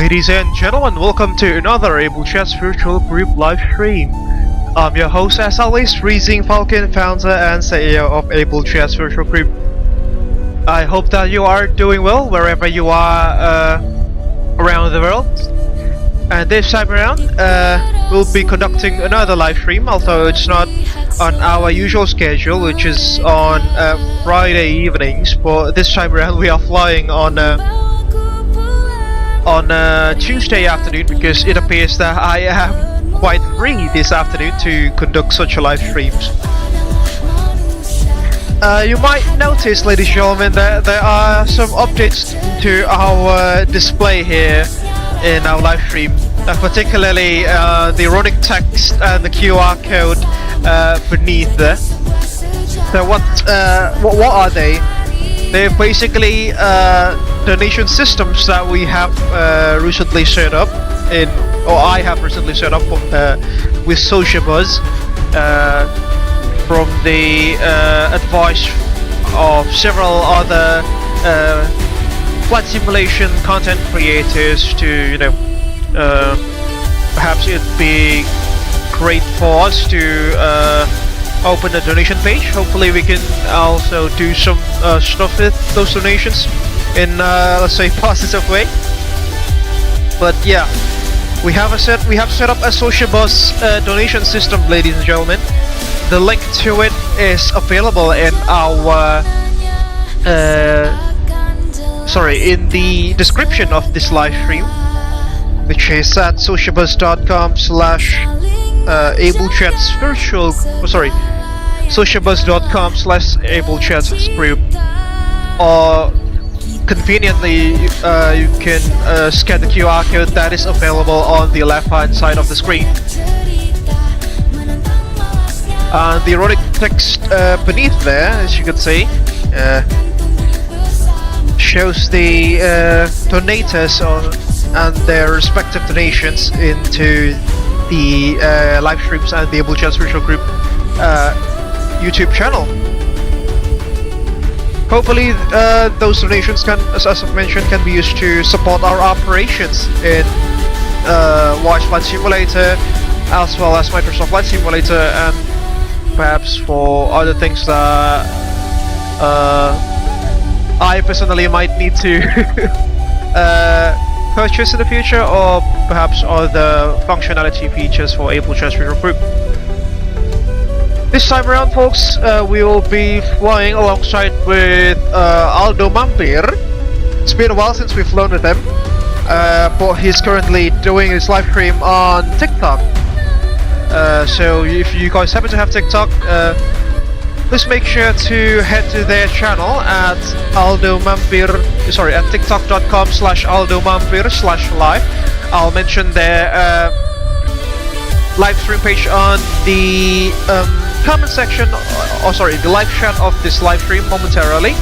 Ladies and gentlemen, welcome to another Abel Jets Virtual Group live stream. I'm your host as always, Freezing Falcon, founder and CEO of Abel Jets Virtual Group. I hope that you are doing well wherever you are around the world. And this time around, we'll be conducting another live stream, although it's not on our usual schedule, which is on Friday evenings. But this time around, we are flying on Tuesday afternoon because it appears that I am quite free this afternoon to conduct such a live streams. You might notice, ladies and gentlemen, that there are some updates to our display here in our live stream, particularly the running text and the QR code beneath there. So what are they? They're basically donation systems that we have recently set up I have recently set up with Sociabuzz from the advice of several other flight simulation content creators to, perhaps it'd be great for us to open a donation page. Hopefully we can also do some stuff with those donations in let's say positive way. But yeah, we have set up a Sociabuzz donation system, ladies and gentlemen. The link to it is available in our in the description of this live stream, which is at sociabuzz.com/AbelJetsGroup, or conveniently you can scan the QR code that is available on the left hand side of the screen. The ironic text beneath there, as you can see, shows the donators and their respective donations into the live streams and the Abel Jets Virtual Group YouTube channel. Hopefully those donations can, as I've mentioned, can be used to support our operations in Watch Flight Simulator as well as Microsoft Flight Simulator, and perhaps for other things that I personally might need to purchase in the future, or perhaps other functionality features for Abel Jets Virtual Group. This time around, folks, we will be flying alongside with Aldo Mampir. It's been a while since we've flown with him, but he's currently doing his live stream on TikTok. So if you guys happen to have TikTok, please make sure to head to their channel at at tiktok.com/aldomampir/live. I'll mention their live stream page on the comment section, the live chat of this live stream momentarily,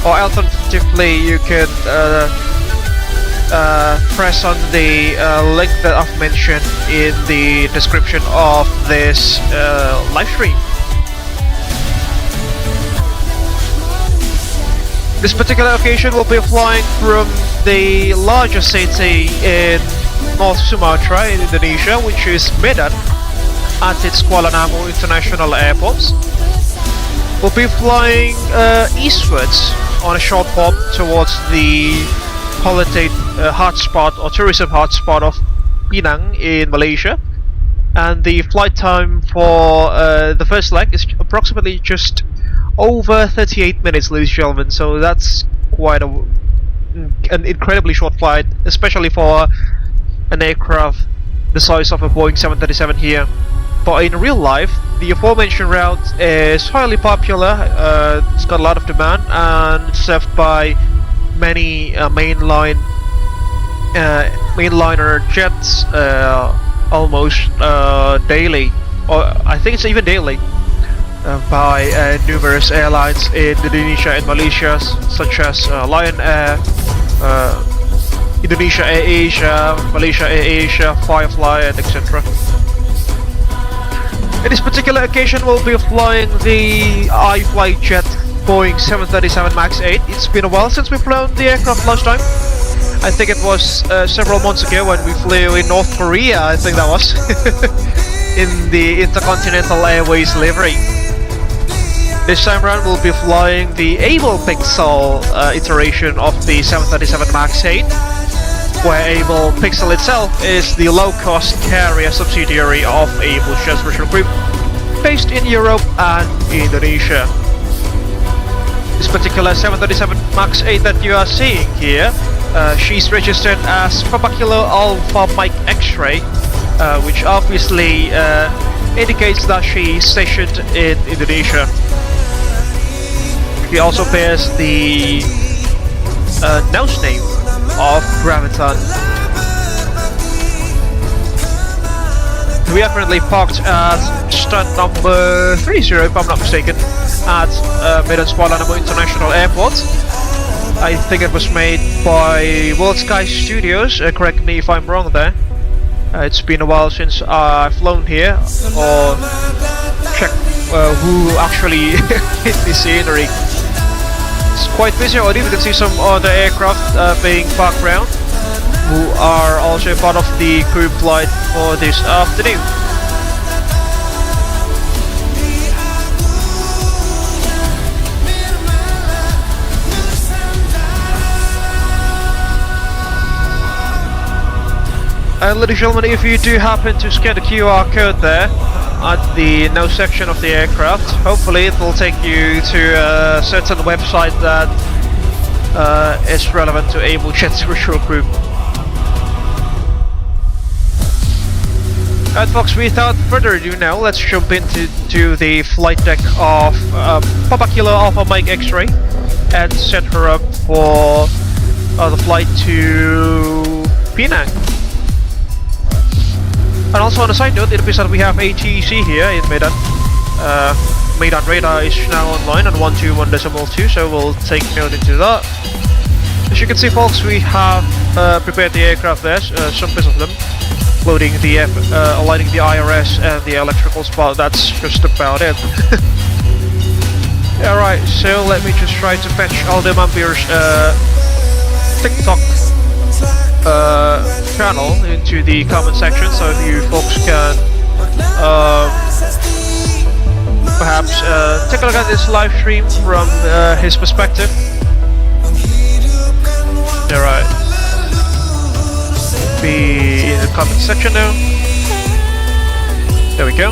or alternatively you can press on the link that I've mentioned in the description of this live stream. This particular occasion will be flying from the largest city in North Sumatra in Indonesia, which is Medan, at its Kualanamu International Airport. We'll be flying eastwards on a short hop towards the holiday hotspot or tourism hotspot of Penang in Malaysia, and the flight time for the first leg is approximately just over 38 minutes, ladies and gentlemen. So that's quite an incredibly short flight, especially for an aircraft the size of a Boeing 737 here. But in real life, the aforementioned route is highly popular. It's got a lot of demand and it's served by many mainliner jets almost daily, or I think it's even daily, by numerous airlines in Indonesia and Malaysia, such as Lion Air, Indonesia Air Asia, Malaysia Air Asia, Firefly, and etc. In this particular occasion, we'll be flying the iFly jet Boeing 737 MAX 8. It's been a while since we've flown the aircraft last time. I think it was several months ago when we flew in North Korea, I think that was, in the Intercontinental Airways livery. This time around we'll be flying the Abel Pixel iteration of the 737 MAX 8, where Abel Pixel itself is the low-cost carrier subsidiary of Abel Jets Virtual Group, based in Europe and Indonesia. This particular 737 MAX 8 that you are seeing here, she's registered as Papa Kilo Alpha Mike X-ray, which obviously indicates that she's stationed in Indonesia. She also bears the nose name of GRAVITON. We are currently parked at stunt number 30, if I'm not mistaken, at Medan's Kualanamu International Airport. I think it was made by World Sky Studios, correct me if I'm wrong there. It's been a while since I've flown here, or check who actually hit the scenery. It's quite busy already. We can see some other aircraft being parked around, who are also part of the group flight for this afternoon. And ladies and gentlemen, if you do happen to scan the QR code there at the nose section of the aircraft, hopefully it will take you to a certain website that is relevant to Abel Jets Virtual Group. Alright folks, without further ado now, let's jump into the flight deck of Papa Kilo Alpha Mike X-ray and set her up for the flight to Penang. And also on a side note, it appears that we have ATC here in Medan. Medan radar is now online on 121.2, so we'll take note into that. As you can see folks, we have prepared the aircraft there, some bits of them, loading the aligning the IRS and the electrical spot. That's just about it. Alright, so let me just try to fetch Aldo Mampir's TikTok channel into the comment section, so you folks can perhaps take a look at this live stream from his perspective. Alright, be in the comment section now. There we go.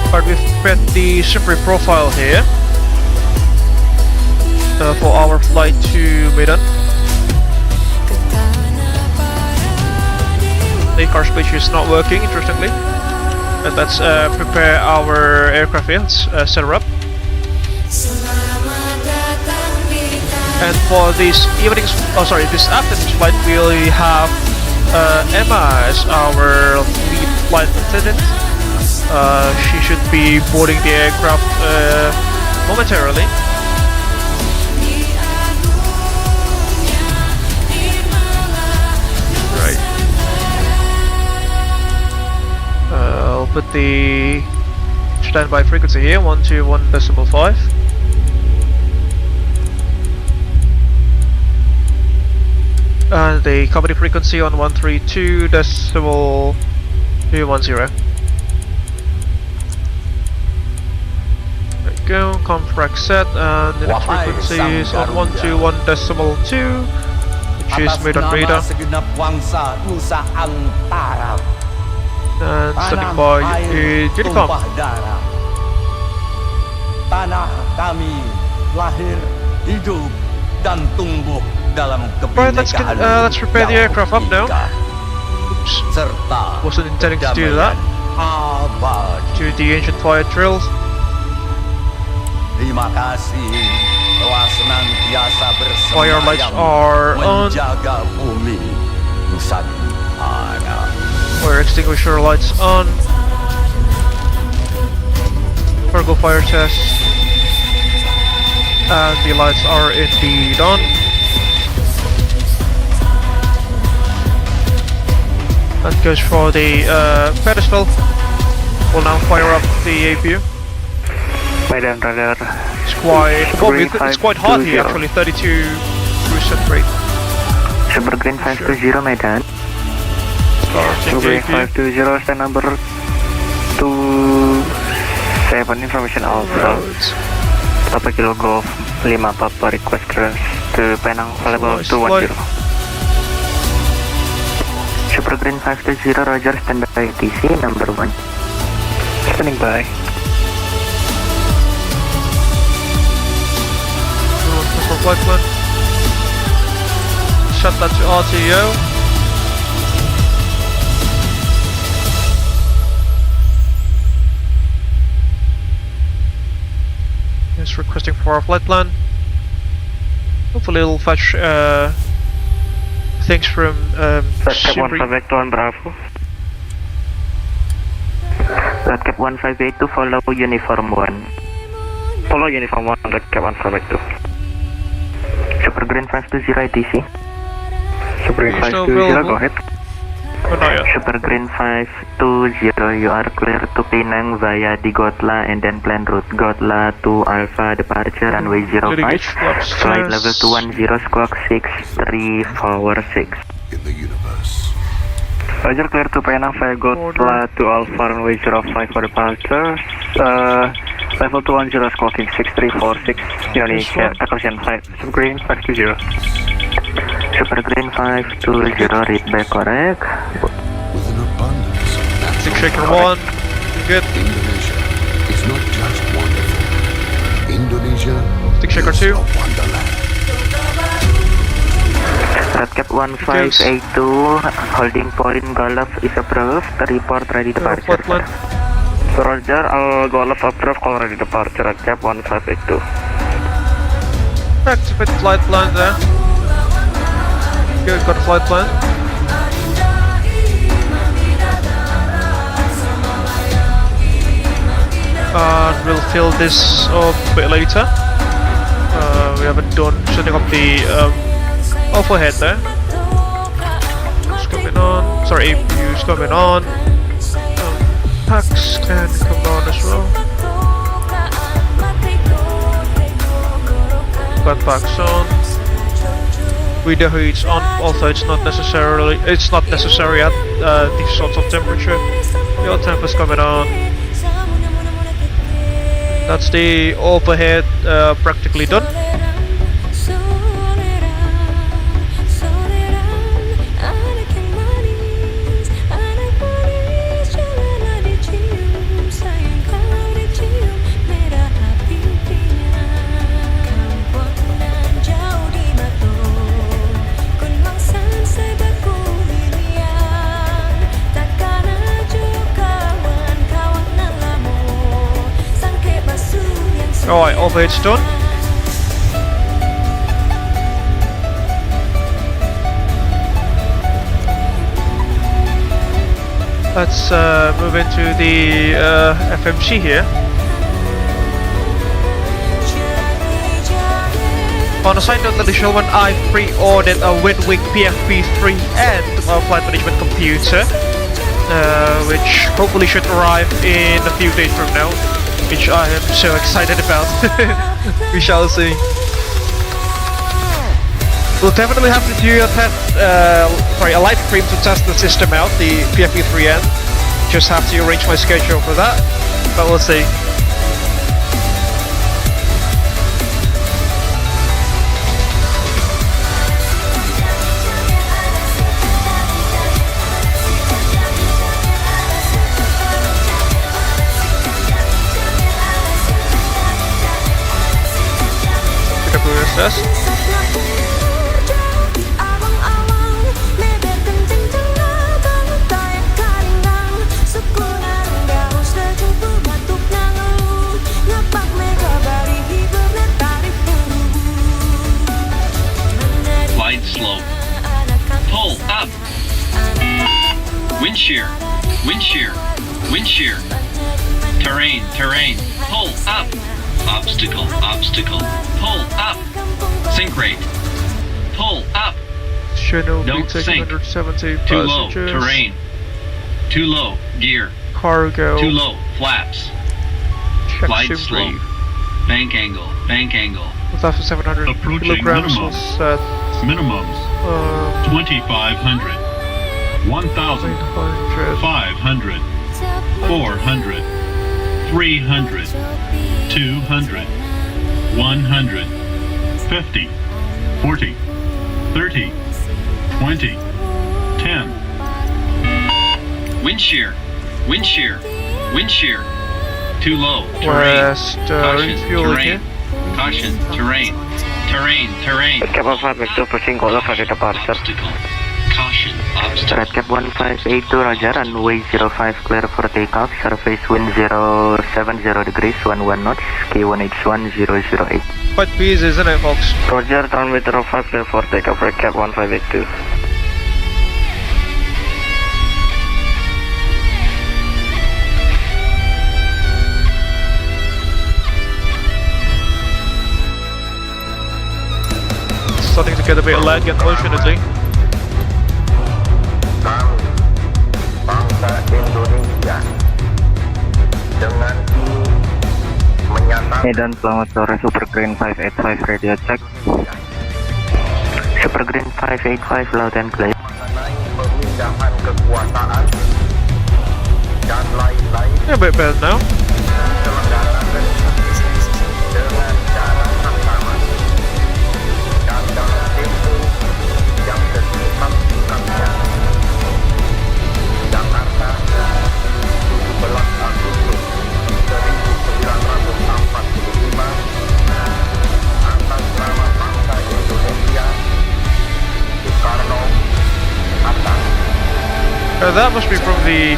Alright, we've prepared the separate profile here for our flight to Medan. The car switch is not working, interestingly. And let's prepare our aircraft here. Let's set her up. And for this this afternoon's flight, we have Emma as our lead flight attendant. She should be boarding the aircraft momentarily. Right. I'll put the standby frequency here, 121.5. And the company frequency on 132.210. There we go, contract set, and the next frequency is on 121.2, which is Medan radar. And standing by Unicom. Tanah kami lahir, hidup, dan tumbuh dalam kebinekaan. Let's prepare the aircraft up now. Oops, wasn't intending to do that. To the engine fire drills. Terima kasih telah senantiasa Fire lights are on. menjaga bumi Nusantara. Fire extinguisher lights on. Cargo fire test. And the lights are indeed on. That goes for the pedestal. We'll now fire up the APU. Medan radar. It's quite hot here actually, 32 cruise centigrade. Super Green 520 Medan. Super Green 520 stand number 27 information also. Papa Kilo Golf 5 Papa request clearance to Penang level 210. Super Green 520 Roger, standby TC number 1. Standing by. For flight plan. Shut that to RTO. It's requesting for our flight plan. Hopefully it'll fetch things from Redcap 1581 Bravo. Redcap 1582 follow uniform 1. Follow uniform 1 Redcap 1582. Super Green 520 ITC. Super Green 520 go ahead. Oh, not yet. Super Green 520 you are clear to Penang via the Gotla and then plan route Gotla to Alpha departure runway 05. Flight level 210 squawk 6346. In the universe. Roger, clear to Penang via Gotla to Alpha runway 05 for departure. Level 210 squawking 6346 Indonesia, attention flight Super Green 520. Super Green 520, read back correct. With an abundance of natural. Stick shaker 1, good. Indonesia is not just wonderful. Indonesia Stick shaker is 2. a wonderland. Redcap 1582, holding point Golf is approved, report ready departure. Flight plan. Roger, Golf approved, call ready departure, Redcap 1582. Activate flight plan there. Good, got a flight plan. We'll fill this up a bit later. We haven't done setting up the overhead there. It's coming on. Sorry, APU's coming on. Packs can come on as well. Got packs on. Video heat's on, although it's not necessary at these sorts of temperature. Your temp is coming on. That's the overhead practically done. Alright, overhead's done. Let's move into the FMC here. On a side note, ladies and gentlemen, I pre-ordered a WinWing PFP3 and a flight management computer, which hopefully should arrive in a few days from now, which I am so excited about. We shall see. We'll definitely have to do a test, a live stream to test the system out, the PFP3N. Just have to arrange my schedule for that, but we'll see. Test. Glide slope. Pull up. Wind shear. Wind shear. Wind shear. Terrain. Terrain. Pull up. Obstacle. Obstacle. Pull up. Sink rate. Pull up. Channel Don't sink. 170 Too low. passengers. Terrain. Too low. Gear. Cargo. Too low. Flaps. Check Glide sim slope. brief. Bank angle. Bank angle. 1,700 Approaching kilograms minimum. was set. Minimums 2,500, 1,000, 300. 500, 400, 300, 200, 100, 50, 40, 30, 20, 10. Wind shear. Wind shear. Wind shear. Too low. Terrain. West Caution. refuel Terrain. again. Caution. Terrain. Terrain. Terrain. Cap 15 back to approaching Kuala for departure. Obstacle. Caution. Obstacle. Red Cap 1582, roger, runway 05 clear for takeoff, surface wind 070 degrees, 11 knots, K1H1008. Quite busy, isn't it, folks? Roger, runway 05 clear for takeoff, Red Cap 1582. Starting to get a bit of lag, unfortunately. Bangsa Indonesia dengan ini menyatakan Medan, selamat sore, Super Green 585 radio check. Super Green 585 loud and clear. mengenai pemindahan kekuasaan dan lain-lain Yeah, a bit better now. diselenggarakan dengan cara yang sama dan dalam tempo yang sesingkat-singkatnya. Jakarta, 17 Agustus 1945, atas nama bangsa Indonesia, Soekarno, Hatta. That must be from the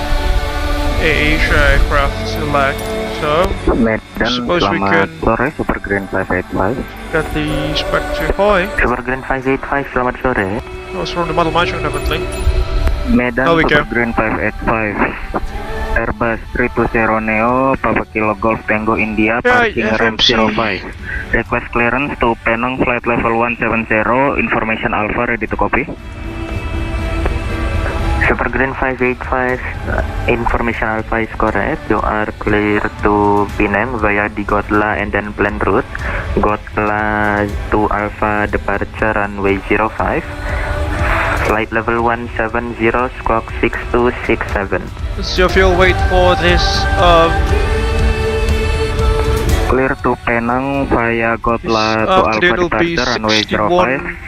Asia aircraft lag. So, Medan, suppose we selamat can sore, Super Green 585. get the spec to high. Super Green 585, selamat sore. That was from the model module, definitely. Medan, Oh, we Super go. Green 585. Airbus 320 Neo, Papa Kilo Golf Tango India, Yeah, parking ramp FMC. 05. Request clearance to Penang, flight level 170, information Alpha, ready to copy. Super Green 585, information Alpha is correct. You are clear to Penang via the Gotla and then plan route. Gotla to Alpha departure runway 05. Flight level 170, squawk 6267. So if you'll wait for this, Clear to Penang via Gotla to afternoon Alpha will be departure runway 05.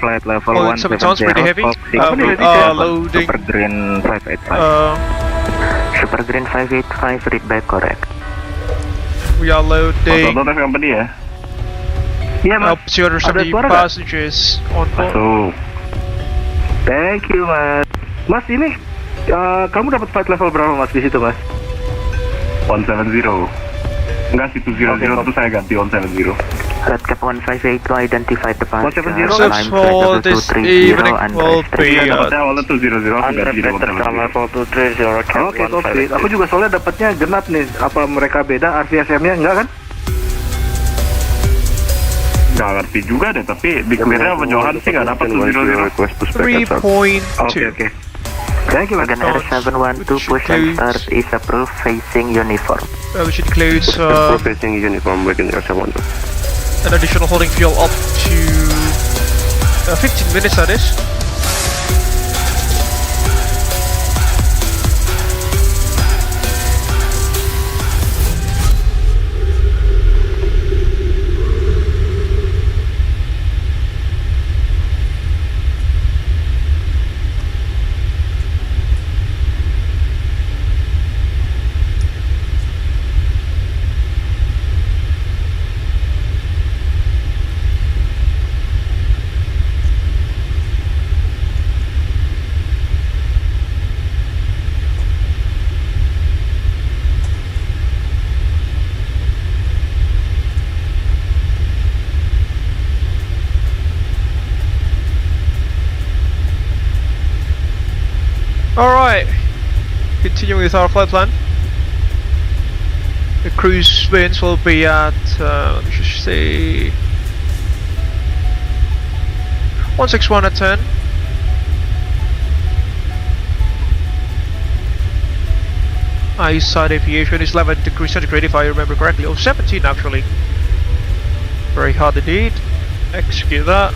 Flight level 61.7 sounds pretty 170, heavy. squawk We are 6267. loading, Super Green 585. Super Green 585, read back correct. we are loading company ya? Iya up 270 passengers on board. Masuk. Thank you mas. Mas ini kamu dapat flight level berapa mas di situ mas? 170. Enggak sih, 200 itu saya ganti 170. Red Cap 158 to identify the passenger. 170 So for this evening will be Dapatnya awalnya 200, aku ganti jadi 170. Oke, komplit. Aku juga soalnya dapatnya genap nih. Apa mereka beda RVSM-nya enggak kan? Nggak ngerti juga deh, tapi di clear-nya sama Johan sih nggak dapat 200. 3.2. Oke. Thank you, Medan Air 712 push and start is approved facing uniform. Which includes Facing uniform, Medan Air 712. an additional holding fuel up to 15 minutes, that is. Alright, continuing with our flight plan. The cruise winds will be at, let me just see, 161 at 10. East side aviation is 11 degrees centigrade if I remember correctly, or 17 actually. Very hard indeed. Execute that.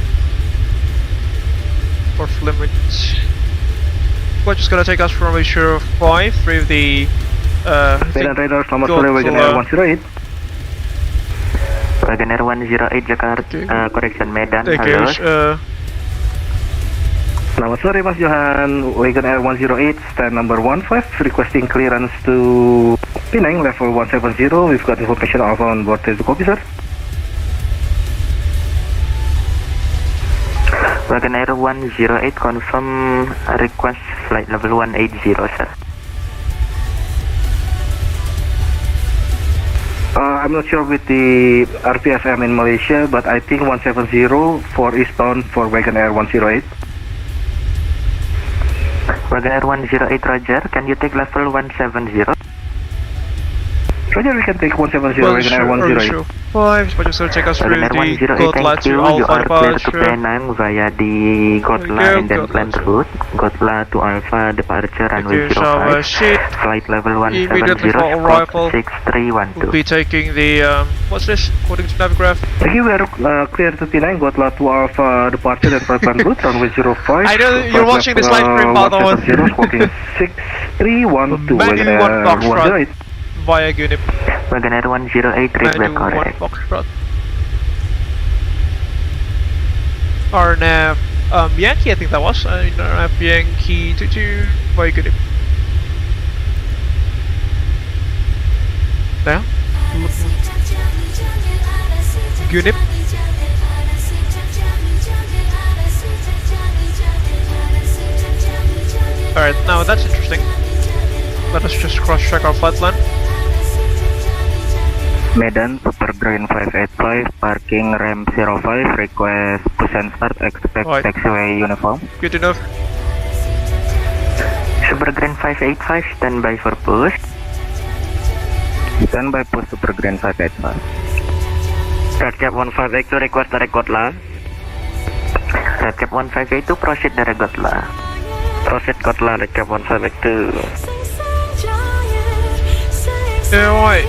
Fourth limit. Which is gonna take us from ratio 5 through the Medan Radar, selamat sore, Wagon Air 108. Wagon Air 108 Jakarta, correction Medan, take halo. Selamat sore Mas Johan, Wagon Air 108, stand number 15, requesting clearance to Penang, level 170. We've got information of on board the copy, sir. Wagon Air 108 confirm request flight level 180, sir. I'm not sure with the RPFM in Malaysia, but I think 170 for eastbound for Wagon Air 108. Wagon Air 108 Roger, can you take level 170? Roger, we can take 170 Wagon Air 108. 5, but just gonna take us through Wagon Air the 108, Gotla thank to you. You Alpha are clear to departure. Penang via the Gotla and then plan route. Gotla to Alpha departure runway You shall 05. shit. Flight level Immediately 170, for arrival, squawk 6312. We'll be taking the what's this? According to Navigraph. Okay, we are clear to Penang, Gotla to Alpha departure and plan route, runway 05. I know you're watching this live stream, by the way. 170, squawking 6312, Wagon Menu 1 Air box 108. via Gunip. Wagon Air 108, read Menu back 1 correct. box front. RNAV Yankee, I think that was. RNAV Yankee 22 via Gunip. There. Gunip. Alright, now that's interesting. Let us just cross-check our flight plan. Medan, Super Green 585, parking ramp 05, request push and start, expect Right. taxiway uniform. Good enough. Super Grand 585, standby for push. Standby push Super Green 585. Redcap 1582, request direct Gotla. Redcap 1582, proceed direct Gotla. Proceed Gotla, Redcap 1582. Yeah, right.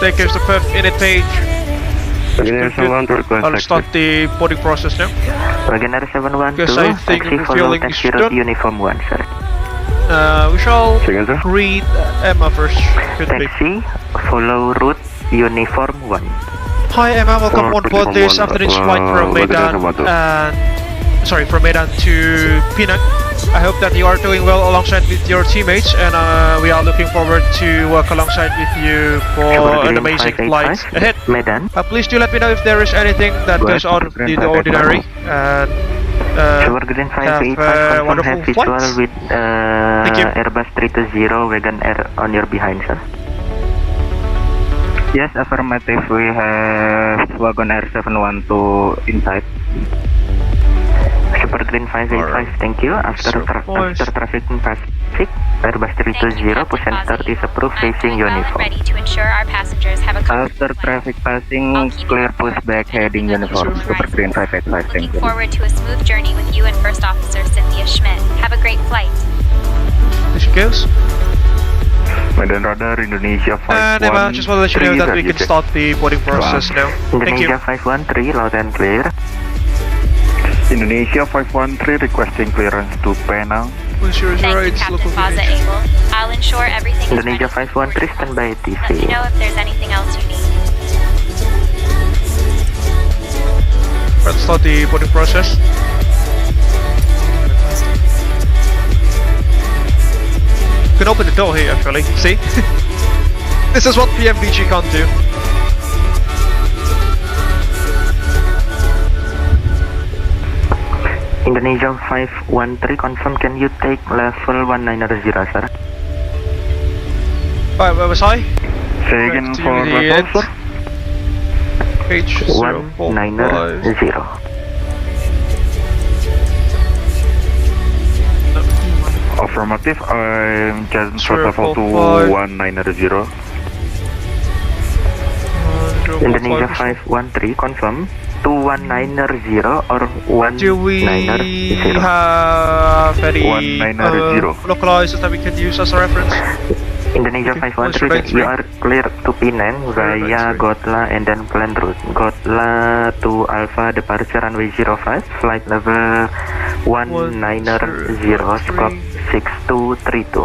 Take us the perf init page. I'll start the boarding process now. Wagon Air 712, Because I think taxi we're follow feeling taxi stood. route uniform 1, sir. We shall read Emma first. Could be. Taxi follow route uniform 1. Hi Emma, welcome on board this afternoon's flight from Medan from Medan to Penang. I hope that you are doing well alongside with your teammates, and we are looking forward to work alongside with you for an amazing flight ahead. Medan. Please do let me know if there is anything that goes out of the ordinary, and Super Green have 585, a confirm wonderful have visual flight. with Thank you. Airbus 320 Wagon Air on your behind, sir. Yes, affirmative. We have Wagon Air 712 inside. Super Green 585, thank you. After traffic traffic, Airbus 320 push and start is approved facing uniform. Ready to ensure our passengers have a After traffic passing, clear pushback heading uniform. Super Green 585, thank Looking you. forward to a smooth journey with you and First Officer Cynthia Schmidt. Have a great flight. There she goes. Medan Radar Indonesia 513. And Emma, just want to let you know that we can start the boarding process now. Thank you. Indonesia 513, loud and clear. Indonesia 513 requesting clearance to Penang. 100, Thank you, it's Captain local Faza village. Abel. I'll ensure everything is Indonesia ready. 513, standby Let me TV. know if there's anything else you need. Let's start the boarding process. You can open the door here actually, see? This is what PMDG can't do. Indonesia 513, confirm, can you take level 190, sir? Right, where was I? Say again Back to for the level, end. sir. Page 045. 190. Affirmative, I'm just for level 045. 2190. Indonesia 513, confirm. 2190 or Do we 190? have any 1990. localizers that we can use as a reference? Indonesia Okay, 513, you are clear to Penang via Gotla and then plan route. Gotla to Alpha departure runway 05, flight level 190, scope 6232.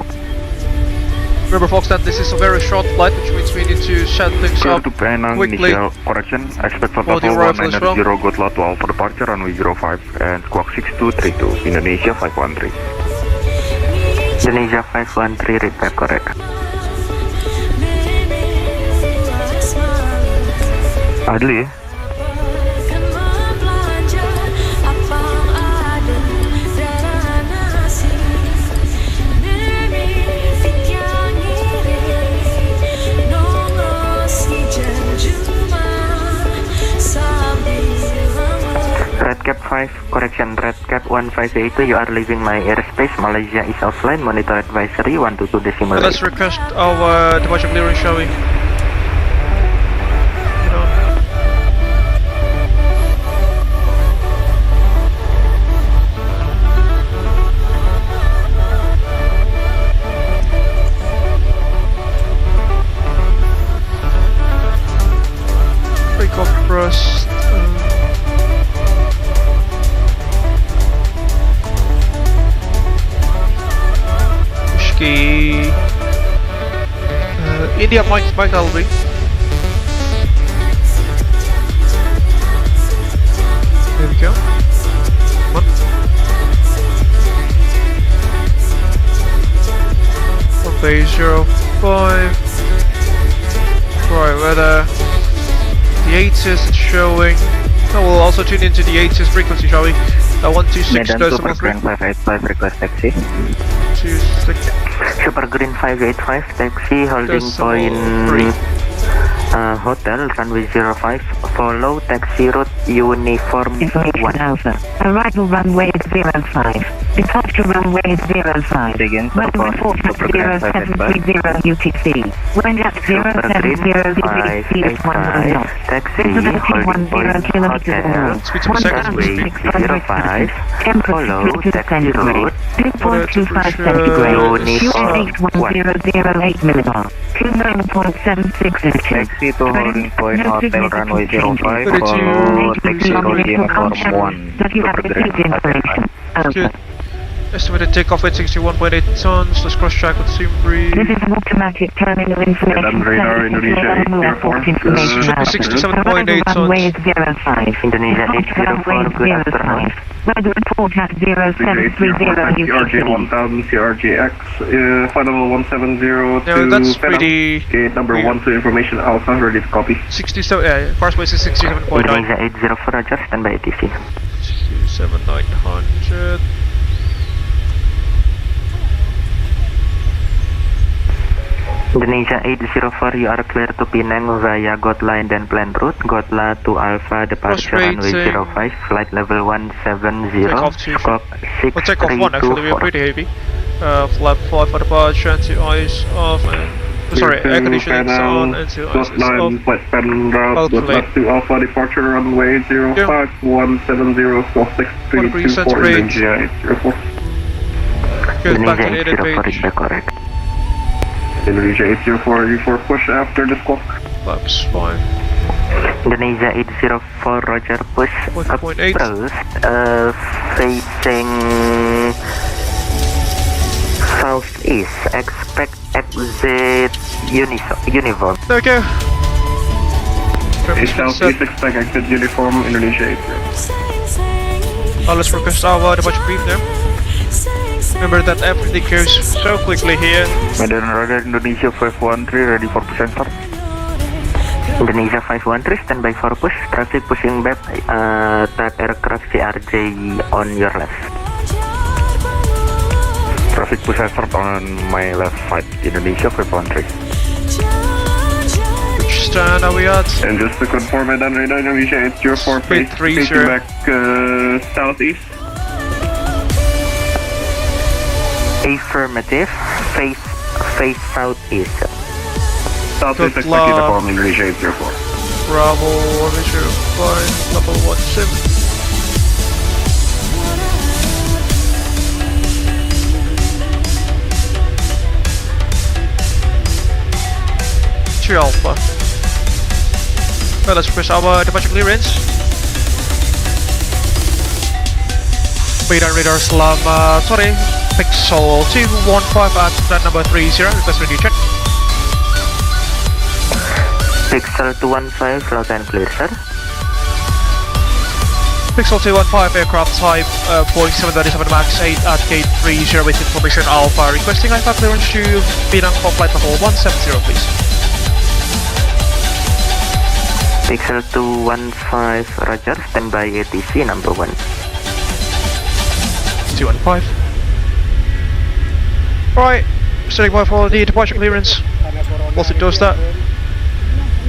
Remember, folks, that this is a very short flight, which means we need to set things Clear up to Penang, quickly. initial correction. Expect for For the level arrival as well. 190 Gotla to Alpha departure runway 05 and squawk 6232. Indonesia 513. Indonesia 513, repeat correct. Adli ya? Redcap 5, correction, Redcap 158, you are leaving my airspace, Malaysia is offline, monitor advisory 122 decimal So let's 8. request our departure clearance, shall we? Break off thrust. India Mike Alvey. There we go. Come on. On base 05. Right, weather. The 80s is showing. Oh, we'll also tune into the 80s frequency, shall we? 126.3. 585, request taxi. 26. Super Green 585, taxi holding point hotel, runway 05, follow taxi route uniform 1. Alpha, arrival runway 05, departure runway 05, weather report at 0730 UTC, wind at 070 degrees, speed of 10 knots, taxi visibility 10 kilometers an hour, Speed to seconds. 05, temperature follow 3 taxi route 2.25 centigrade, uniform 81008 millibar, 29.76 inches. Taxi to holding point hotel runway 05, follow taxi route uniform 1. That you have received information. Over. Good. Estimated takeoff weight 61.8 tons. Let's cross track with Sim Breeze. This is an automatic terminal information Medan radar, service Indonesia for Kualanamu Airport information Should be out. 67.8 Arrival runway tons. is 05. Indonesia Departure runway 804, good afternoon. 05. Weather report at 0730 CRJ UTC. 1000, CRJX, flight level 170 to that's Penang. pretty Gate number weird. 1 to information Alpha, ready to copy. 67, yeah, course base is 67.9. Indonesia 804, Roger, standby ATC. 67,900. Indonesia 804, you are clear to Penang via Gotla and then plan route. Gotla to Alpha, departure runway rating. 05, flight level 170, Takeoff 2. scope We'll take off 1 actually, we're 6324. pretty heavy. Flap 5 for departure, anti-ice off, and sorry, air conditioning is on, anti-ice is off. Flight span route, Calculate. Gotla to Alpha, departure runway 05, 170, squawk 6324, centigrade. Indonesia 804. Good, back to Indonesia 804 edit is page. the correct. Indonesia 804, U4 push after the squawk. Flaps 5. Indonesia 804, Roger, push 1.8. approach, facing southeast, expect exit uniform. There we go. East southeast, expect exit uniform, Indonesia 804. Let's request our departure brief now. Remember that everything goes so quickly here. Medan radar Indonesia 513, ready for push and start. Indonesia 513, standby for push, traffic pushing back, type aircraft CRJ on your left. Traffic push and start on my left side, Indonesia 513. Which stand are we at? And just to confirm, Medan radar Indonesia 804, Speed 30. facing back southeast. Affirmative, face southeast. Southeast, Good expect luck. uniform, Indonesia 804. Bravo 105, level 17. to Alpha. Well, let's press our departure clearance. Medan radar Selamat, sorry, Pixel 215 at flight number 30, request radio check. Pixel 215, loud and clear, sir. Pixel 215 aircraft type Boeing 737 MAX 8 at gate 30 with information Alpha, requesting iFly clearance to Penang for flight level 170, please. Pixel 215, roger, standby ATC number 1. 215. Right, standing by for the departure clearance. Once it does that,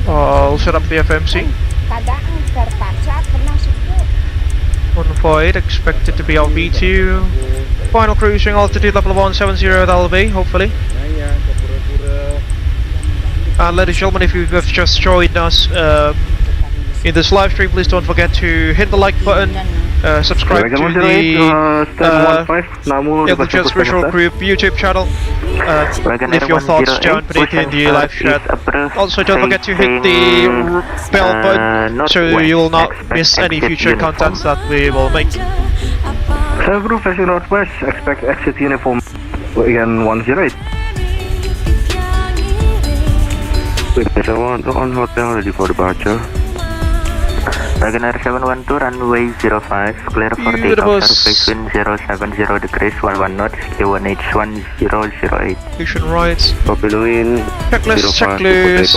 I'll set up the FMC. On void, expected to be LV2. Final cruising altitude level 170, that'll be, hopefully. And ladies and gentlemen, if you have just joined us in this live stream, please don't forget to hit the like button, subscribe to the Abel Jets Virtual Group YouTube channel, leave your thoughts down beneath in the live chat. Also don't forget to hit the bell button so you will not miss any future contents that we will make. Group facing northwest, expect exit uniform again 108. On hotel ready for departure. Wagoner 712, runway 05, clear for takeoff, surface wind 070 degrees, 11 knots, Q1H1008. Station rights. Copy the wind. Checklist, checklist.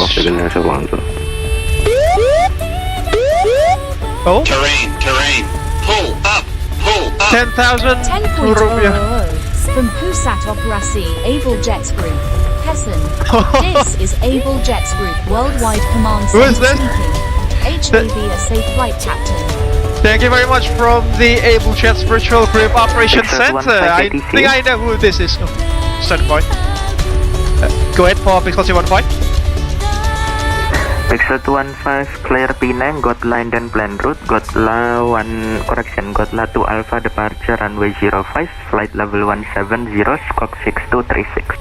Oh? Terrain. Pull up. 10,000 rupiah. From Pusat Operasi, Abel Jets Group, Hessen. This is Abel Jets Group Worldwide Command Who is Center this? speaking. HAV a safe flight, Captain. Thank you very much from the Abel Jets Virtual Group Operations Center. I think I know who this is. Oh, stand by. Go ahead for Pixel 215. Pixel 215, clear Penang, Gotla dan plan route, Gotla 2 Alpha departure, runway 05, flight level 170, squawk 6236.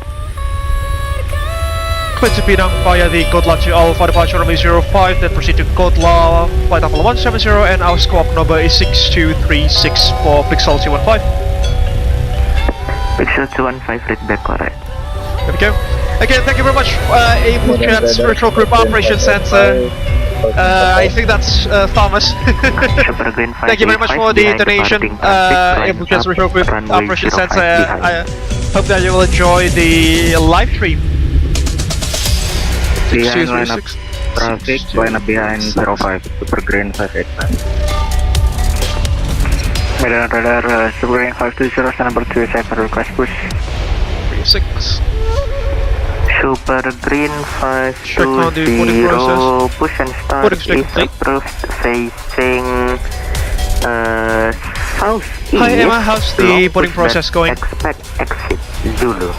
Clear to Penang via the Gotla 2 Alpha departure runway 05, then proceed to Gotla, flight level 170, and our squawk number is 6236 for Pixel 215. Pixel 215, read back correct. There we go. Again, thank you very much, Abel Jets Virtual Group Operations Center. I think that's Thomas. Thank you very much for the donation, Abel Jets Virtual Group Operations Center. I hope that you will enjoy the live stream. Behind line up traffic, line up behind 05, Super Green 589. Medan radar, Super Green 520, number 2, check for request push. 36. Super Green 520, push and start is approved, facing southeast. Hi Emma, how's the boarding process going? Expect exit Zulu.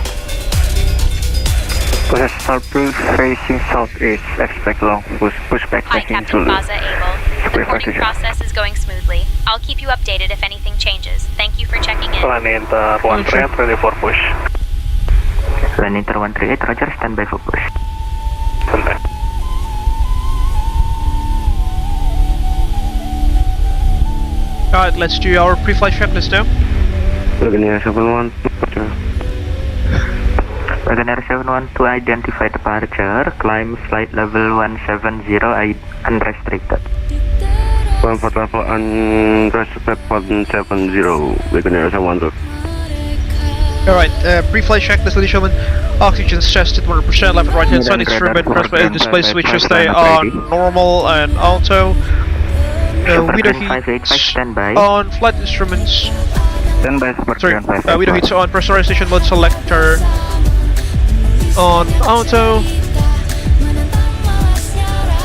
Push start approved, facing southeast, expect long, push back Hi, facing Captain Zulu. Plaza Abel. The boarding process is going smoothly. I'll keep you updated if anything changes. Thank you for checking in. Planning 138, ready for push. Landing 138, roger, standby for push. Standby. Alright, let's do our pre-flight checklist now. Wagoner 712, Wagoner 712, identify departure, climb flight level 170, unrestricted. Comfort level unrestricted 170, Wagoner 712. Alright, pre-flight checklist, ladies and gentlemen. Oxygen tested 100%, left and right hand side instrument, display switches stay on normal and auto. Window heats on flight instruments. Window heats on, pressurization mode selector on auto.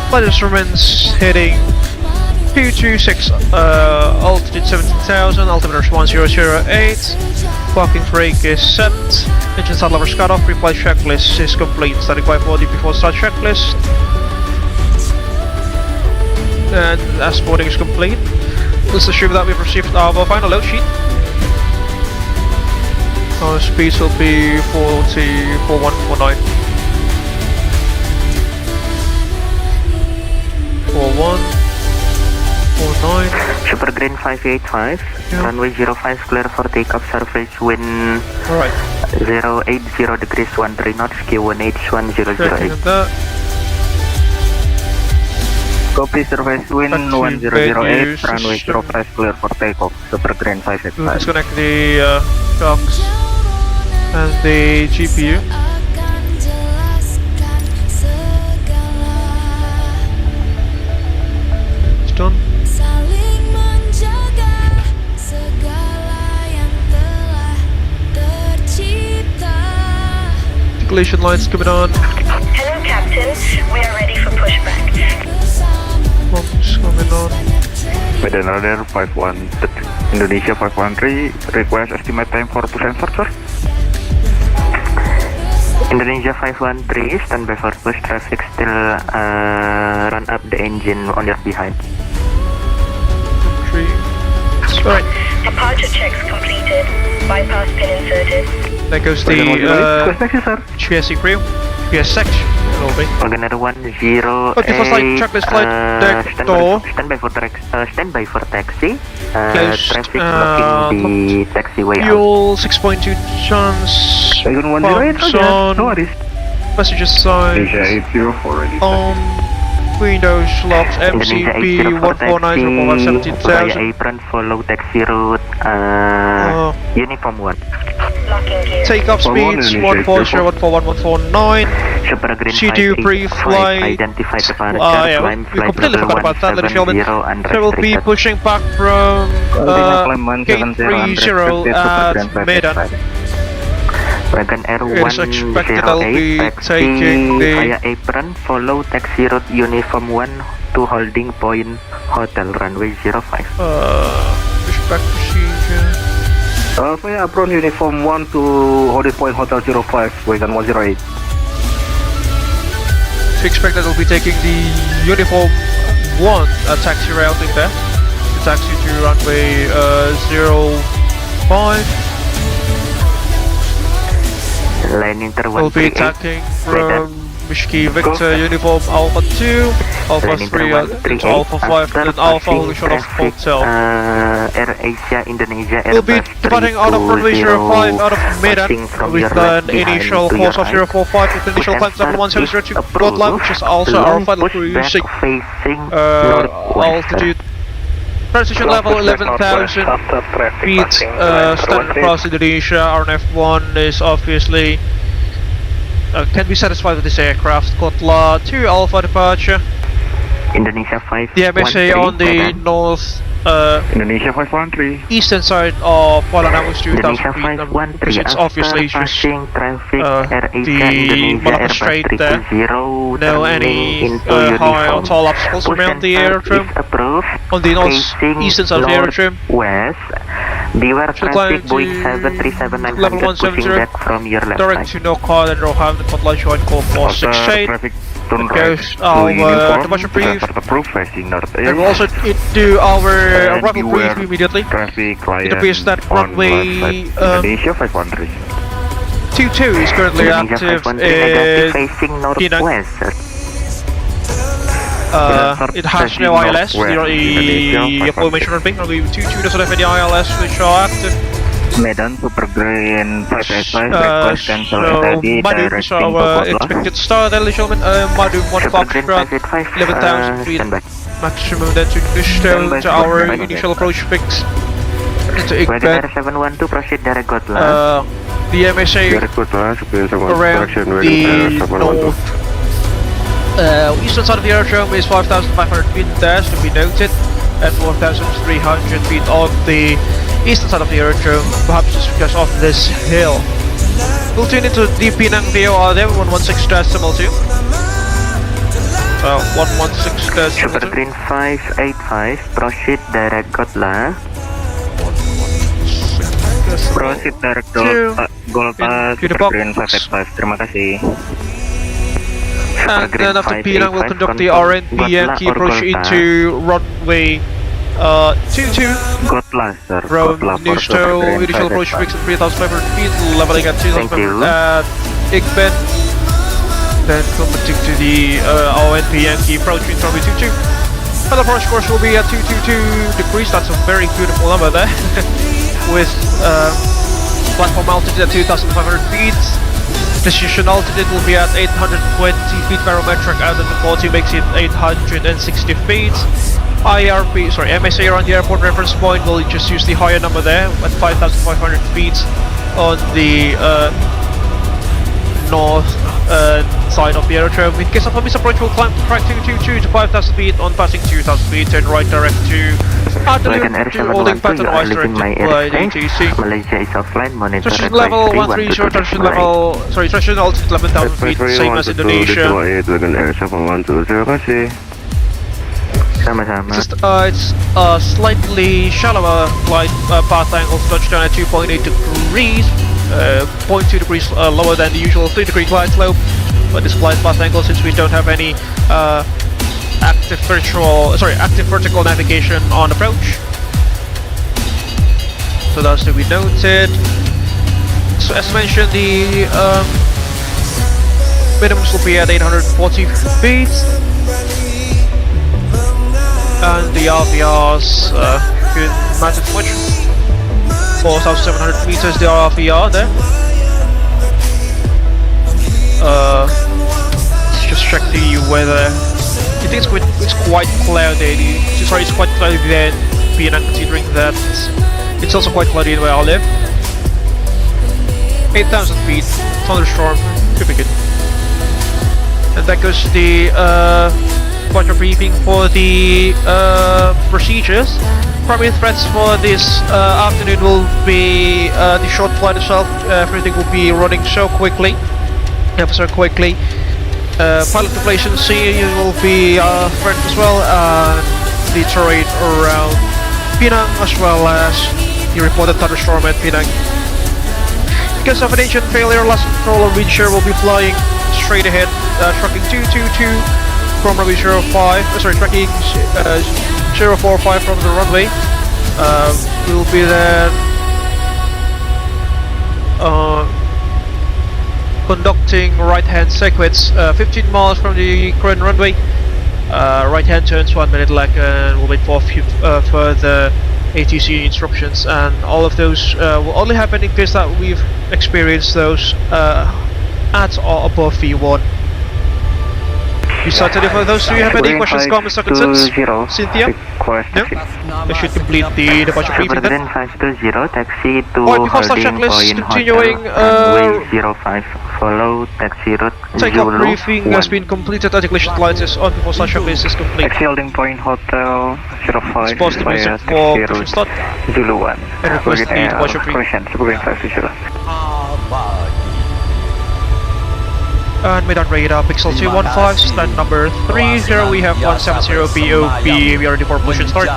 Flight instruments heading 226, altitude 17,000, altimeter 1008. Parking brake is set. Engine start levers cut off. Pre-flight checklist is complete. Starting by 40 before start checklist. And as boarding is complete, let's assume that we've received our final load sheet. Our speeds will be 404149. 149. Super Green 585, runway 05 clear for takeoff, surface wind Alright. 080 degrees 13 knots, Q1H 1008. Tracking on that. Copy, surface wind Back to 1008, venue runway system. 05 clear for takeoff, Super Green We'll 585. disconnect the shocks and the GPU. It's done. Collision lines coming on. Hello, Captain. We are ready for pushback. Bombs coming on. Medan Radar 51, Indonesia 513, request estimate time for push and start, sir. Indonesia 513, stand by for push, traffic still run up the engine on your behind. 3. Alright, Departure checks completed. Bypass pin inserted. there goes the GSE crew. GPS section. Will be. Organer 10. Okay, first flight checklist flight deck door. Stand by for taxi. Closed, Traffic blocking the taxiway out. Fuel 6.2 tons. Pumps on. Passenger side. Asia 804 ready. Windows locked. Indonesia MCP 149 via 17,000. apron, follow taxi route. Uniform 1. Locking gear. Takeoff speeds 140, 141, 149. Super Green C2 pre-flight. Identify departure. Yeah, climb we flight completely level forgot about that, ladies and gentlemen. 170 So we'll be unrestricted. pushing back from gate 30 at Medan. Wagon Air It is expected I'll be 108, taxi taking the- via apron, follow taxi route uniform 1 to holding point hotel runway 05. Pushback procedure. Via apron uniform 1 to holding point hotel 05, wagon 108. To expect that we'll be taking the uniform 1 taxi routing there. To taxi to runway 05. Line inter We'll be 138. attacking from Mishki Victor uniform Alpha 2, Alpha 3 into Alpha 5, and then Alpha Hotel Hotel. Air Asia Indonesia We'll be Airbus departing out of runway 05 out of Medan passing from with your an left behind initial to course your of right. 045 with initial climb level 170 to Gotland, which is also our final cruising facing northwest. altitude. Transition level 11,000 feet standard across Indonesia. Our F1 is obviously can be satisfied with this aircraft. Kotla 2 Alpha departure. Indonesia 5. The MSA on the north Indonesia 513. eastern side of Kualanamu is 2,000 Indonesia feet, because 513 it's obviously after just passing traffic Air Asia the Indonesia Malacca Airbus Strait there. 320 No turning any into high or uniform. tall obstacles Push around and the start aerodrome. is approved. On the Facing eastern side of the aerodrome. West. Beware So traffic climb Boeing to 737-900 level pushing 170, back from your left direct side. to Noka and Rohan, Kotla join call 468. Traffic turn It right goes to our uniform. departure brief. Start approved facing north And we'll east. also do our And arrival brief beware immediately. Traffic It appears that on runway left side. Indonesia 513. 22 is currently Indonesia active 513 negative in facing Penang. northwest. sir. It has no ILS, the aforementioned runway. Runway 22 doesn't have any ILS which are active. Medan Super Green 585, request cancel So SID, Madum is directing to our Kotla. expected start, ladies and gentlemen. Madum 1 Super Green Foxtrot, 585, 11,000 feet. stand by. Maximum then to Gusto to our initial approach fix. To Wagon Iqbal. Air 712 proceed direct Gotland. The MSA Direct Kotla, superior sama around direction the north eastern side of the aerodrome is 5,500 feet there, to be noted, and 4,300 feet on the eastern side of the aerodrome, perhaps just because of this hill. We'll tune into the Penang VOR there, 116.2. 116.2. Super Green 585 proceed direct Gotland. Proceed direct Two. Golpa In the Super box. Green 585, terima kasih. And then after Penang, we'll 585 conduct the confirm RNP Gotland Yankee or approach Golpa. into runway 22. Gotla sir, From Gotla for New Super Stowe, Green initial approach 585. fix at 3,500 feet, leveling at Thank you. 2,500 at Iqbal. Then conducting to the ONP Yankee approach in runway 22. Final approach course will be at 222 degrees. That's a very beautiful number there. With platform altitude at 2,500 feet. Destination altitude will be at 820 feet barometric out of the 40 makes it 860 feet. MSA around the airport reference point will just use the higher number there at 5,500 feet on the north side of the aerodrome. In case of a misapproach, we'll climb track 222 to 5,000 feet. On passing 2,000 feet, turn right direct to holding pattern wise directed by DTC. Malaysia is offline, monitor Transition level 130, transition level, transition altitude 11,000 feet, same as Indonesia. Sama-sama. It's a slightly shallower flight path angle, touchdown at 2.8 degrees, 0.2 degrees lower than the usual 3-degree glide slope. But this flight path angle, since we don't have any active vertical navigation on approach, so that's to be noted. So as mentioned, the minimums will be at 840 feet. And the RVRs could matter too much. 4,700 meters the RVR there. Let's just check the weather. I think it's quite cloudy. It's quite cloudy there in Penang, considering that it's also quite cloudy where I live. 8,000 feet, thunderstorm, could be good. And that goes to the departure briefing for the procedures. Primary threats for this afternoon will be the short flight itself. Everything will be running so quickly, pilot complacency will be a threat as well, and the terrain around Penang, as well as the reported thunderstorm at Penang. Because of an engine failure, last control on wind shear will be flying straight ahead, tracking 222 from runway 05, tracking 045 from the runway. We'll be there conducting right-hand sequence 15 miles from the current runway. Right-hand turns 1 minute lag, and we'll wait for further ATC instructions, and all of those will only happen in case that we've experienced those at or above V1. Besides any of those, do you have any questions, comments, or concerns? Cynthia? No? I should complete the departure briefing then. 520, taxi to Alright, before start holding checklist, point continuing, hotel, 05, follow taxi route Takeoff Zulu briefing has been completed, articulation lights is on before start checklist is complete. Taxi holding point hotel 05 Supposed to be set for pushing start. Zulu 1. And request the departure briefing. Commission, Supergreen 520. And Medan radar Pixel 215, stand number 30, we have 170 BOB, we are ready for push and start.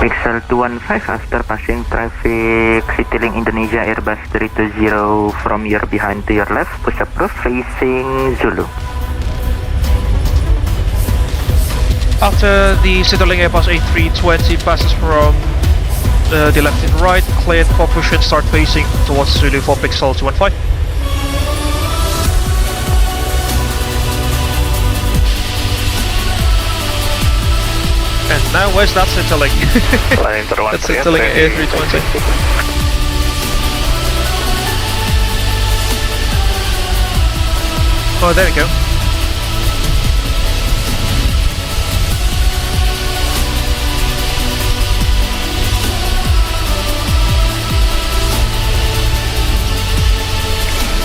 Pixel 215 after passing traffic Citylink Indonesia Airbus 320 from your behind to your left, push approved, facing Zulu. After the Citylink Airbus A320 passes from the left and right, cleared for push and start facing towards Zulu for Pixel 215. And now where's that Citylink? That's Citylink A320. Oh, there we go.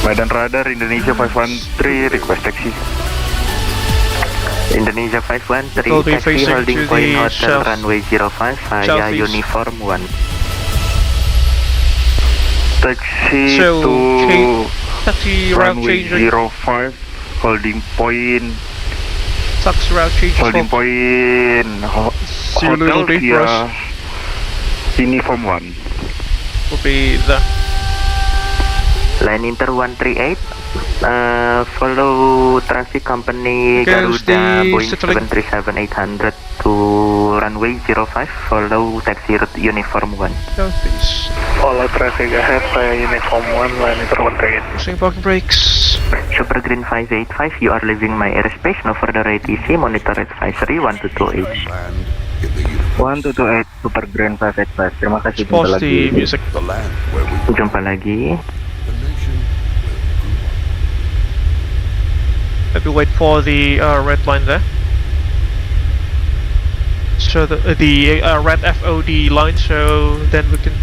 Medan radar Indonesia 513 request taxi. Indonesia 513 Will be taxi facing holding to point the hotel runway 05 via southeast. uniform 1. Taxi So, to taxi route runway changing. 05 holding point Taxi route changes holding for point Zulu will hotel be for us. via uniform 1. Will be the Line Inter 138, follow traffic company Garuda Boeing 737-800 to runway 05, follow taxi route Uniform 1. Southeast. Follow traffic ahead via Uniform 1, line Inter 138. Pushing parking brakes. Super Green 585, you are leaving my airspace, no further ATC, monitor advisory 1228. Land in the universe. 1228, Super Green 585. Terima kasih, jumpa Pause the lagi. music. The land where we Jumpa lagi. the nation Maybe wait for the red line there. So the red FOD line, so then we can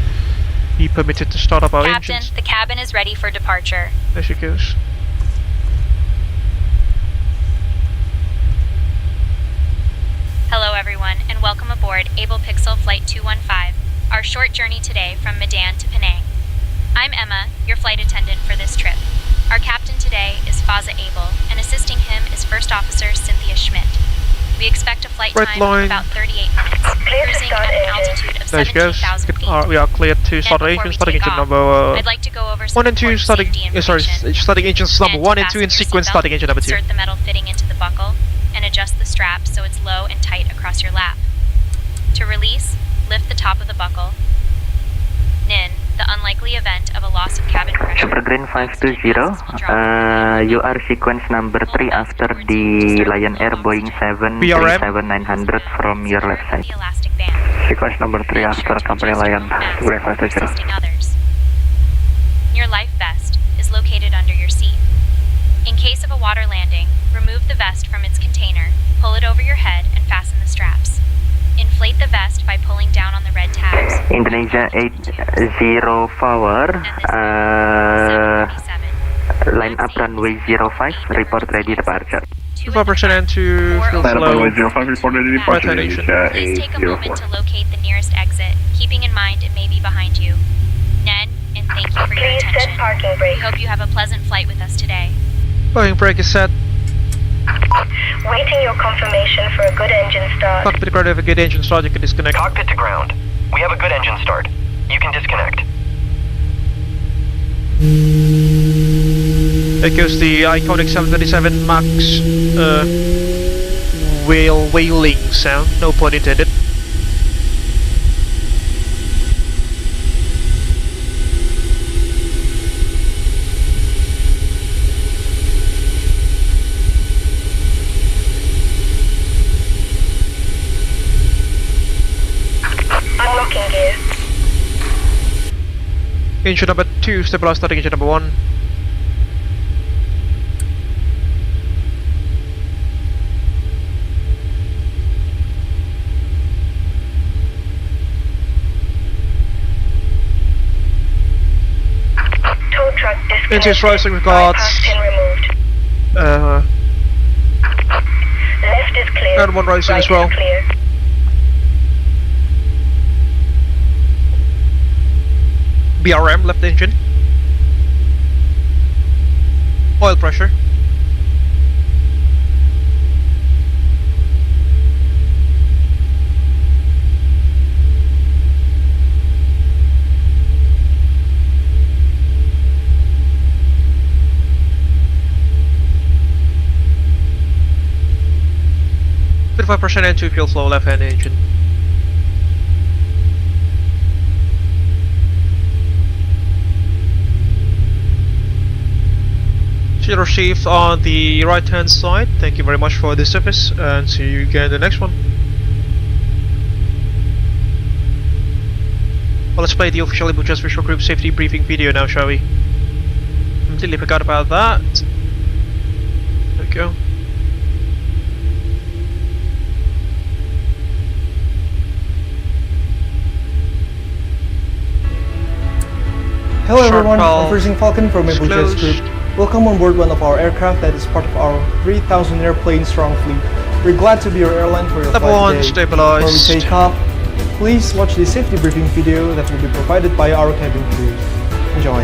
be permitted to start up our Captain, engines. the cabin is ready for departure. There she goes. Hello everyone, and welcome aboard Abel Pixel Flight 215, our short journey today from Medan to Penang. I'm Emma, your flight attendant for this trip. Our captain today is Faza Abel, and assisting him is First Officer Cynthia Schmidt. We expect a flight Red time line. of about 38 minutes, cruising at an altitude of There she goes. 17,000 feet. We are cleared to start our And before engines. we Starting take engine off, number I'd like to go over some 1 and 2. important Starting. safety Sorry, information. starting engines number And 1 to and 2 in fasten your sequence. seatbelt, Starting engine number 2. insert the metal fitting into the buckle and adjust the strap so it's low and tight across your lap. To release, lift the top of the buckle. In the unlikely event of a loss of cabin pressure. Super Green 520, you are sequence number 3 after the Lion Air Boeing 737-900 from your left side. The elastic band. Sequence number 3 after company Lion, Super Green 520. Assisting others. Your life vest is located under your seat. In case of a water landing, remove the vest from its container, pull it over your head, and fasten the straps. Inflate the vest by pulling down on the red tabs. Indonesia 804, line up runway 05, report ready departure. 5% and 2 fuel flow. 05, reported departure, Indonesia. Please take a moment to locate the nearest exit, keeping in mind it may be behind you. Ned, and thank you for your attention. We hope you have a pleasant flight with us today. Parking brake is set. Waiting your confirmation for a good engine start. Cockpit to ground, have a good engine start. You can disconnect. Cockpit to ground. We have a good engine start. You can disconnect. There goes the iconic 737 MAX wailing sound. No pun intended. Unlocking gear. Engine number 2, stabilize, starting engine number 1. Tow truck disconnected. Engines rising, regards. Bypass pin removed. Left is clear. And one rising right as well. Is clear. BRM, left engine. Oil pressure. With 5% and 2 fuel flow, left hand engine. Shield received on the right hand side. Thank you very much for the service and see you again in the next one. Well, let's play the official Abel Jets Virtual Group safety briefing video now, shall we? Completely forgot about that. There we go. Hello Short everyone, call I'm Freezing Falcon from Abel Jets disclosed. Group. Welcome on board one of our aircraft that is part of our 3,000 airplane strong fleet. We're glad to be your airline for your Level flight 1 today. stabilized. Before we take off, please watch the safety briefing video that will be provided by our cabin crew. Enjoy.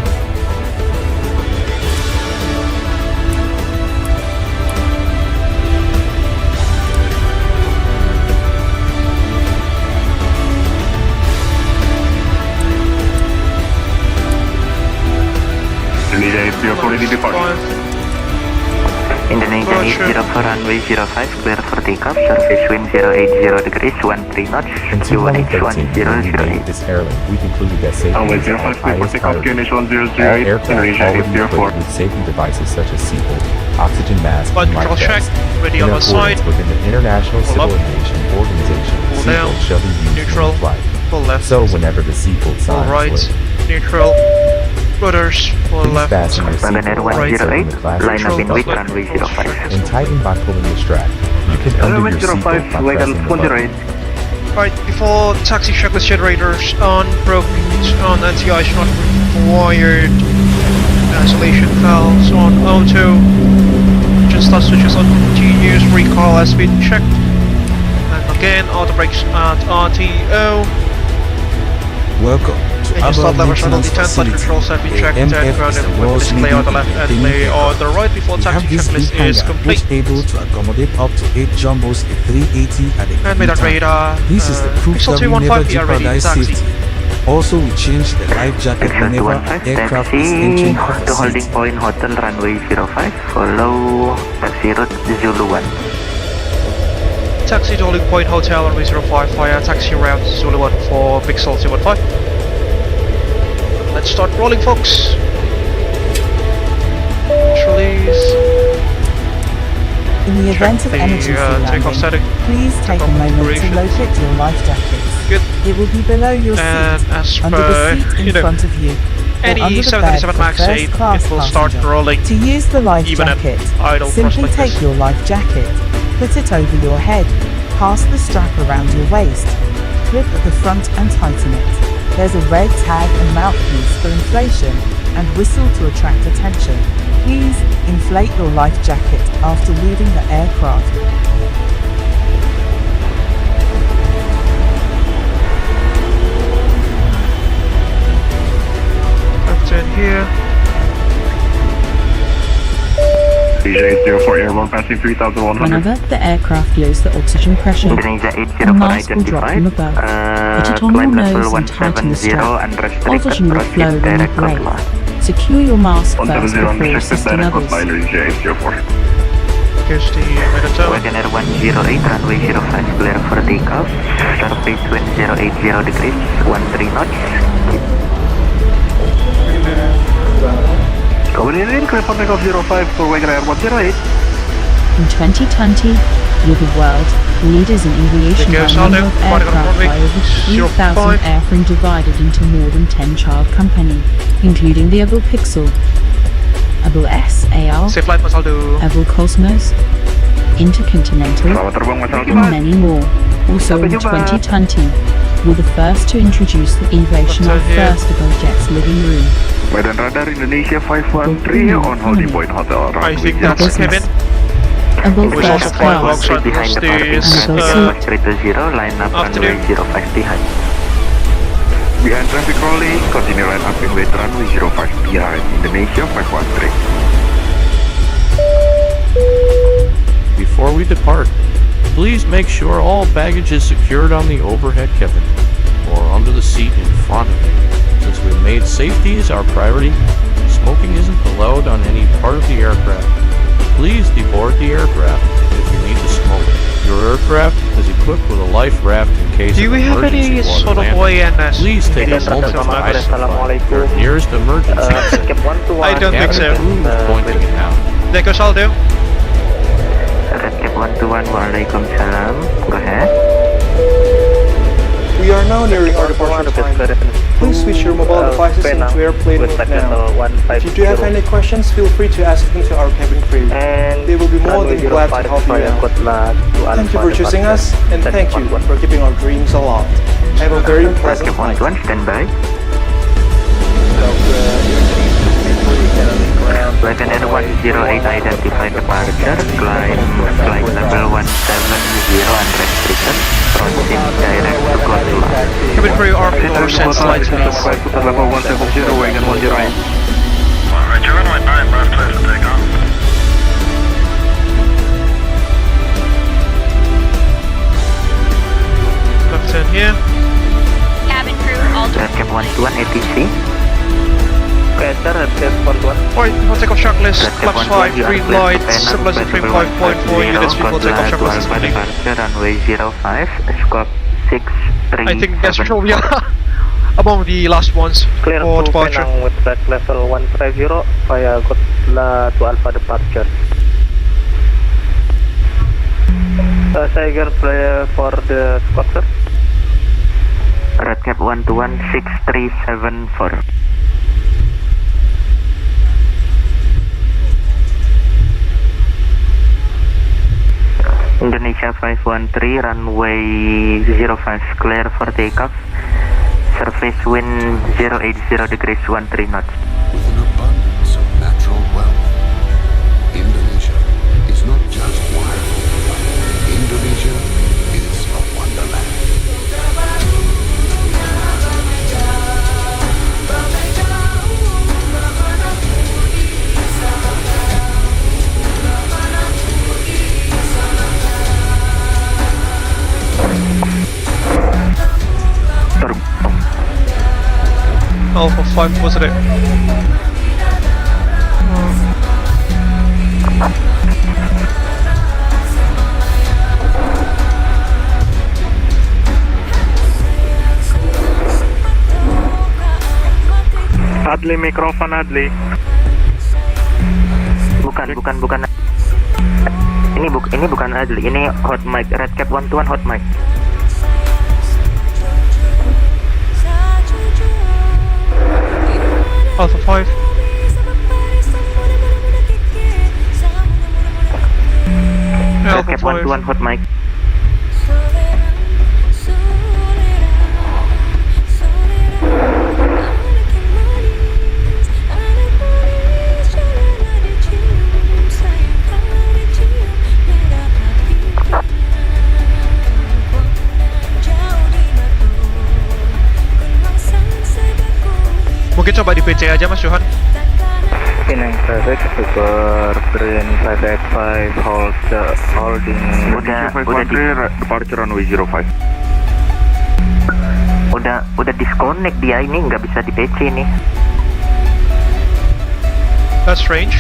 Indonesia AS04 ready departure. Indonesia 804 runway 05, clear for takeoff, surface wind 080 degrees, 13 knots, QNH1008. This airline, we've concluded that safety Runway is our 05, clear for highest takeoff, priority. QNH All 1008, aircraft Indonesia already 804. equipped with safety devices such as seatbelt, oxygen mask, Flight and life control check. vests. Ready In on the side. accordance with the International Pull Civil up. Aviation Organization, Pull down. seatbelt shall be used Neutral. in flight. Full left. So whenever the seatbelt Full sign right. is lit, Neutral. Rudders. Full please left. fasten your Ryanair seatbelt Right. lights in 108, the class line up in Control, with left, runway full 05. straight. and tighten by pulling the strap. You can undo your seatbelt by pressing the button. Right, before taxi checklist generators on, broke on anti-ice not required. Isolation valves on auto. Engine start switches on continuous. Recall has been checked. And again, auto brakes at RTO. Welcome to Engine start Abel levers on all Maintenance the 10 flight Facility. controls have been checked and AMF is grounded the with world's display on the left and leading lay on the right before We taxi have this checklist big is hangar complete. which able to accommodate up to 8 jumbos A380 at a And given Medan time. radar. This is the proof Pixel that we never 215 are ready jeopardize taxi. safety. Also, we change the life jacket Pixel whenever an 215, aircraft is taxi entering off to a holding seat. point hotel runway 05, follow taxi route Zulu 1. Taxi to holding point hotel runway 05 via taxi route Zulu 1 for Pixel 215. Let's start rolling, folks. Release. In the event of the, emergency takeoff setting. landing, please take a moment to operations. locate your life jackets. Good. It will be below your And seat, as under per, the seat you in know, front of you, or any under the bed 737 for Max 8, first class it will start passenger. rolling To use the life even at jacket, idle simply thrust like take this. your life jacket, put it over your head, pass the strap around your waist, clip at the front and tighten it. There's a red tag and mouthpiece for inflation, and whistle to attract attention. Please inflate your life jacket after leaving the aircraft. Captain here. Indonesia 804 airborne passing 3100. Whenever the aircraft lowers the oxygen pressure, Indonesia a 804 mask will drop from above. Put it on your climb level nose and tighten the 170, strap. unrestricted, Oxygen will proceed flow when you direct brake. control. Secure your mask first 170 before unrestricted assisting direct others. control Indonesia 804. Here's the Medan. Wagonair 108, runway 05, clear for takeoff, surface wind 080 degrees, 13 knots. Coming in, clear for takeoff 05 for Wagonair 108. In 2020, we're the world leaders in aviation There goes by number Aldo, of running on aircraft runway by over 3,000 05. airframe divided into more than 10 child company, including the Abel Pixel, Abel S, AR, Safe flight, Mas Aldo. Abel Cosmos, Intercontinental, Selamat terbang Mas Aldo. and many more. Also in 2020, we're the first to introduce the innovation of first Abel Jets living room. Medan radar Indonesia 513 on holding point hotel. I think that's Kevin. Abel Who's also first flying class, alongside Behind the parking this lot, straight to 0, line up runway afternoon. 05 behind. Behind traffic rolling, continue line up in wait runway 05 behind Indonesia 513. Before we depart, please make sure all baggage is secured on the overhead cabin or under the seat in front of you. Since we've made safety as our priority, smoking isn't allowed on any part of the aircraft. Please deboard the aircraft if you need to smoke. Your aircraft is equipped with a life raft in case Do of we have emergency any water sort of landing. OANS? Please take a moment to identify your nearest emergency exit. I don't think so. Cabin crew is pointing it out. There goes Aldo. Redcap 121, Waalaikumsalam. Go ahead. We are now nearing our departure time. Please switch your mobile devices into airplane mode now. If you do have any questions, feel free to ask them to our cabin crew. They will be more than glad to help you out. Thank you for choosing us, and thank you for keeping our dreams aloft. Have a very pleasant Redcap night. 121, stand by. Wagonair 108 identified departure, climb flight level 170 unrestricted, proceed direct to Godzilla. Cabin crew R4 send slides please. Flight level 170, Wagon 108. Roger, runway 9, left clear for takeoff. Captain here. Cabin crew, all Redcap 121 ATC. Alright, before takeoff checklist, flaps 5, green lights, stabilizer trim 5.4 units before takeoff checklist is pending. Runway 05, squawk 637. I think as usual we are among the last ones for departure. Penang with track level 150 via Gotla to Alpha departure. Tiger player for the squawk, sir. Redcap 1216374. Indonesia 513, runway 05 clear for takeoff. Surface wind 080 degrees 13 knots. With an abundance of natural wealth, Indonesia is not just wild. Indonesia is a wonderland. Alpha 5, wasn't it? Adli, mikrofon Adli. Bukan. Ini bukan Adli, ini hot mic. Redcap 121 hot mic. Alpha 5. Alpha Redcap 5. 121 hot mic. Mungkin coba di PC aja Mas Johan. Penang traffic super green 585 holding. Udah departure runway 05. Udah disconnect dia, ini nggak bisa di PC nih. That's strange.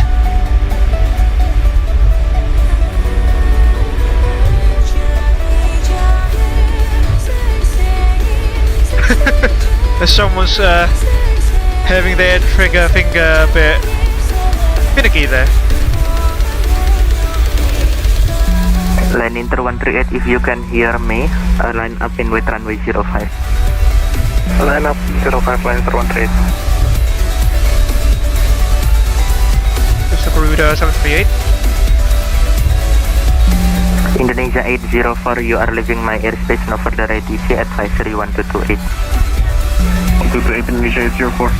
Someone's having their trigger finger a bit finicky there. Line Inter 138, if you can hear me, line up in with runway 05. Line up 05, line Inter 138. This is Garuda 738. Indonesia 804, you are leaving my airspace, no further ATC, advisory 1228. 128 Indonesia 804.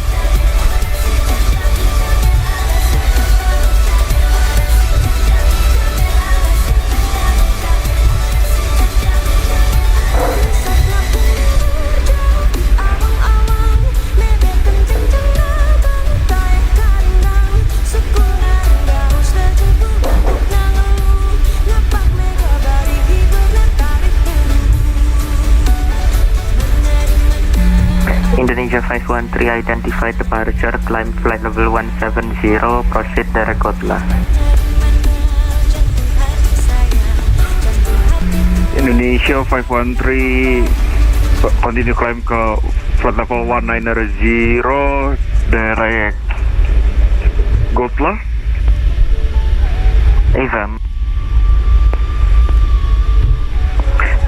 Indonesia 513, identified departure, climb flight level 170, proceed direct Gotla. Indonesia 513 continue climb ke flight level 190 direct Gotla. Eva.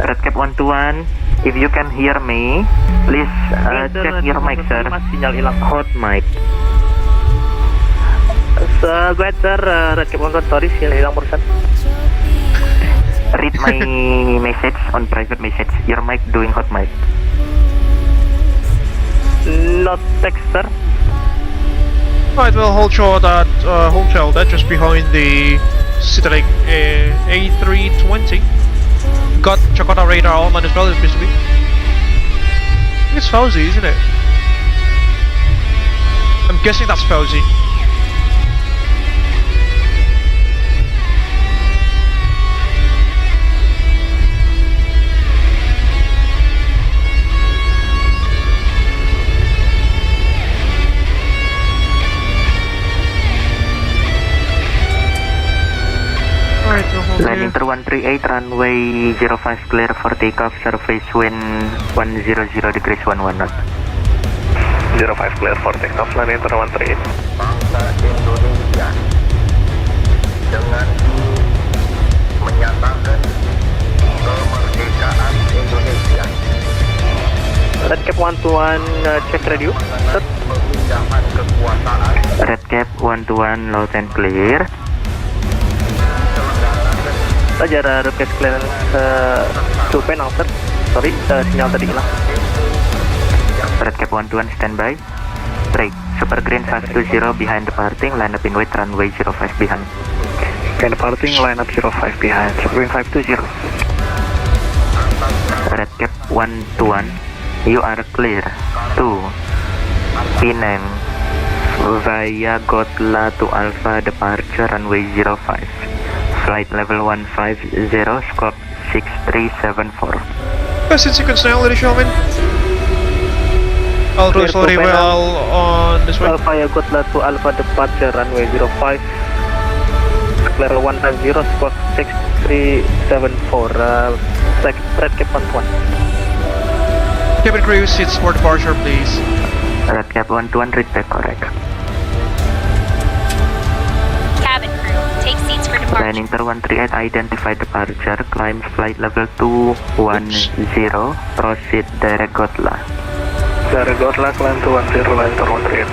Redcap 121, if you can hear me, please check your mic, sir. Sinyal hilang. Hot mic. Gue sir, Redcap 121, sorry, sinyal hilang barusan. Read my message on private message. Your mic doing hot mic. Not text, sir. Right, we'll hold short at hotel there, just behind the Citylink A320. Got Jakarta radar on as well, as I think it's Fauzi, isn't it? I'm guessing that's Fauzi. Inter 138, runway 05 clear for takeoff, surface wind 100 degrees 11 knot. 05 clear for takeoff, landing Inter 138. Bangsa Indonesia dengan menyatakan kemerdekaan Indonesia. Red Cap 121, check radio. Pemindahan kekuasaan. Red Cap 121, loud and clear. Saja ada Red Cap clearance to Penang, sir. Sorry, sinyal tadi hilang. Red Cap 121, standby. Break. Super Green 520 behind departing, line up in wait, runway 05 behind. Okay, departing, line up 05 behind, Super Green 520. Red Cap 121, you are clear to Penang via Gotla to Alpha departure, runway 05. Flight level 150, scope 6374. Best in sequence now, ladies and gentlemen. Alto slowly well on this way. Alpha Gotla to Alpha departure, runway 05. Clear 150, squawk 6374. Red Cap 121. Cabin crew, seats for departure, please. Red Cap 121, read back correct. Cabin crew, take seats for departure. Landing Inter 138, identify departure, climb flight level 210, proceed direct Gotla. Direct Gotla, climb 210, line Inter 138.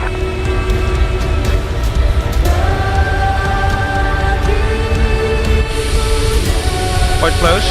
Quite close.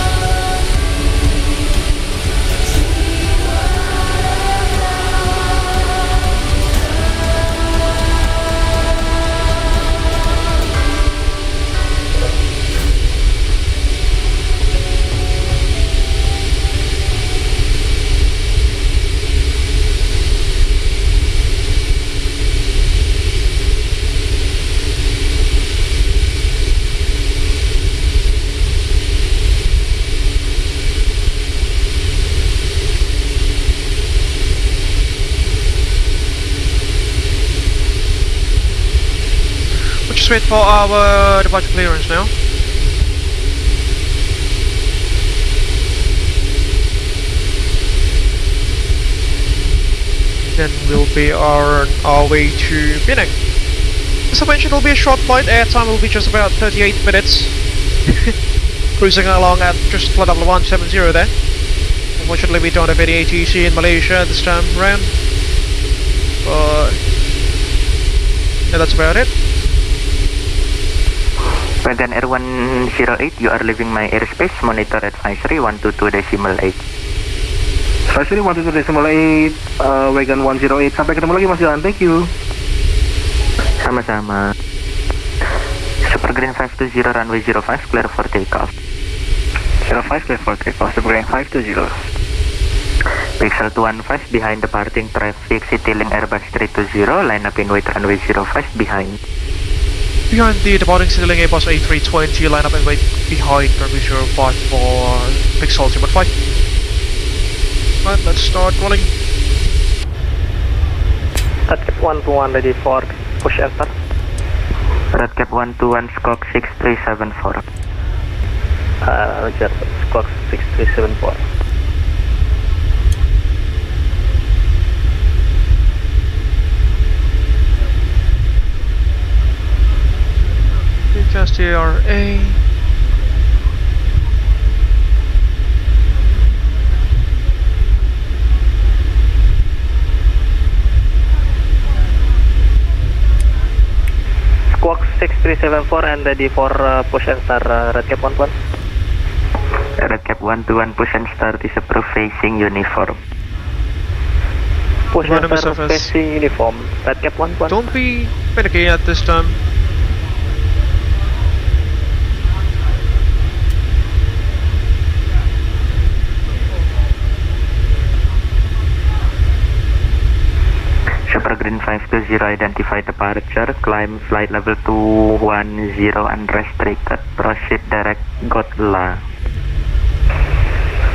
Wait for our departure clearance now. Then we'll be on our way to Penang. As I mentioned, it'll be a short flight. Airtime will be just about 38 minutes. Cruising along at just flight level 170 there. Unfortunately, we don't have any ATC in Malaysia this time around. But yeah, that's about it. Wagon Air 108, you are leaving my airspace, monitor advisory 122.8. Advisory 122.8, Wagon 108, sampai ketemu lagi Mas Jalan, thank you. Sama-sama. Super Green 520, runway 05, clear for takeoff. 05, clear for takeoff, Super Green 520. Pixel 215, behind departing traffic, Citylink Airbus 320, line up in wait, runway 05, behind. Behind the departing Citylink Airbus A320, line up and wait behind runway 05 for Pixel 215. Right, let's start rolling. Red Cap 121 ready for push enter. Red Cap 121, squawk 6374. Roger, squawk 6374. Test ARA. Squawk 6374 and ready for push and start, Red Cap 121. Red Cap 121, push and start is approved, facing uniform. Push and start facing uniform, Red Cap 121. Don't be panicking at this time. Super Green 520, identify departure, climb flight level 210 unrestricted, proceed direct Gotla.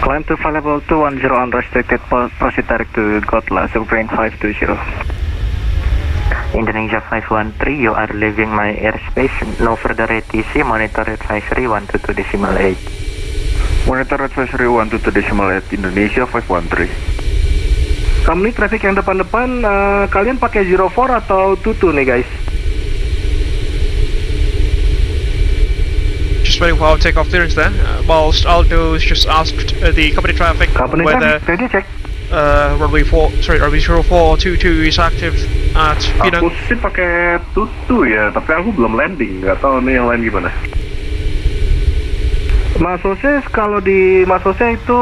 Climb to flight level 210 unrestricted, proceed direct to Gotla, Super Green 520. Indonesia 513, you are leaving my airspace. No further ATC, monitor advisory 122.8. Monitor advisory 122.8 Indonesia 513. Kamu nih traffic yang depan-depan, kalian pakai 04 atau 22 nih guys? Just waiting for our takeoff clearance there. Whilst Aldo just asked the company traffic whether ready check. runway 04 or 22 is active at Penang. Aku sih pakai tutu ya, tapi aku belum landing. Nggak tahu nih yang lain gimana. Mas Jose, kalau di Mas Jose itu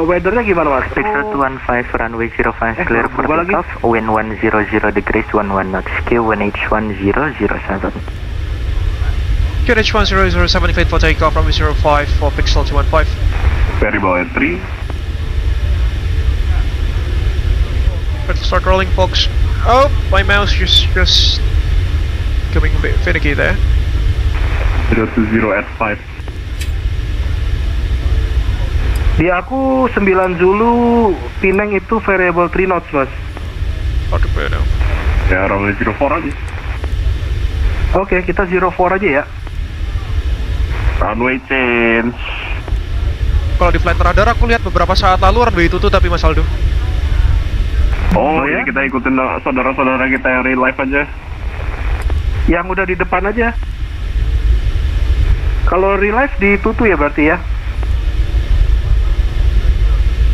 weathernya gimana Mas? Pixel 215 runway 05 clear for takeoff. Wind 100 degrees 11 knots. QNH 1007. QNH 1007 cleared for takeoff. Runway 05 for Pixel 215. Variable entry. Let's start rolling, folks. Oh, my mouse just coming a bit finicky there. 020 at 5. Di aku 9 Zulu, Penang itu variable 3 knots Mas. Oke, now. Ya, runway 04 aja. Oke, kita 04 aja ya. Runway change. Kalau di flight radar aku lihat beberapa saat lalu runway itu tuh tapi Mas Aldo. Oh ya, kita ikutin saudara-saudara kita yang real life aja. Yang udah di depan aja. Kalau real life di tutu ya berarti ya.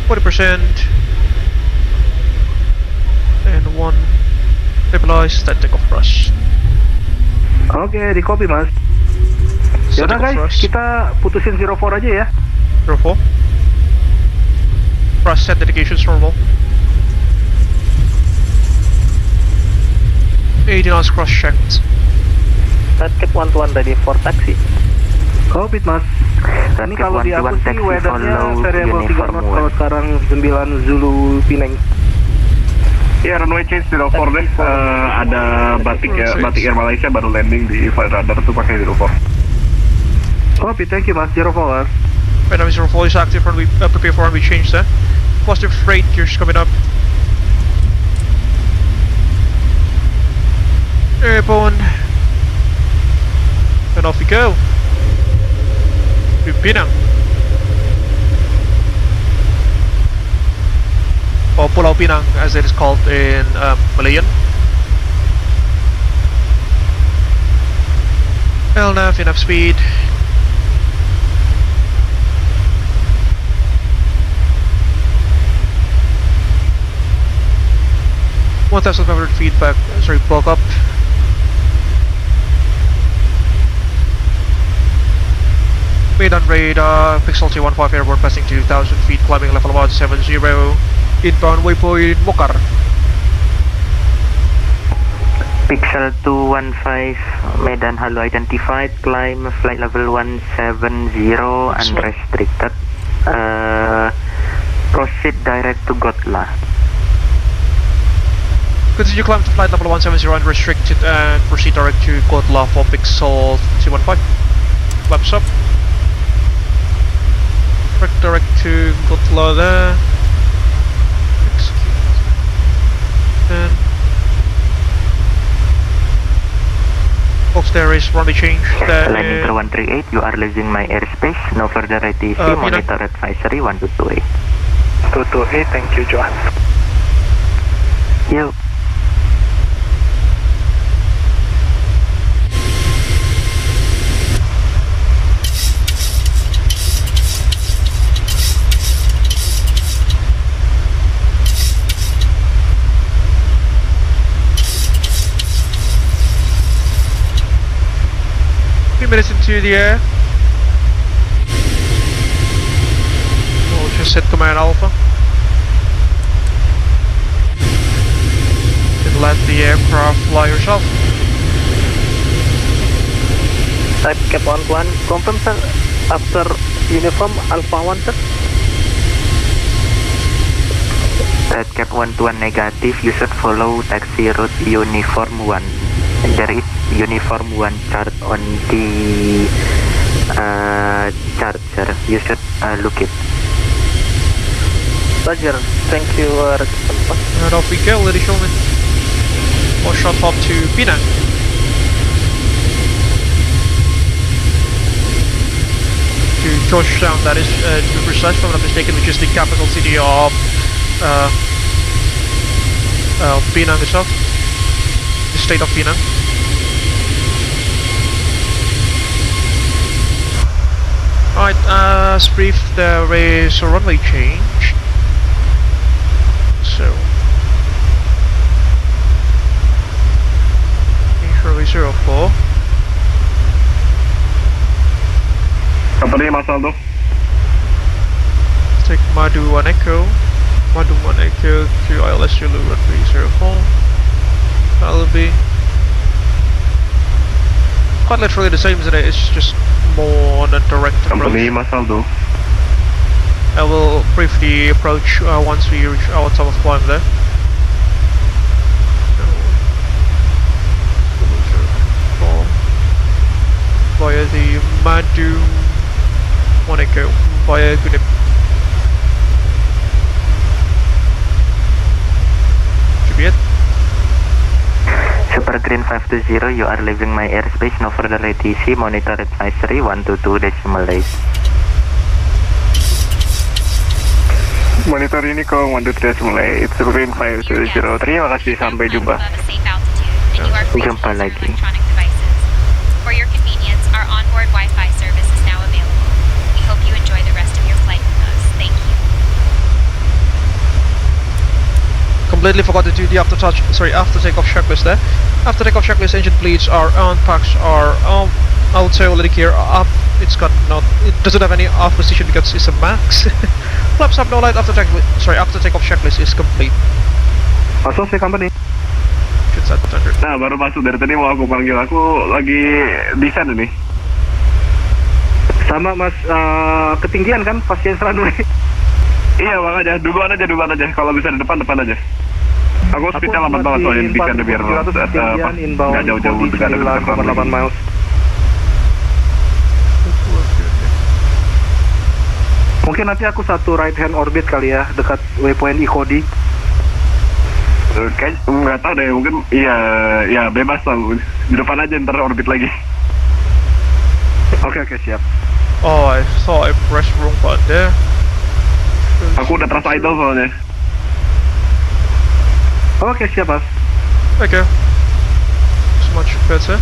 40% and 1 stabilize that takeoff rush. Oke, di copy Mas. Yaudah guys, kita putusin 04 aja ya. 04. Press set dedications normal. 80 knots cross checked. Set 11 ready for taxi. Copy Mas. Ini kalau di aku sih weathernya variable 3 knot kalau sekarang 9 Zulu Penang. Ya, runway change 04 deh. Ada Batik Air Malaysia baru landing di flight radar tuh pakai 04. Copy, thank you Mas. 04. Penang 04 is active. Runway, prepare for runway change there. Positive freight gears coming up. Airborne. And off we go. To Penang. Or Pulau Pinang as it is called in Malayan. LNAV, enough speed. (1,500 feet back, bulk up. Medan radar, Pixel 215 airborne passing 2,000 feet, climbing level 170, inbound waypoint Mokar. Pixel 215, Medan halo identified, climb flight level 170, unrestricted, proceed direct to Gotla. Continue climb to flight level 170 unrestricted and proceed direct to Gotla for Pixel 215. Flaps up. Direct to Gotla there. Execute. And folks, there is runway change. Landing 138, you are leaving my airspace. No further ATC, monitor advisory 128. 228, thank you Johan. Yo. Minutes into the air. We'll just hit command alpha and let the aircraft fly herself. Type cap 11, confirm sir, after uniform alpha 1 sir. Red cap 121 negative, you should follow taxi route uniform 1. There is uniform 1 chart on the chart, sir. You should look it. Roger, thank you. And off we go, ladies and gentlemen. for short hop to Penang. To Georgetown, that is, to be precise, if I'm not mistaken, which is the capital city of Penang itself, the state of Penang. Alright, as brief, there is a runway change. So, runway 04. Company Mas Aldo. Take Madu 1 Echo to ILS Zulu runway 04. That'll be quite literally the same, isn't it? It's just more on a direct approach. Company Mas Aldo. I will briefly approach once we reach our top of climb there. Via the Madu 1 Echo via Gunip. Should be it. Super Green 520, you are leaving my airspace, no further ATC, monitor advisory 122.8. Monitor ini kau 122.8, Super Green 520. Terima kasih, sampai jumpa. Jumpa lagi. For your convenience, our onboard Wi-Fi service is now available. We hope you enjoy the rest of your flight with us. Thank you. Completely forgot to do the after takeoff checklist there. After takeoff checklist, engine bleeds are on, packs are auto, landing gear up. It doesn't have any off position because it's a max. Flaps up, no light. After takeoff checklist is complete. Masuk sih company. Nah, baru masuk dari tadi mau aku panggil, aku lagi desain ini. Sama mas, ketinggian kan pas change runway. Iya makanya, duluan aja. Kalau bisa di depan aja. Aku speednya lambat banget soalnya desain biar nggak jauh-jauh dengan 8 miles. Mungkin nanti aku satu right hand orbit kali ya, dekat waypoint Ikodi. Kayak nggak tahu deh, mungkin iya bebas lah, di depan aja ntar orbit lagi. Oke siap. Oh, I thought I pressed wrong button there. Aku udah trust idle soalnya. Oke siap mas. Okay, so much better.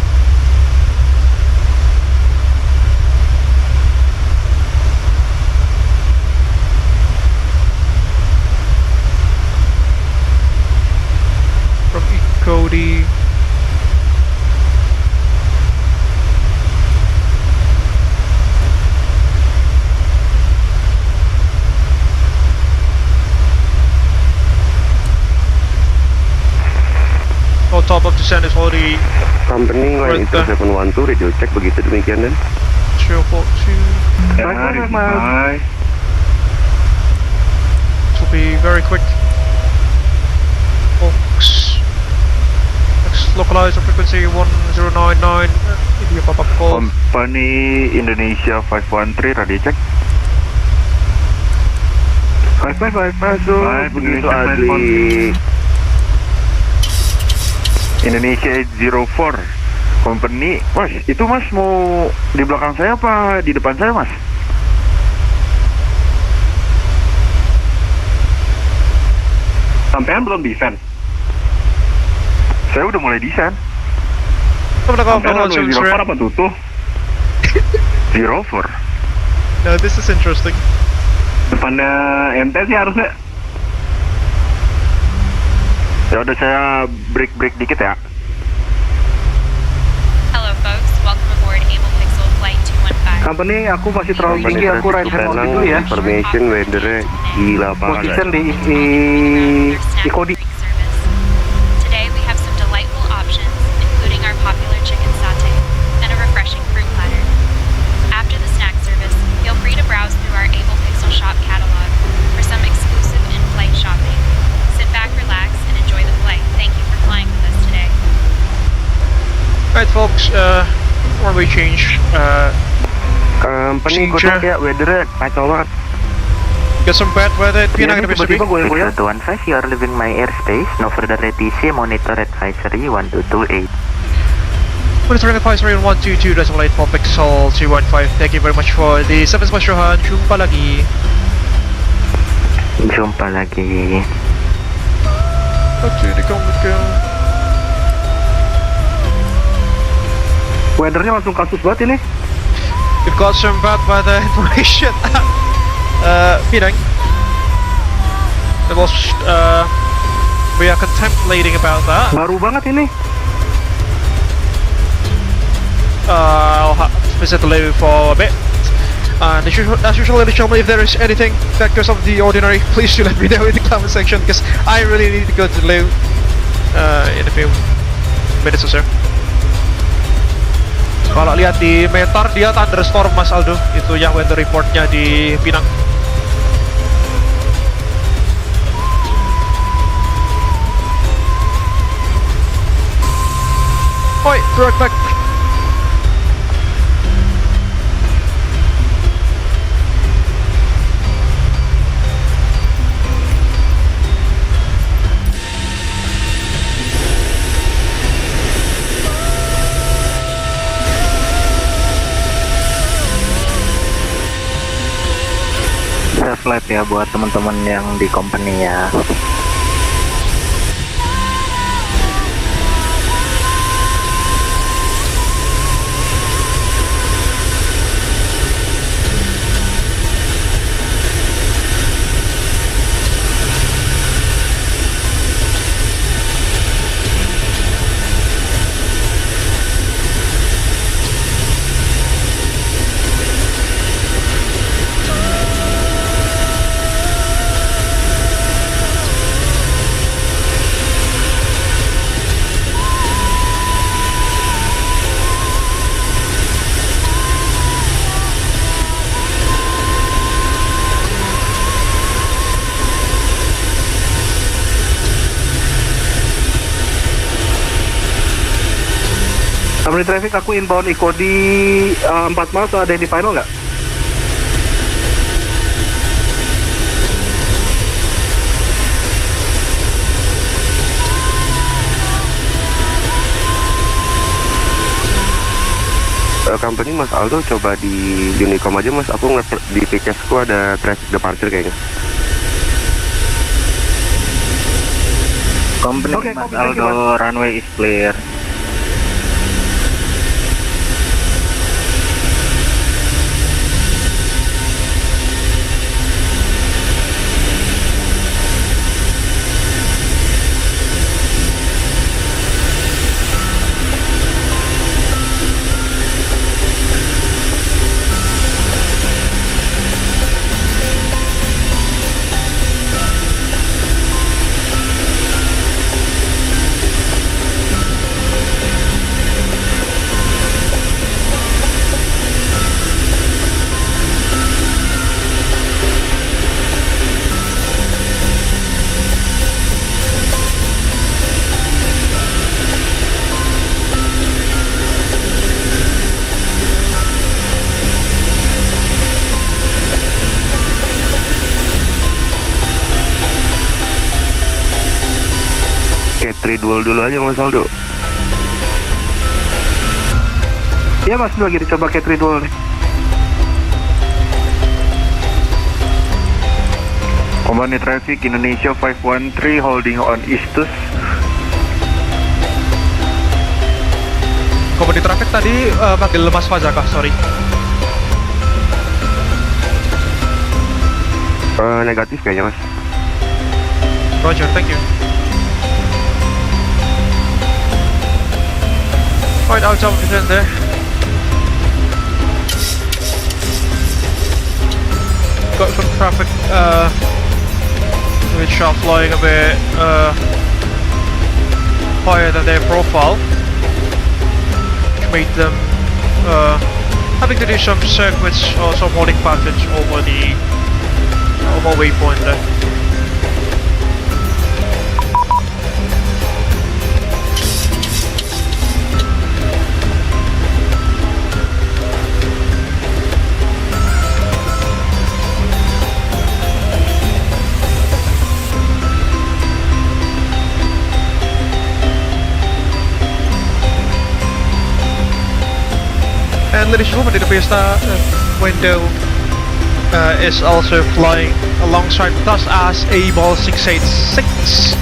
From Cody. Top of descent is already Company line itu 712 radio check, begitu demikian dan 042. Bye. It will be very quick. Fox. Localize the frequency 1099. India Papa Golf. Company Indonesia 513 radio check. 555 masuk. Begitu Adli. Indonesia 04 Company. Mas, itu mas mau di belakang saya apa di depan saya mas? Sampean belum desain? Saya udah mulai desain. Sampean udah 04 apa tuh? 04. No, this is interesting. Depannya MT sih harusnya. Ya udah, saya break dikit ya. Hello folks, welcome aboard Abel Pixel Flight 215. Company, aku masih terlalu tinggi, aku right hand orbit dulu ya. Information weather di lapangan. Position di Ikodi. Today we have some delightful options, including our popular chicken satay and a refreshing fruit platter. After the snack service, feel free to browse through our Abel Pixel shop catalog for some exclusive in-flight shopping. Sit back, relax, and enjoy the flight. Thank you for flying with us today. Alright folks, runway change. Company, good luck ya, weather kacau banget. Get some bad weather at Penang University. Pixel 215, you are leaving my airspace. No further ATC, monitor advisory 1228. Monitoring advisory on 122.8 for Pixel 215. Thank you very much for the service, Mas Johan. Jumpa lagi. Jumpa lagi. Oke, dikomutkan. Weathernya langsung kasus banget ini. We've got some bad weather information at Penang. It was, we are contemplating about that. Baru banget ini. I'll visit the loo for a bit. And as usual, ladies and gentlemen, if there is anything that goes off the ordinary, please do let me know in the comment section, because I really need to go to the loo in a few minutes or so. Kalau lihat di meter dia thunderstorm, Mas Aldo, itu yang weather reportnya di Penang. Oi, right back. Flight ya buat teman-teman yang di company ya. Company traffic, aku inbound Iko di 4 mile, so ada yang di final nggak? Company Mas Aldo coba di Unicom aja Mas, aku ngeliat di PCS-ku ada traffic departure kayaknya. Company Mas Aldo, runway is clear. Dual dulu aja Mas Aldo. Iya Mas, lagi dicoba K3 dual nih. Company traffic Indonesia 513 holding on Eastus. Company traffic tadi panggil Mas Fazakah, sorry. Negatif kayaknya Mas. Roger, thank you. Right, I'll jump in there. Got some traffic which are flying a bit higher than their profile, which made them having to do some circuits or some holding patterns over the waypoint there. And ladies and gentlemen, it appears that window is also flying alongside with us as Abel 686.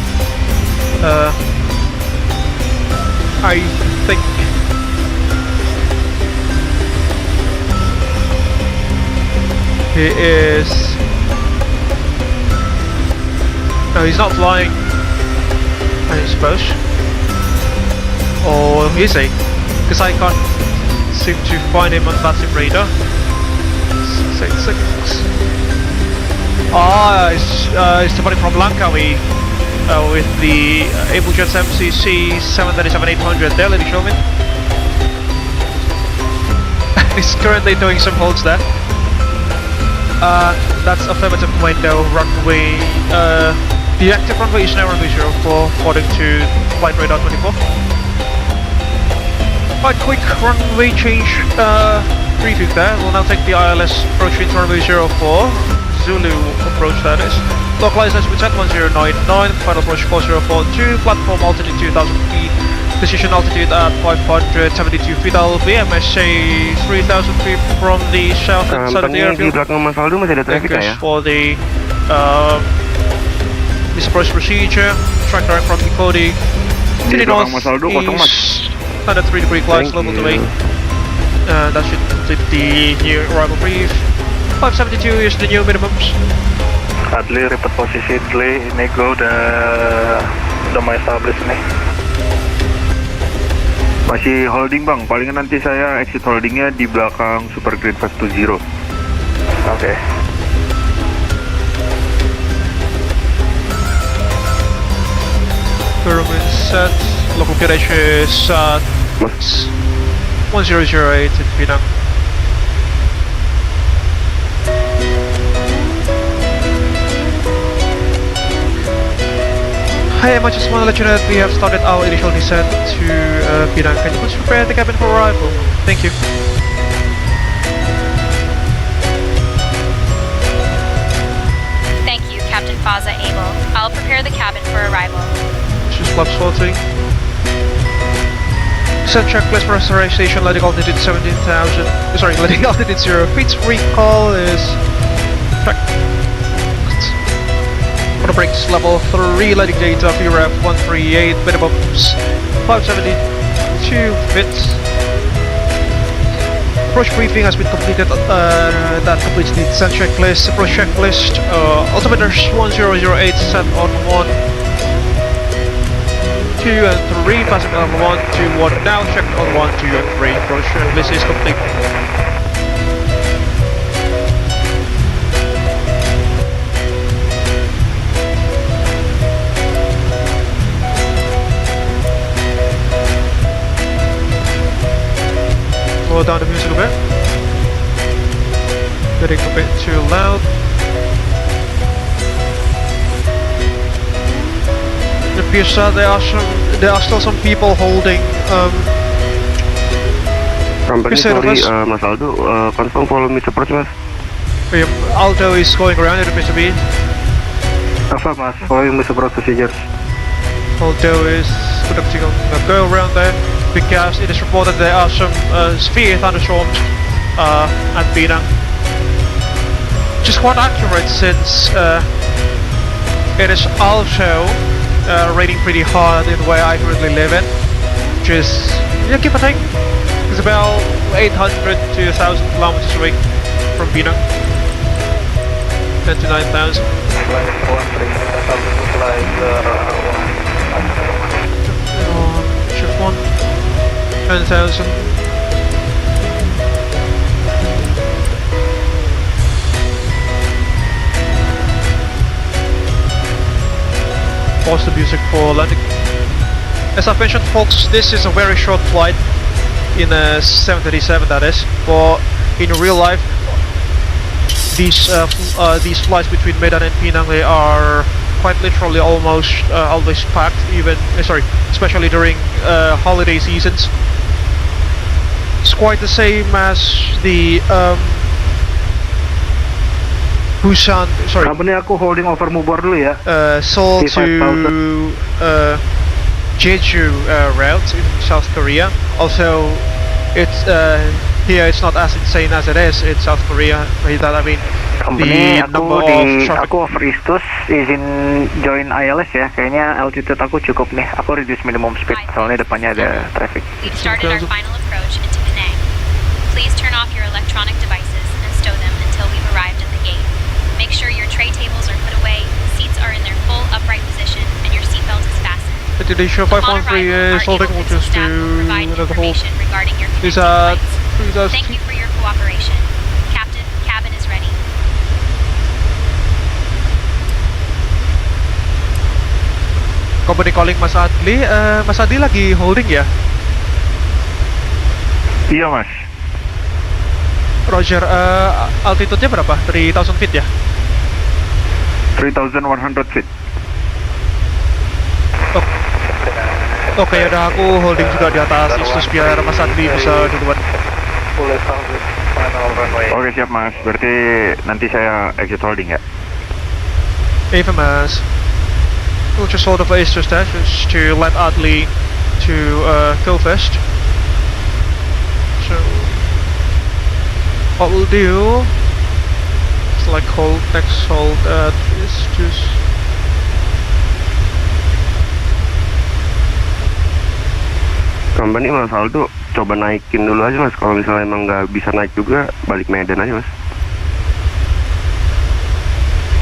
I think he is. No, he's not flying, I suppose. Or is he? Because I can't seem to find him on VATSIM radar. 686. It's somebody from Langkawi with the Abel Jets MCC 737-800 there, ladies and gentlemen. He's currently doing some holds there. That's affirmative window runway. The active runway is now runway 04 according to flight radar 24. Quite quick runway change briefing there. We'll now take the ILS approach into runway 04. Zulu approach that is. Localized altitude at 1099, final approach 4042, platform altitude 2000 feet, decision altitude at 572 feet. I'll be MSA 3000 feet from the south and side of the airfield. For the this approach procedure, track direct from the Cody to the north east, 103 degree climb level 2 that should complete the new arrival brief. 572 is the new minimums. Adli, report posisi Adli, ini go udah mau establish nih. Masih holding bang, palingan nanti saya exit holdingnya di belakang Super Green 520. Oke. Pyramid set, local condition is 1008 in Penang. Hi, I just want to let you know that we have started our initial descent to Penang. Can you please prepare the cabin for arrival? Thank you. Thank you, Captain Faza Abel. I'll prepare the cabin for arrival. Just flaps 40. Set checklist for restoration, landing altitude 17,000. Sorry, landing altitude 0 feet. Recall is checked. On the brakes, level 3, landing data, VREF 138, minimums 572 feet. Approach briefing has been completed, that completes the descent checklist. Approach checklist, altimeters 1008 set on 1, 2 and 3, passing on 1, 2, 1, now checked on 1, 2 and 3. Approach checklist is complete. Slow down the music a bit. Getting a bit too loud. It appears that there are still some people holding Company, sorry, Mas Aldo, confirm follow me approach, Mas. Aldo is going around, it appears to be. Apa Mas, following Mr. Approach procedures. Aldo is conducting a go around there because it is reported there are some severe thunderstorms at Penang. Which is quite accurate since it is also raining pretty hard in where I currently live in, which is, give or take, it's about 800 to 1,000 kilometers away from Penang. 10 to 9,000. Shift 1, 10,000. Pause the music for landing. As I mentioned, folks, this is a very short flight in a 737, that is, but in real life these flights between Medan and Penang, they are quite literally almost always packed, even especially during holiday seasons. It's quite the same as the Busan, Company aku holding over Mubor dulu ya. Seoul to Jeju route in South Korea. Also, it's here it's not as insane as it is in South Korea. By that I mean Company, the number of traffic. aku over Istus, izin join ILS ya. Kayaknya altitude aku cukup nih. Aku reduce minimum speed, soalnya depannya ada traffic. We've started our final approach into Penang. Please turn off your electronic devices and stow them until we've arrived at the gate. Make sure your tray tables are put away, seats are in their full upright position, and your seatbelt is fastened. The Indonesia 513 is holding, we'll just do another hold. These are Thank you for your cooperation. Captain, cabin is ready. Company calling Mas Adli. Mas Adli lagi holding ya? Iya mas. Roger, altitude-nya berapa? 3000 feet ya? 3,100 feet. Oke, udah aku holding juga di atas Istus biar Mas Adli bisa duluan. Oke siap mas, berarti nanti saya exit holding ya. Even Mas. We'll just hold up for Istus there, just to let Adli to go first. So what we'll do is like next hold at Istus. Company Mas Aldo coba naikin dulu aja mas, kalau misalnya emang nggak bisa naik juga balik Medan aja mas.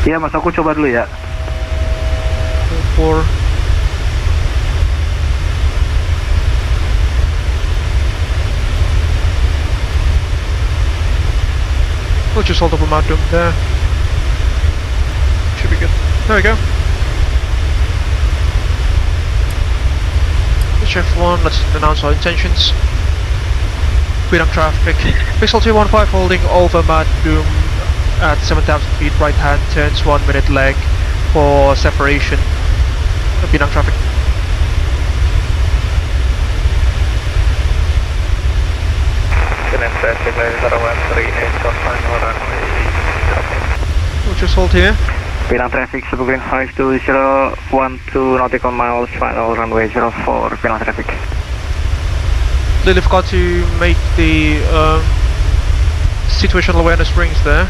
Iya mas, aku coba dulu ya. 4. We'll just hold up a momentum there. Should be good. There we go. F1, let's announce our intentions. Penang traffic. Pixel 215 holding over Madum at 7,000 feet, right hand turns 1 minute leg for separation. Penang traffic. Penang traffic, We'll just hold here. Penang traffic, Super Green 520, 12 nautical miles, final runway 04, Penang traffic. Lily forgot to make the situational awareness rings there.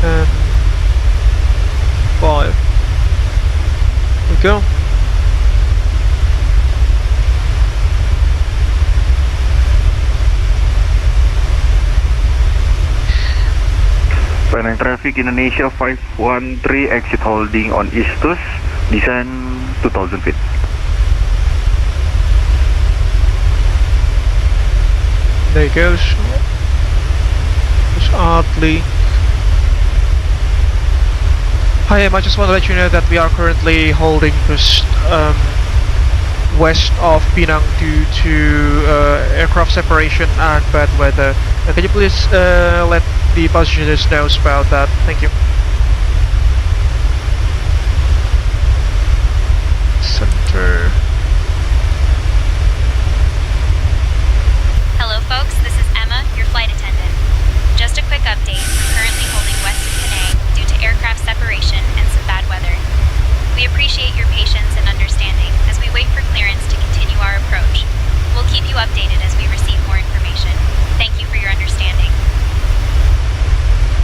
And 5. There we go. Penang traffic Indonesia 513 exit holding on Istus, descent 2000 feet. There he goes. Just oddly. Hi, I just want to let you know that we are currently holding just west of Penang due to aircraft separation and bad weather. Can you please let the passengers know about that? Thank you. Center. Hello folks, this is Emma, your flight attendant. Just a quick update, we're currently holding west of Penang due to aircraft separation and some bad weather. We appreciate your patience and understanding as we wait for clearance to continue our approach. We'll keep you updated as we receive more information. Thank you for your understanding.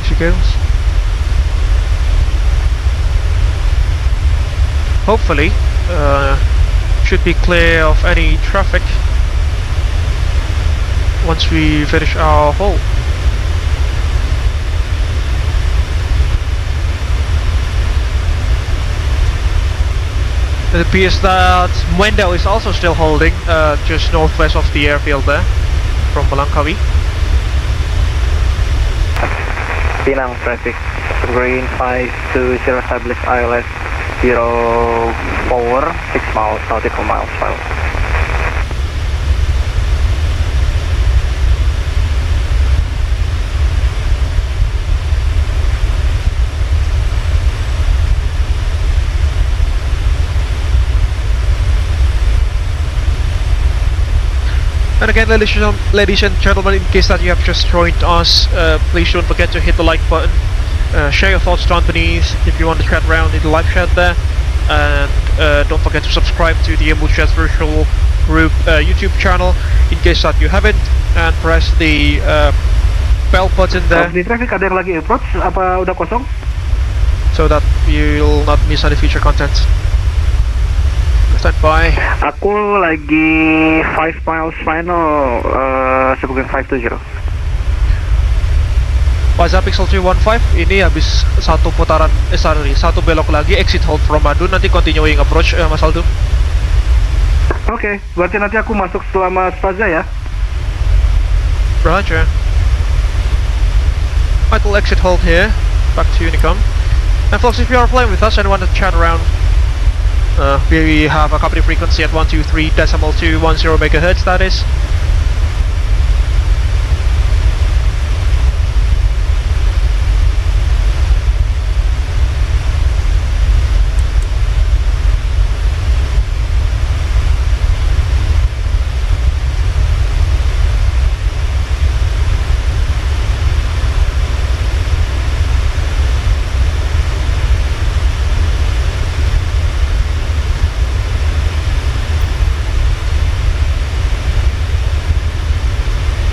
She goes. Hopefully, should be clear of any traffic once we finish our hold. It appears that Mwendo is also still holding, just northwest of the airfield there, from Langkawi. Penang traffic, green 520 establish ILS 04, 6 miles, nautical miles, final. And again, ladies and gentlemen, in case that you have just joined us, please don't forget to hit the like button share your thoughts down beneath if you want to chat around in the live chat there, and don't forget to subscribe to the Abel Jets Virtual Group YouTube channel in case that you haven't, and press the bell button there. Di traffic ada yang lagi approach apa udah kosong? So that you'll not miss any future content. Stand by. Aku lagi 5 miles final, sebelum 520. Abel Pixel 215, ini habis satu putaran, satu belok lagi, exit hold from Medan, nanti continuing approach, Mas Aldo. Oke, berarti nanti aku masuk setelah Mas Faza ya? Roger. Right, we'll exit hold here, back to Unicom. And folks, if you are flying with us and want to chat around, we have a company frequency at 123.210 MHz, that is.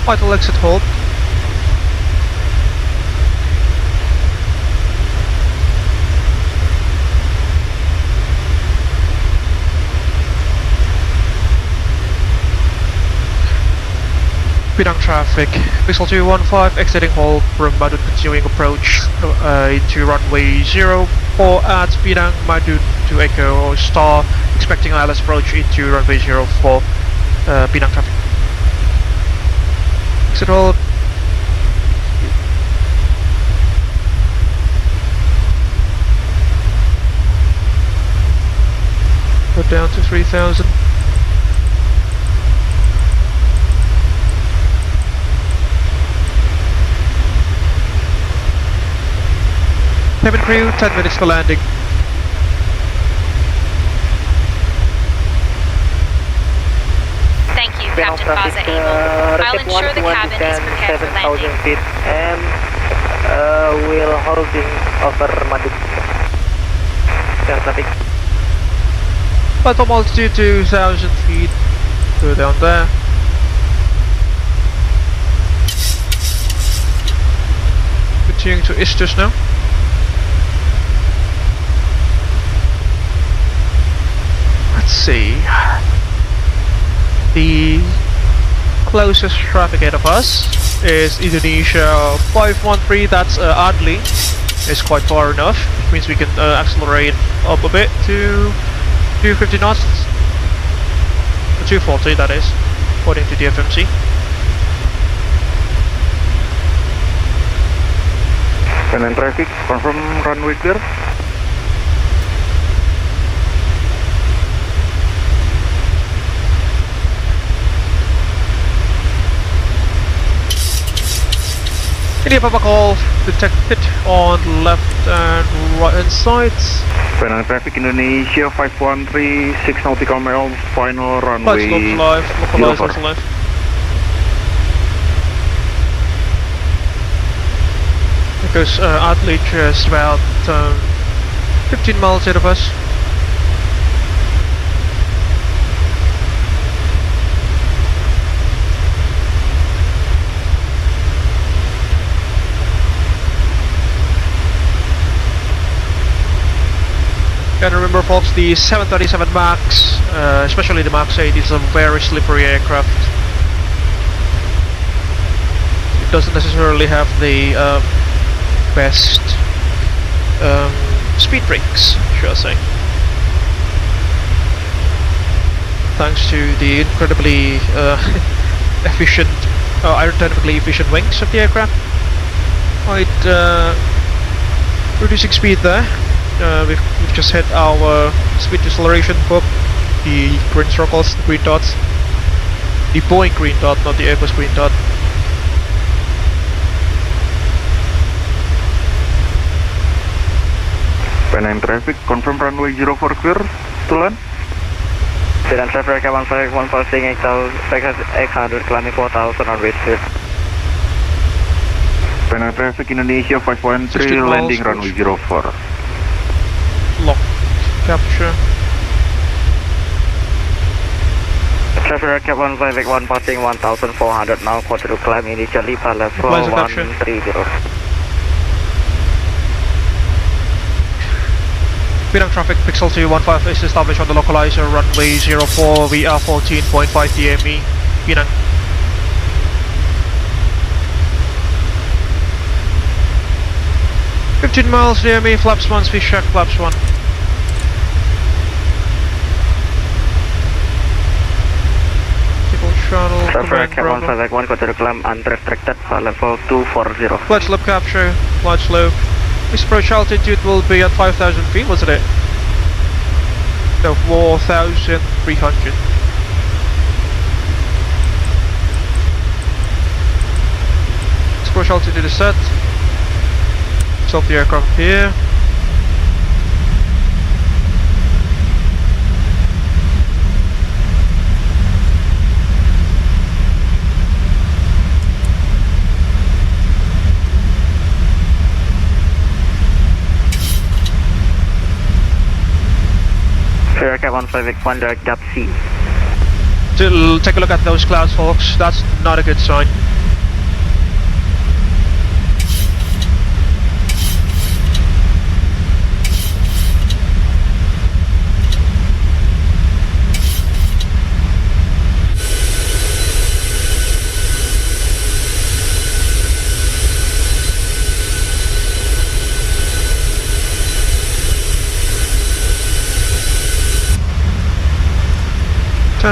Vital exit hold. Penang traffic, Pixel 215 exiting hold from Medan, continuing approach into runway 04 at Penang, Medan to Echo Star, expecting ILS approach into runway 04, Penang traffic. Exit hold. Go down to 3000. Cabin crew, 10 minutes for landing. Thank you, Captain Faza Abel. I'll ensure the cabin is prepared for landing. Feet and we'll holding over Medan. Traffic. Platform altitude 2000 feet. Go down there. Continuing to eastward now. Let's see. The closest traffic ahead of us is Indonesia 513, that's Adli. It's quite far enough, which means we can accelerate up a bit to 250 knots. 240 that is, according to the FMC. Penang traffic, confirm runway clear. Any Papa call detected on left and right hand sides. Penang traffic Indonesia 513, 6 nautical miles, final runway. Localize live. Because Adli is about 15 miles ahead of us. And remember folks, the 737 MAX, especially the MAX 8, is a very slippery aircraft. It doesn't necessarily have the best speed brakes, should I say. Thanks to the incredibly efficient, aerodynamically efficient wings of the aircraft. Right, reducing speed there. We've just hit our speed deceleration hook, the green circles, the green dots, the Boeing green dot, not the Airbus green dot. Penang traffic, confirm runway 04 clear, to land. Penang traffic 151 passing 800 climbing 4000 on weight clear. Penang traffic Indonesia 513 16 miles, landing runway 04. Lock capture. Traffic Cap 1581 passing 1400 now, quarter to climb initially for level 130. Penang traffic Pixel 215 is established on the localizer runway 04 VR 14.5 DME. Penang. $15 miles DME, flaps 1, speed check, flaps 1. Channel, Traffic Cap 1581 quarter to climb unrestricted for level 240. Flight slope capture, flight slope. This approach altitude will be at 5,000 feet, wasn't it? No, 4,300. This approach altitude is set. Stop the aircraft here. Cap 1581 direct gap C. Take a look at those clouds, folks. That's not a good sign.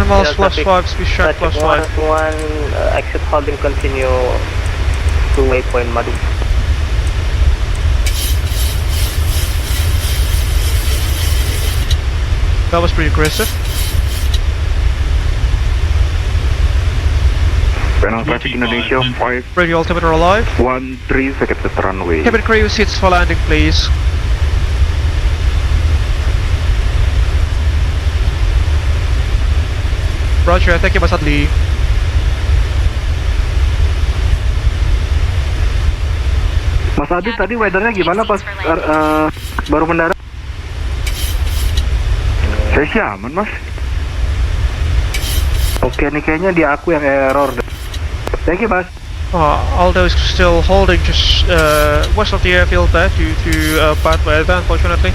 Miles plus 5, speed check plus 5. Exit holding continue to waypoint Madu. That was pretty aggressive. Penang traffic Indonesia 5. Radio altimeter alive. 13 seconds at runway. Cabin crew seats for landing, please. Roger, thank you Mas Adli. Mas Adi, tadi weathernya gimana pas baru mendarat? Saya sih aman, Mas. Oke, nih kayaknya dia aku yang error. Thank you, Mas. Aldo is still holding just west of the airfield there due to bad weather, unfortunately.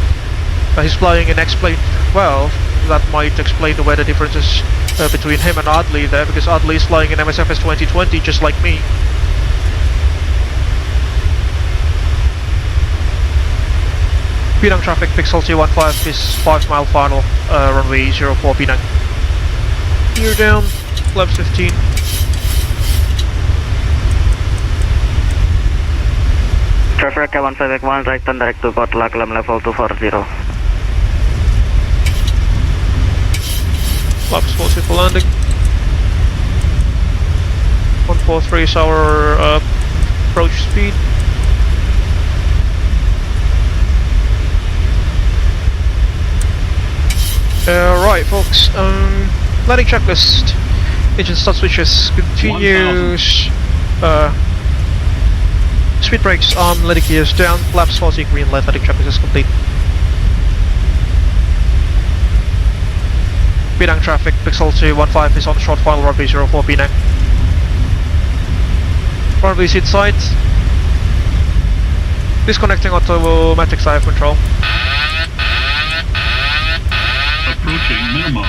He's flying in X-Plane 12. That might explain the weather differences between him and Adli there, because Adli is flying in MSFS 2020 just like me. Penang traffic Pixel 215 is 5 mile final, runway 04 Penang. Gear down, flaps 15. Traffic K1581 right turn direct to Kotla, climb level 240. Flaps 40 for landing. 143 is our approach speed. Right folks, landing checklist. Engine start switches continues. Speed brakes on, landing gears down, flaps 40, green light, landing checklist is complete. Penang traffic, Pixel 215 is on short final runway 04 Penang. Runway seat side. Disconnecting automatic side control. Approaching minimum.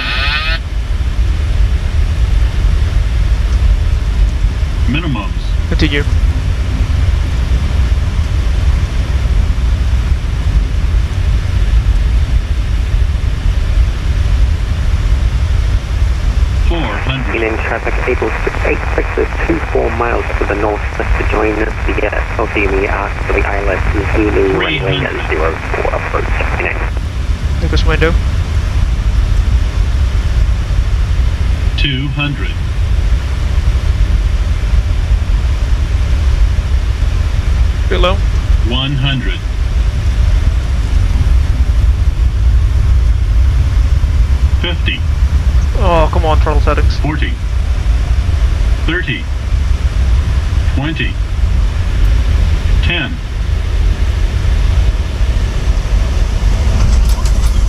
Minimums. Continue. In traffic, expect the 24 miles to the north to join the LTME after the islet Zulu runway and 04 approach. Focus window. 200. Below. 100. 50. Oh, come on, throttle settings. 40. 30. 20. 10.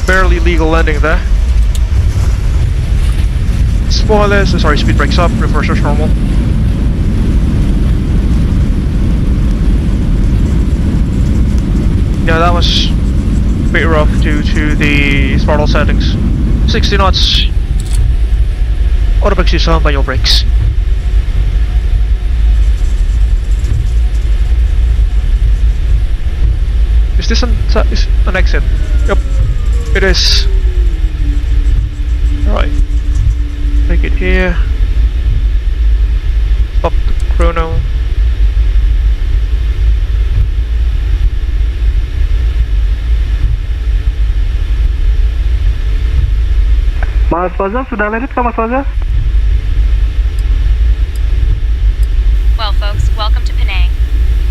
Barely legal landing there. Spoilers, sorry, speed brakes up, reversers normal. Yeah, that was a bit rough due to the throttle settings. 60 knots. Auto brakes is on by your brakes. Is this an exit? Yep, it is. Alright. Take it here. Stop the chrono. Mas Faza, sudah landed kah Mas Faza? Well, folks, welcome to Penang.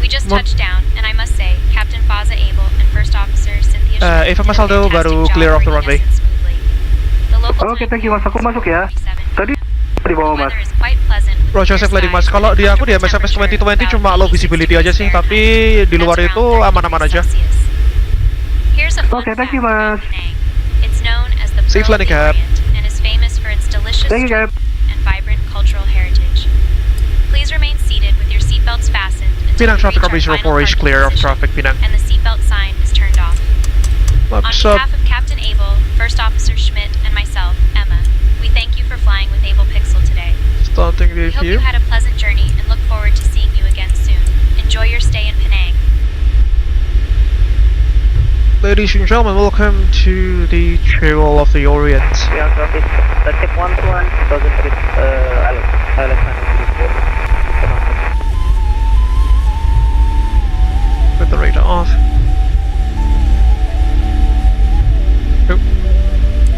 We just touched down, and I must say, Captain Faza Abel and First Officer Cynthia Schmidt Eva Mas Aldo baru clear off the runway. Oke, thank you Mas, aku masuk ya. Tadi di bawah Mas. Roger, safe landing Mas. Kalau di aku di MSFS 2020 cuma low visibility aja sih, tapi di luar itu aman-aman aja. Oke, thank you Mas. Safe landing Cap. Thank you Cap. And vibrant cultural heritage. Please remain seated with your seatbelts fastened until Penang we traffic reach our RB04 final is parking clear of position traffic, Penang. and the seatbelt sign is turned off. On behalf of Captain Abel, First Officer Schmidt, and myself, Emma, we thank you for flying with Abel Pixel today. Starting the We hope view. you had a pleasant journey and look forward to seeing you again soon. Enjoy your stay in Penang. Ladies and gentlemen, welcome to the Trail of the Orient. Yang traffic, tip 121, 2000 feet, With the radar off. Nope.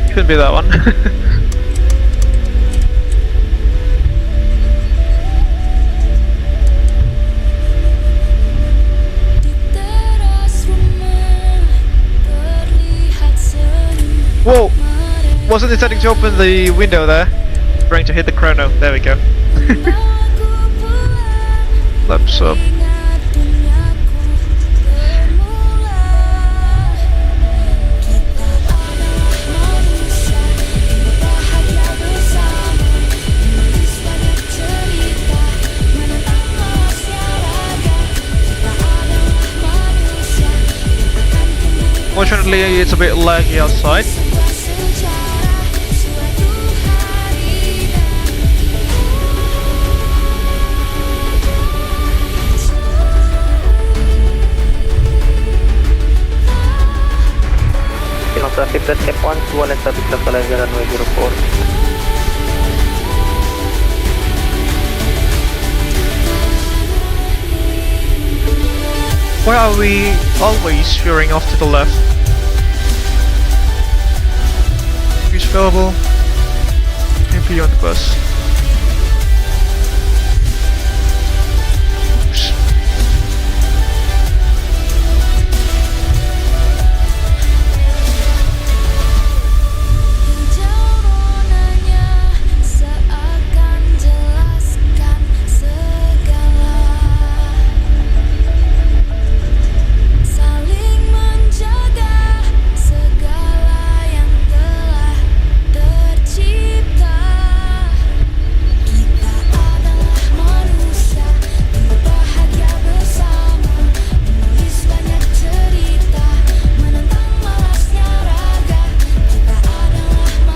Couldn't be that one. Whoa! Wasn't intending to open the window there. Trying to hit the chrono. There we go. Laps up. Fortunately, it's a bit laggy outside. Traffic at step 121 and traffic sa Palaga runway 04. Why are we always veering off to the left? Use available. MP on the bus. Oops.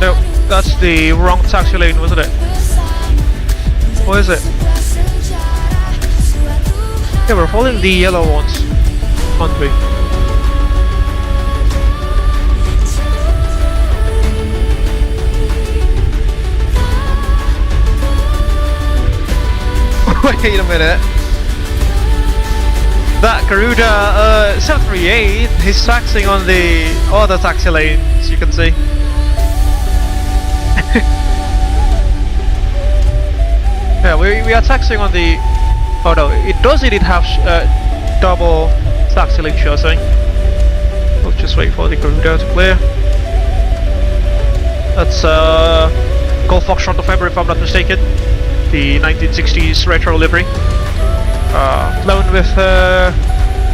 No, that's the wrong taxi lane, wasn't it? Or is it? Yeah, we're following the yellow ones, aren't we? Wait a minute. That Garuda 738 is taxing on the other taxi lanes, you can see. Yeah, we are taxiing on the... Oh no, it does indeed have double taxi lane shortening. We'll just wait for the Garuda to clear. That's Golf Foxtrot November if I'm not mistaken. The 1960s retro livery. Flown with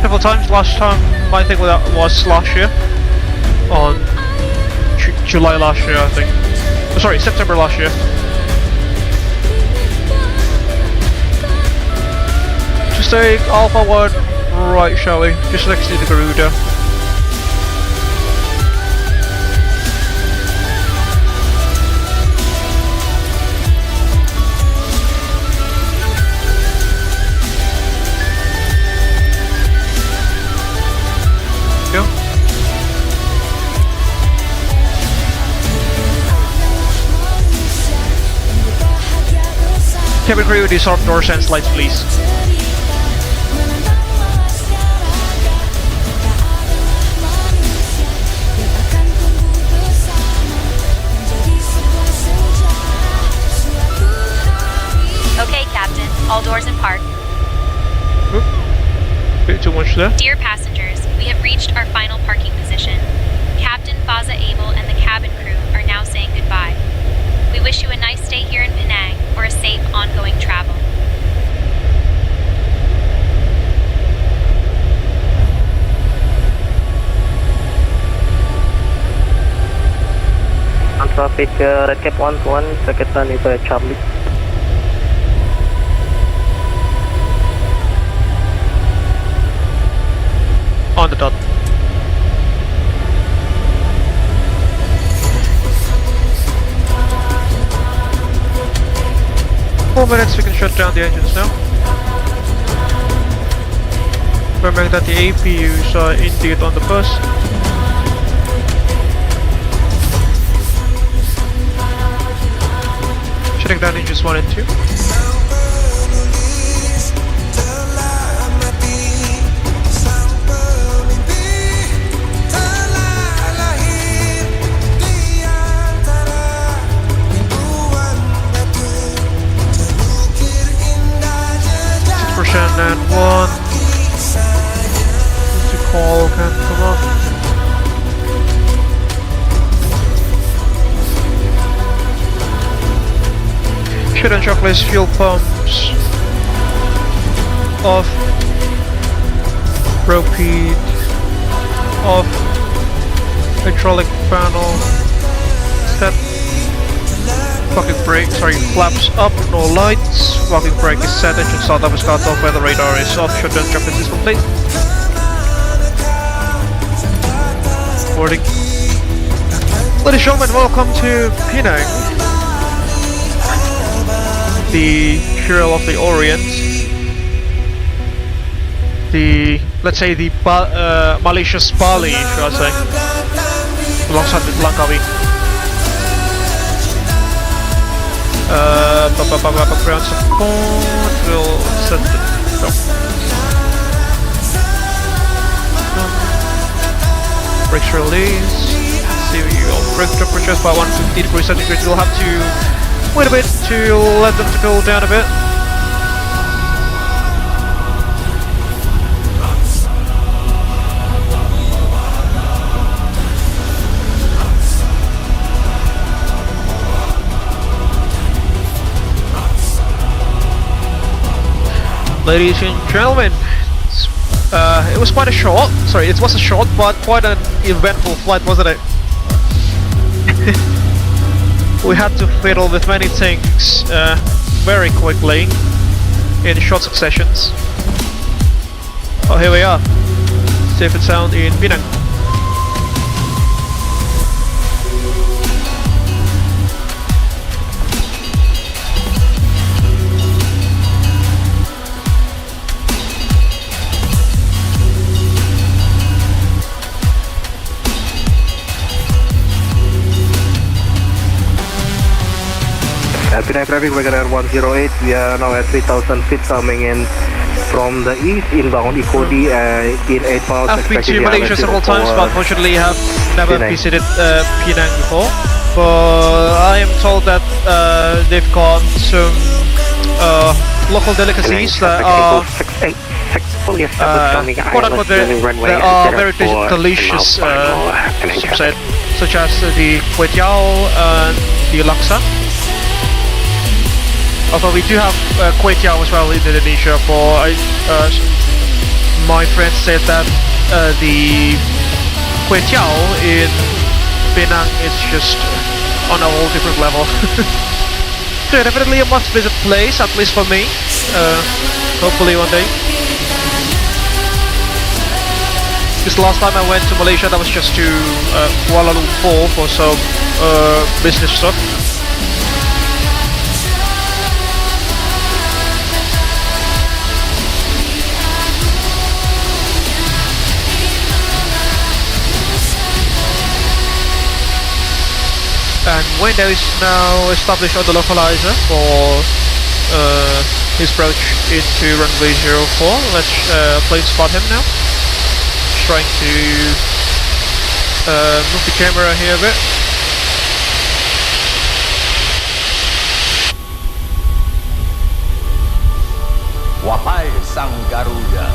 couple of times. Last time, I think that was last year. On July last year, I think. Oh, sorry, September last year. Just take Alpha 1 right, shall we? Just next to the Garuda. Cabin crew, disarm doors and slides, please. Okay, Captain. All doors in park. Oop. Bit too much there. Dear passengers, we have reached our final parking position. Captain Faza Abel and the cabin crew are now saying goodbye. We wish you a nice stay here in Penang or a safe ongoing travel. On traffic, Red Cap 121, Pakistan is Charlie. On the dot. Four minutes, we can shut down the engines now. Remembering that the APUs are indeed on the bus. Shutting down engines 1 and 2. And 1 to call can come up. Shit and chocolates, fuel pumps off, repeat off, hydraulic panel set. Parking brake, sorry, flaps up, no lights. Parking brake is set, engine start up is cut off, weather radar is off, shutdown checklist is complete. Boarding. Ladies and gentlemen, welcome to Penang, the Hero of the Orient. The, let's say the malicious Bali, should I say, alongside with Langkawi. Ground support will set the brakes release. See your brake temperatures by 150 degrees centigrade. We'll have to wait a bit to let them to cool down a bit. Ladies and gentlemen, it was quite a short, sorry, it was a short but quite an eventful flight, wasn't it? We had to fiddle with many things very quickly in short successions. Oh, here we are, safe and sound in Penang. Penang traffic, Wagon Air 108, we are now at 3,000 feet coming in from the east, inbound Ikodi in 8 miles. I've been to Malaysia several times, but unfortunately have never visited Penang before. But I am told that they've got some local delicacies that are quote-unquote that are very delicious, such as the kway teow and the laksa. Although we do have kway teow as well in Indonesia for my friend said that the Kway Teow in Penang is just on a whole different level. So definitely a must visit place, at least for me. Hopefully one day. Because last time I went to Malaysia, that was just to Kuala Lumpur for some business stuff. And Wendo is now established on the localizer for his approach into runway 04. Let's plane spot him now. Just trying to move the camera here a bit. Wahai Sang Garuda,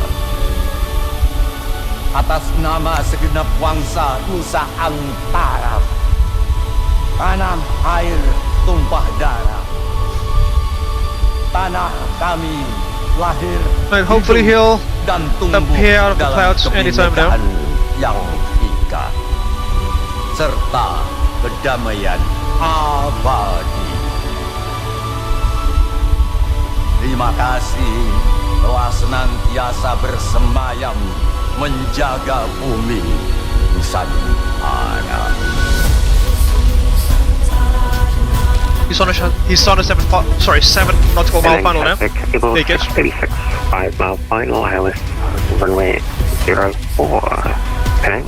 atas nama segenap bangsa Nusa Antara, tanah air tumpah darah, tanah kami lahir and hopefully he'll dan appear out of the clouds anytime now. Yang ikat serta kedamaian abadi. Terima kasih telah senantiasa bersemayam menjaga bumi Nusantara. He's on a 7 nautical mile final now. Able 86, 5 mile final, ILS runway 04, Penang.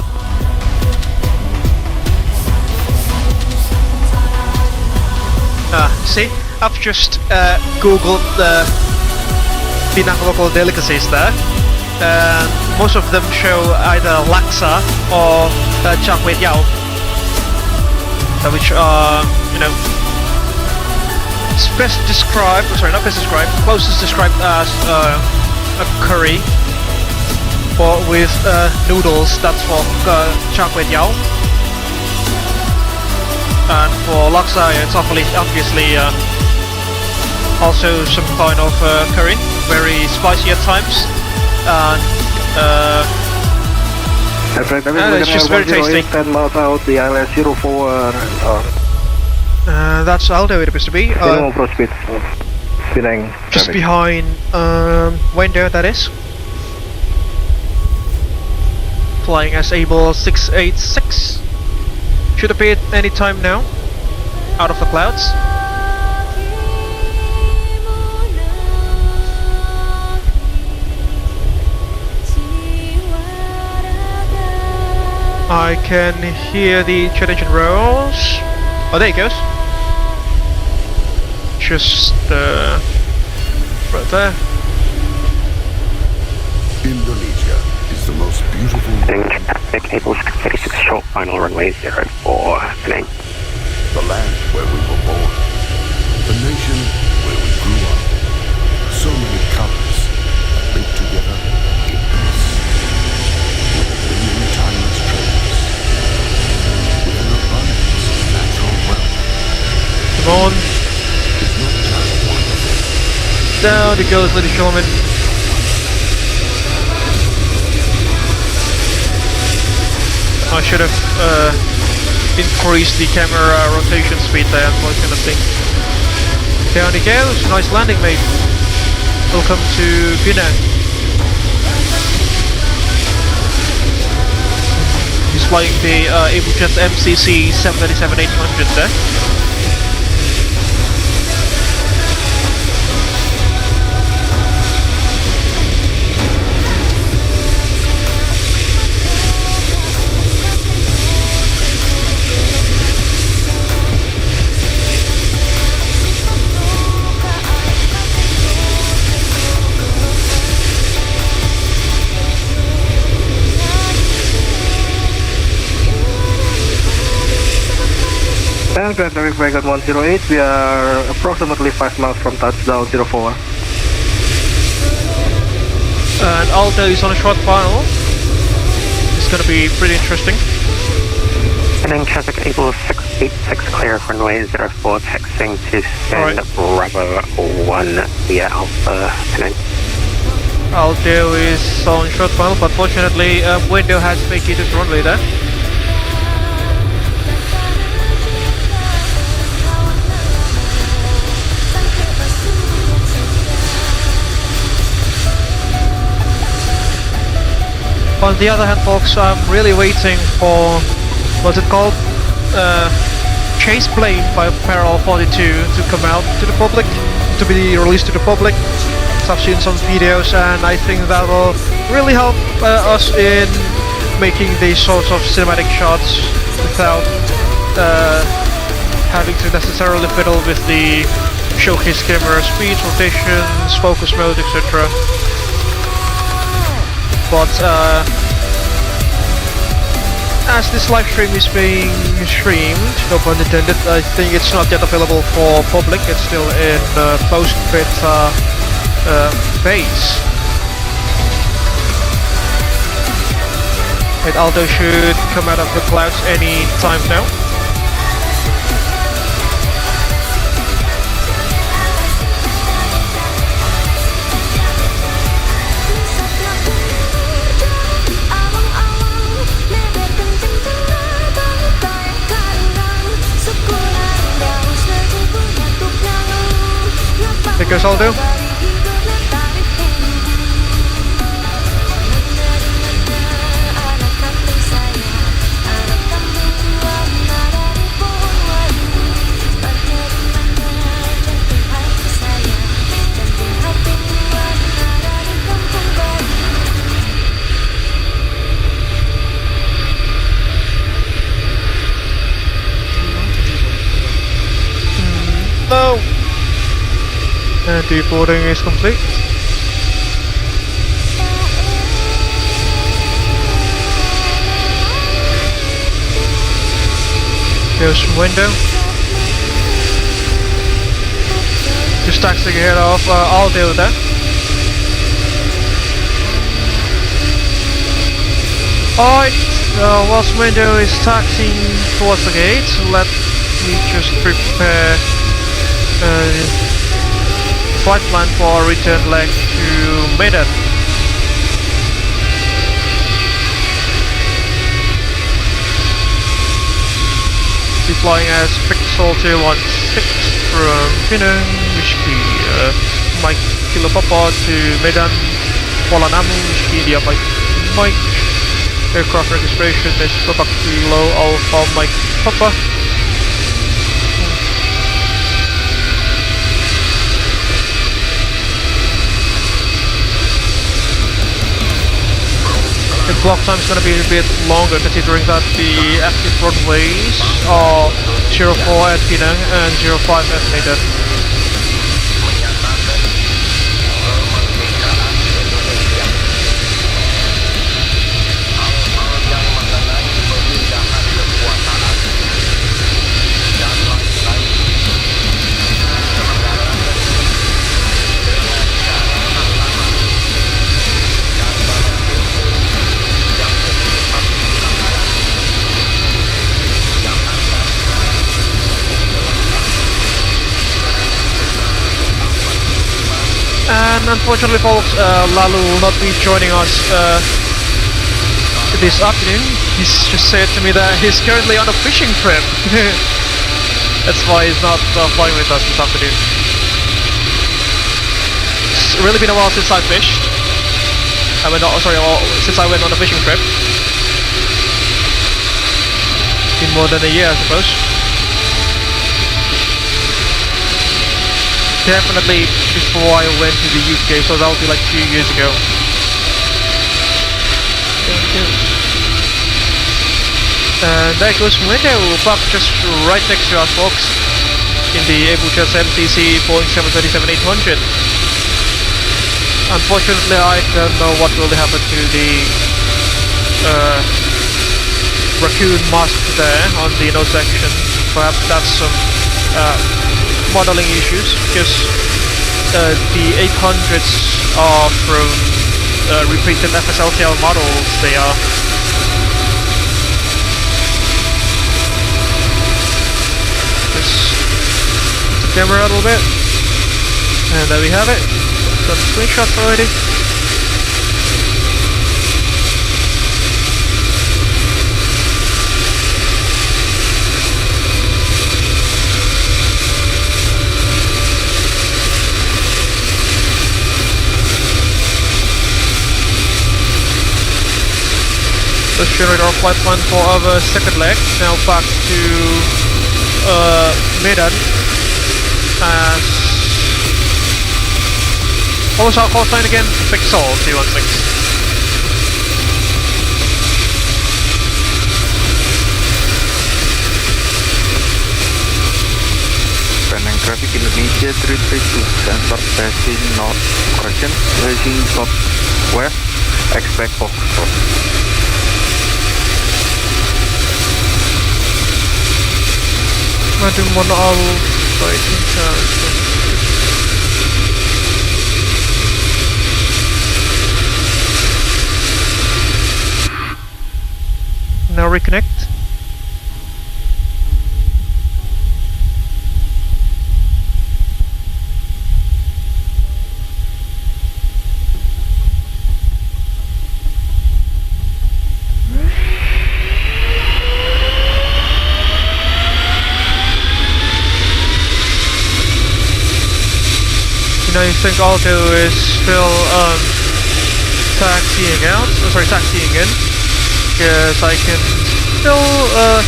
See, I've just googled the Penang local delicacies there, and most of them show either laksa or char kway teow, which are, you know, closest described as a curry, but with noodles. That's for char kway teow. And for laksa, it's obviously also some kind of curry, very spicy at times, and it's just very tasty. 10 miles out, the ILS 04. That's Aldo, it appears to be. Approach speed. Penang. Just behind Wendo, that is. Flying as Abel 686. Should appear any time now, out of the clouds. I can hear the jet engine rolls. Oh, there it goes. Just right there. Indonesia is the most beautiful Traffic, Able 36 short final runway 04, Penang. The land where we were born, the nation where we grew up. So many colors that live together in peace. With a billion timeless treasures. With an abundance of natural wealth. Come on. It's not just wonderful. Down it goes, ladies and gentlemen. I should have increased the camera rotation speed there, unfortunately. Down it goes, nice landing, mate. Welcome to Penang. He's flying the Abel Jets MCC 737-800 there. Penang traffic Dragon 108, we are approximately 5 miles from touchdown 04. And Aldo is on a short final. It's going to be pretty interesting. Penang traffic Able 686 clear runway 04, taxiing to send Bravo 1 via Alpha Penang. Aldo is on short funnel, but fortunately window has vacated the runway there. On the other hand, folks, I'm really waiting for, what's it called? Chase plane by Parallel 42 to come out to the public, to be released to the public. I've seen some videos and I think that will really help us in making these sorts of cinematic shots without having to necessarily fiddle with the showcase camera speed, rotations, focus mode, etc. But as this live stream is being streamed, no pun intended, I think it's not yet available for public. It's still in post-beta phase. And Aldo should come out of the clouds any time now. There goes Aldo. No! And deboarding is complete. There's some window. Just taxiing ahead of Aldo there. Alright, whilst window is taxiing towards the gate, let me just prepare flight plan for return leg to Medan. Flying as Pixel 216 from Penang, Whiskey, Mike Kilo Papa to Medan, Kualanamu, Whiskey, India Mike, aircraft registration is Papa Kilo Alpha Mike Papa. The block time is going to be a bit longer considering that the active runways are 04 at Penang and 05 at Medan. And unfortunately, folks, Lalu will not be joining us this afternoon. He's just said to me that he's currently on a fishing trip. That's why he's not flying with us this afternoon. It's really been a while since I fished. Since I went on a fishing trip. Been more than a year, I suppose. Definitely before I went to the UK, so that would be like 2 years ago. And there goes window, parked just right next to us, folks, in the Abel Jets MCC Boeing 737-800. Unfortunately, I don't know what will happen to the raccoon mask there on the nose section. Perhaps that's some modeling issues, because the 800s are from repeated FSLTL models. They are. Just the camera a little bit, and there we have it. Some screenshots already. generate our flight plan for our second leg. Now back to Medan. What was our call sign again? Pixel 216. Penang traffic Indonesia 332 sensor passing north, correction, facing southwest, expect Foxtrot. Madam Mono Alpha in charge. Now reconnect. I think Aldo is still taxiing out, taxiing in, because I can still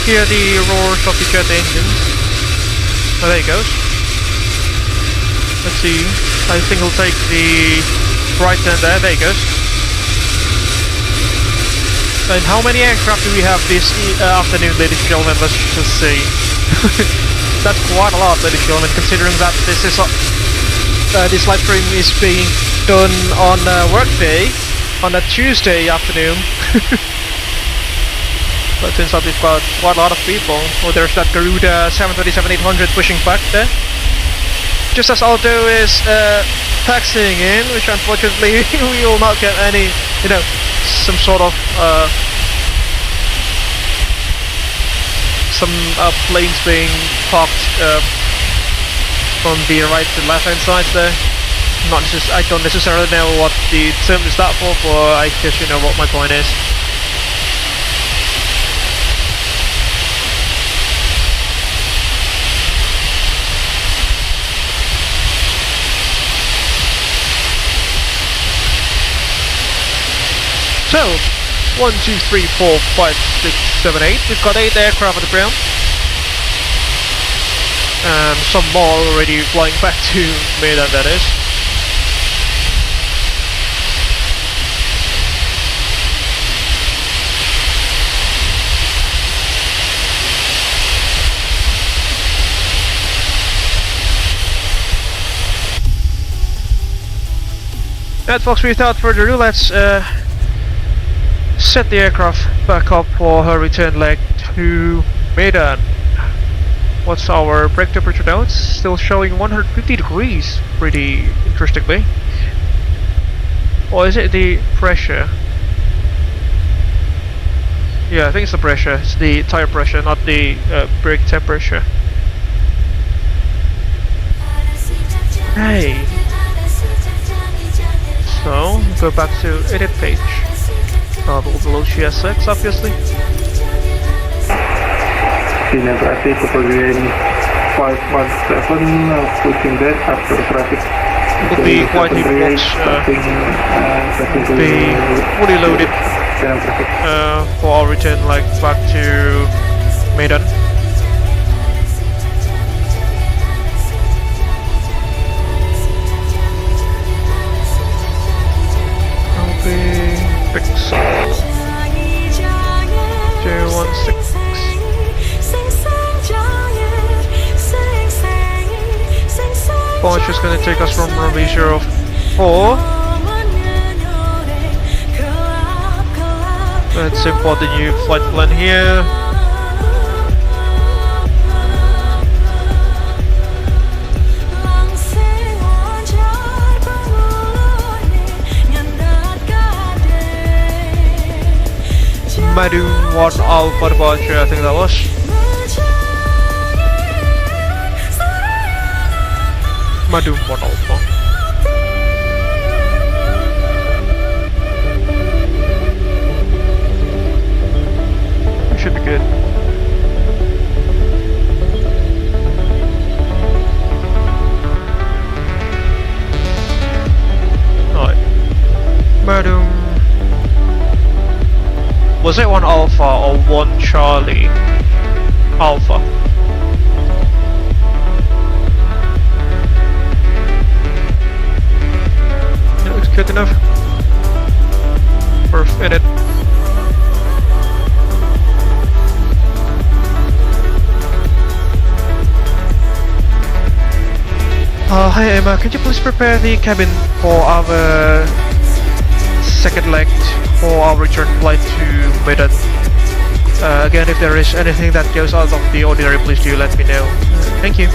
hear the roars of the jet engines. Oh, there he goes. Let's see, I think he'll take the right turn there, there he goes. And how many aircraft do we have this afternoon, ladies and gentlemen? Let's just see. That's quite a lot, ladies and gentlemen, considering that this is this live stream is being done on work day, on a Tuesday afternoon. But since we've got quite a lot of people. Oh, there's that Garuda 737-800 pushing back there. Just as Aldo is taxiing in, which unfortunately we will not get any, some sort of planes being parked from the right to left hand side there. I don't necessarily know what the term is that for, but I guess you know what my point is. So, 1, 2, 3, 4, 5, 6, 7, 8. We've got 8 aircraft on the ground. And some more already flying back to Medan, that is. Right, folks, without further ado, let's set the aircraft back up for her return leg to Medan. What's our brake temperature now? It's still showing 150 degrees, pretty interestingly. Or is it the pressure? Yeah, I think it's the pressure. It's the tire pressure, not the brake temperature. Hey. So, go back to edit page. Below GSX, obviously. Traffic Copenhagen 517, pushing back after traffic. Would be quite a box, be fully loaded for our return leg back to Medan. Pixel 216. Launch is going to take us from runway 04. Let's import the new flight plan here. Medan 1 Alpha departure, I think that was. Medan 1 Alpha. It should be good. Alright. Medan Was it 1 Alpha or 1 Charlie Alpha? That looks good enough. Perf edit. Hi Emma, could you please prepare the cabin for our second leg for our return flight to Medan? Again, if there is anything that goes out of the ordinary, please do let me know. Thank you.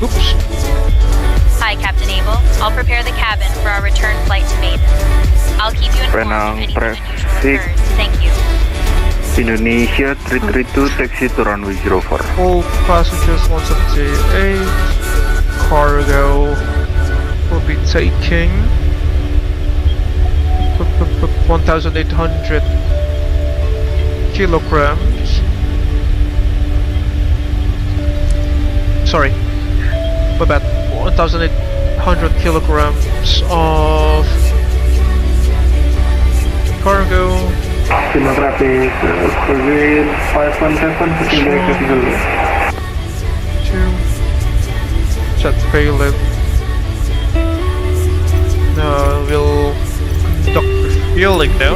Oops. Hi, Captain Abel. I'll prepare the cabin for our return flight to Medan. I'll keep you informed Penang, if anything press unusual 6. occurs. Thank you. Indonesia 332, taxi to runway 04. All passengers 178, cargo will be taking 1,800 kilograms. Sorry, my bad. 1,800 kilograms of cargo. Terima kasih. Squadron 517 pushing direct to Eagle. 2 set payload. Now we'll conduct refueling now.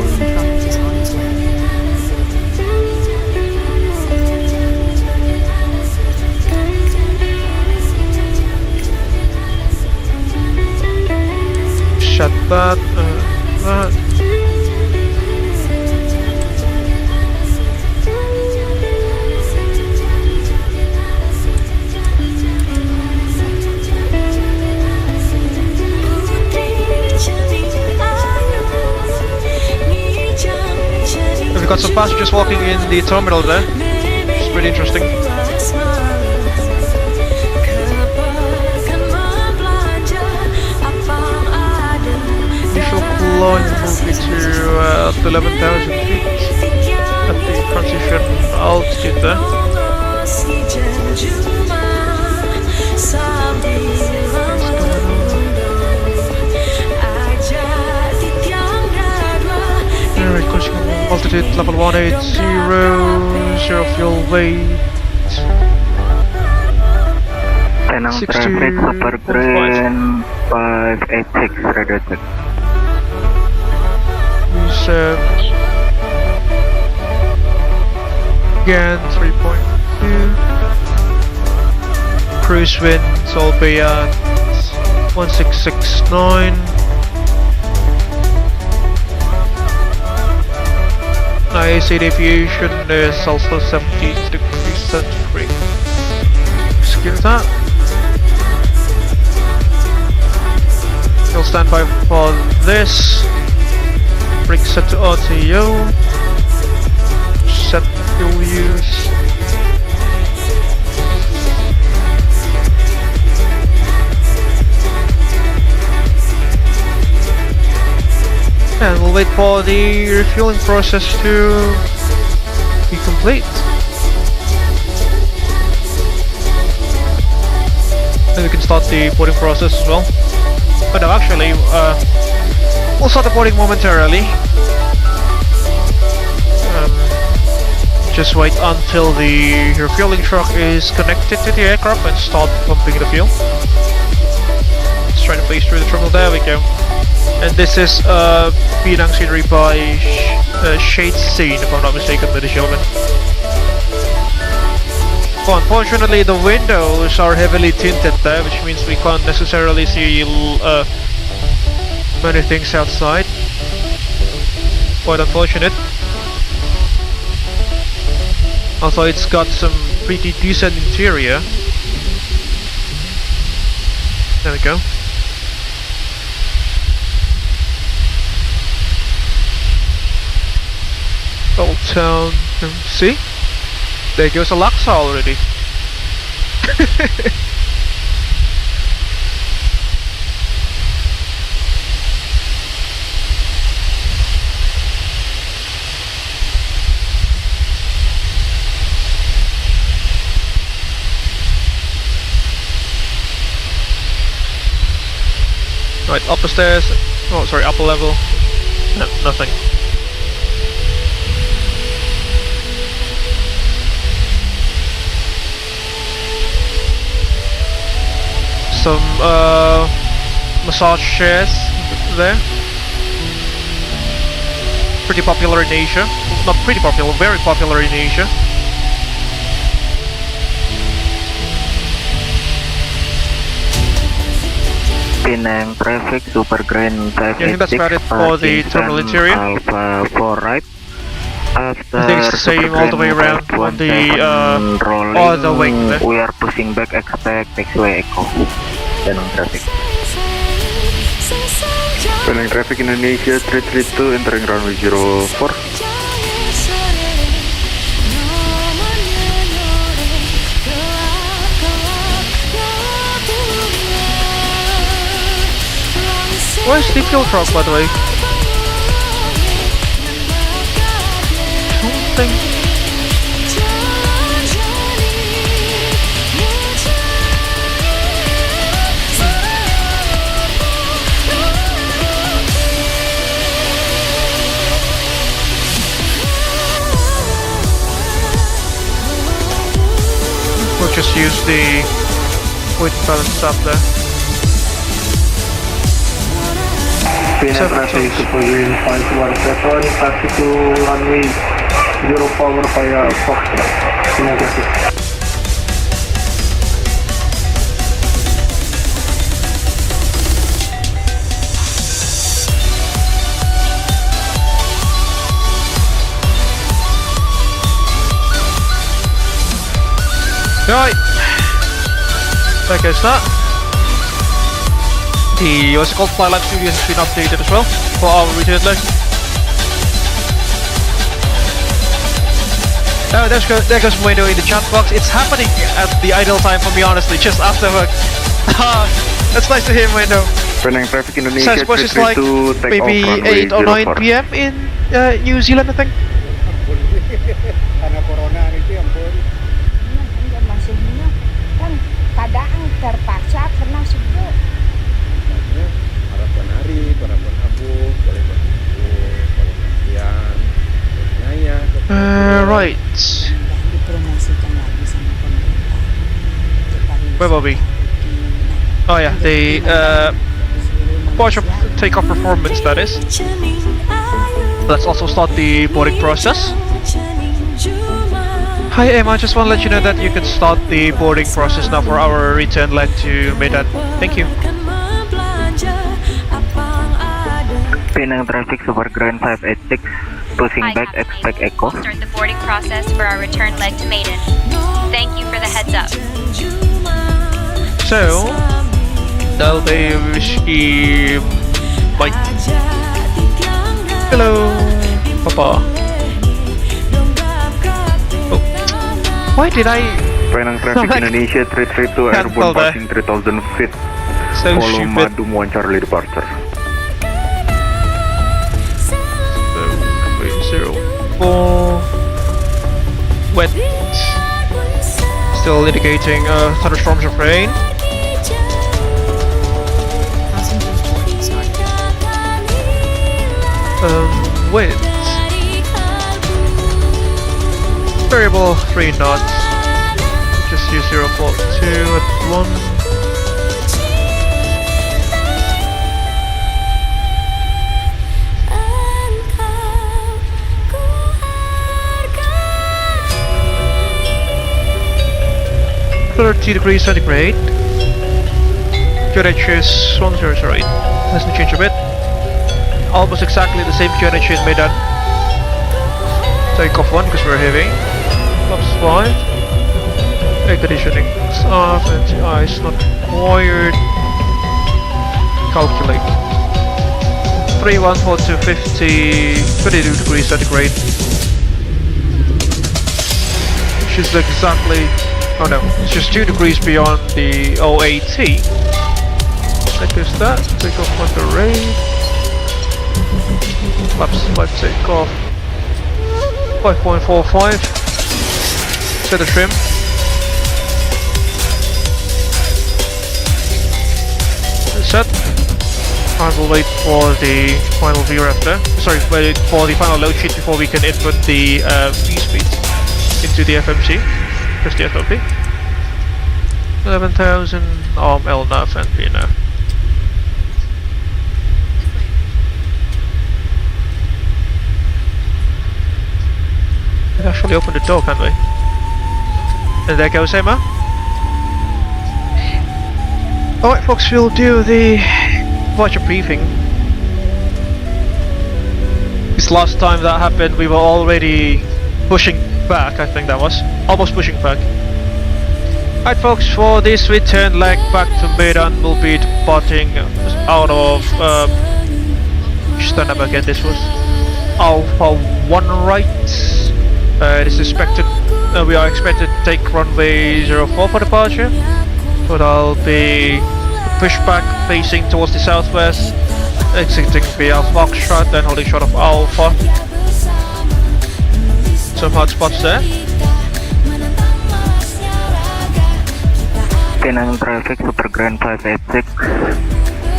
Shut that. That. We've got some passengers walking in the terminal there. It's pretty interesting. Initial climb will be to 11,000 feet at the transition altitude there. Alright, closing altitude level 180, 0 fuel weight. Penang traffic super green 586 radar check. Reset. Again 3.2. Cruise winds will be at 1669. IAC aviation is also 17 degrees centigrade. Excuse that. You'll stand by for this. Bring set to RTO. Set fuel use. And we'll wait for the refueling process to be complete. And we can start the boarding process as well. But no, actually, we'll start the boarding momentarily. Just wait until the refueling truck is connected to the aircraft and start pumping the fuel. Let's try to phase through the terminal. There we go. And this is Penang scenery by Shade Scene, if I'm not mistaken, ladies and gentlemen. Well, unfortunately, the windows are heavily tinted there, which means we can't necessarily see many things outside. Quite unfortunate. Although it's got some pretty decent interior. There we go. Old Town, see? There goes Alexa already. Right, up the stairs. Oh, sorry, upper level. No, nothing. Some massage chairs there. Pretty popular in Asia. Not pretty popular, very popular in Asia. Penang traffic, super green 586. Yeah, I think that's about it for the terminal interior. Alpha 4 right. After I think it's the same all the way around on the other wing there. We are pushing back, expect taxiway echo. Penang traffic. Penang traffic Indonesia 332 entering runway 04. Where's the fuel truck, by the way? Something. We'll just use the weight and balance stuff there. Penang traffic super green 517, taxi to runway 0 power via Fox. Penang traffic. Right, there goes that. The what's it called, Fly Lab Studio has been updated as well for our return leg. Oh, there goes Medan in the chat box. It's happening at the ideal time for me, honestly, just after work. That's nice to hear, Medan. Penang traffic Indonesia. So I suppose it's like maybe 8 or 9 p.m. in New Zealand, I think. Karena corona itu yang pun. Maksudnya kan kadang terpaksa karena sibuk. Para penari, para penabuh, boleh berkumpul, boleh latihan, bernyanyi. Right. Where were we? Oh yeah, the Porsche takeoff performance, that is. Let's also start the boarding process. Hi Emma, I just want to let you know that you can start the boarding process now for our return leg to Medan. Thank you. Penang traffic super grand 586, pushing back, expect echo. We'll start the boarding process for our return leg to Medan. Thank you for the heads up. So, that'll be whiskey Mike. Hello, Papa. Oh, why did I? Penang traffic Indonesia 332 airborne passing 3000 feet. So Kualanamu International Charlie departure. 04 wet, still indicating thunderstorms of rain. Wind variable 3 knots, just use 0.2 at 1. degrees centigrade. QNH is 108. Let's change a bit. Almost exactly the same QNH in Medan. Take off 1 because we're heavy. Flaps 5. Air conditioning off. Anti-ice not required. Calculate. 314 to 22 degrees centigrade. Which is exactly. Oh no, it's just 2 degrees beyond the OAT. That goes that. Take off Monterey. Flaps 5 take off. 5.45. Set the trim. Set. I will wait for the final view after. Sorry, wait for the final load sheet before we can input the V-speed into the FMC. Just the SOP. 11,000 LNAV and VNAV. We can actually open the door, can't we? And there goes Emma. Alright folks, we'll do the departure briefing. This last time that happened we were already pushing back, I think that was. Almost pushing back. Alright folks, for this return leg back to Medan, we'll be departing out of stand up again, this was Alpha 1 right. This is expected, we are expected to take runway 04 for departure, but I'll be pushed back facing towards the southwest, exiting via Foxtrot, then holding short of Alpha. Some hot spots there. Penang traffic Super Grand 586,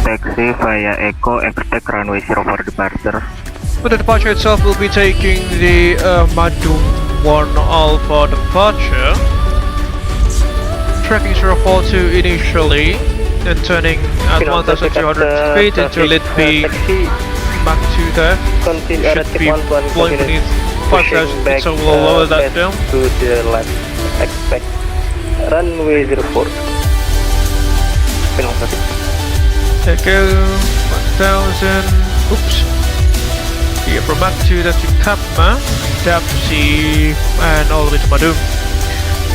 taxi via Echo, expect runway 04 departure. For the departure itself, we'll be taking the Madum 1 Alpha departure, tracking 042 initially, then turning at 1,200 feet into Litby Mach 2 there. Should be flying beneath 5,000 feet, so we'll lower that down. To the left, expect runway 04. There go, 1,000, oops. Here from Mach 2 then to Kapma, Dapsy, and all the way to Madum.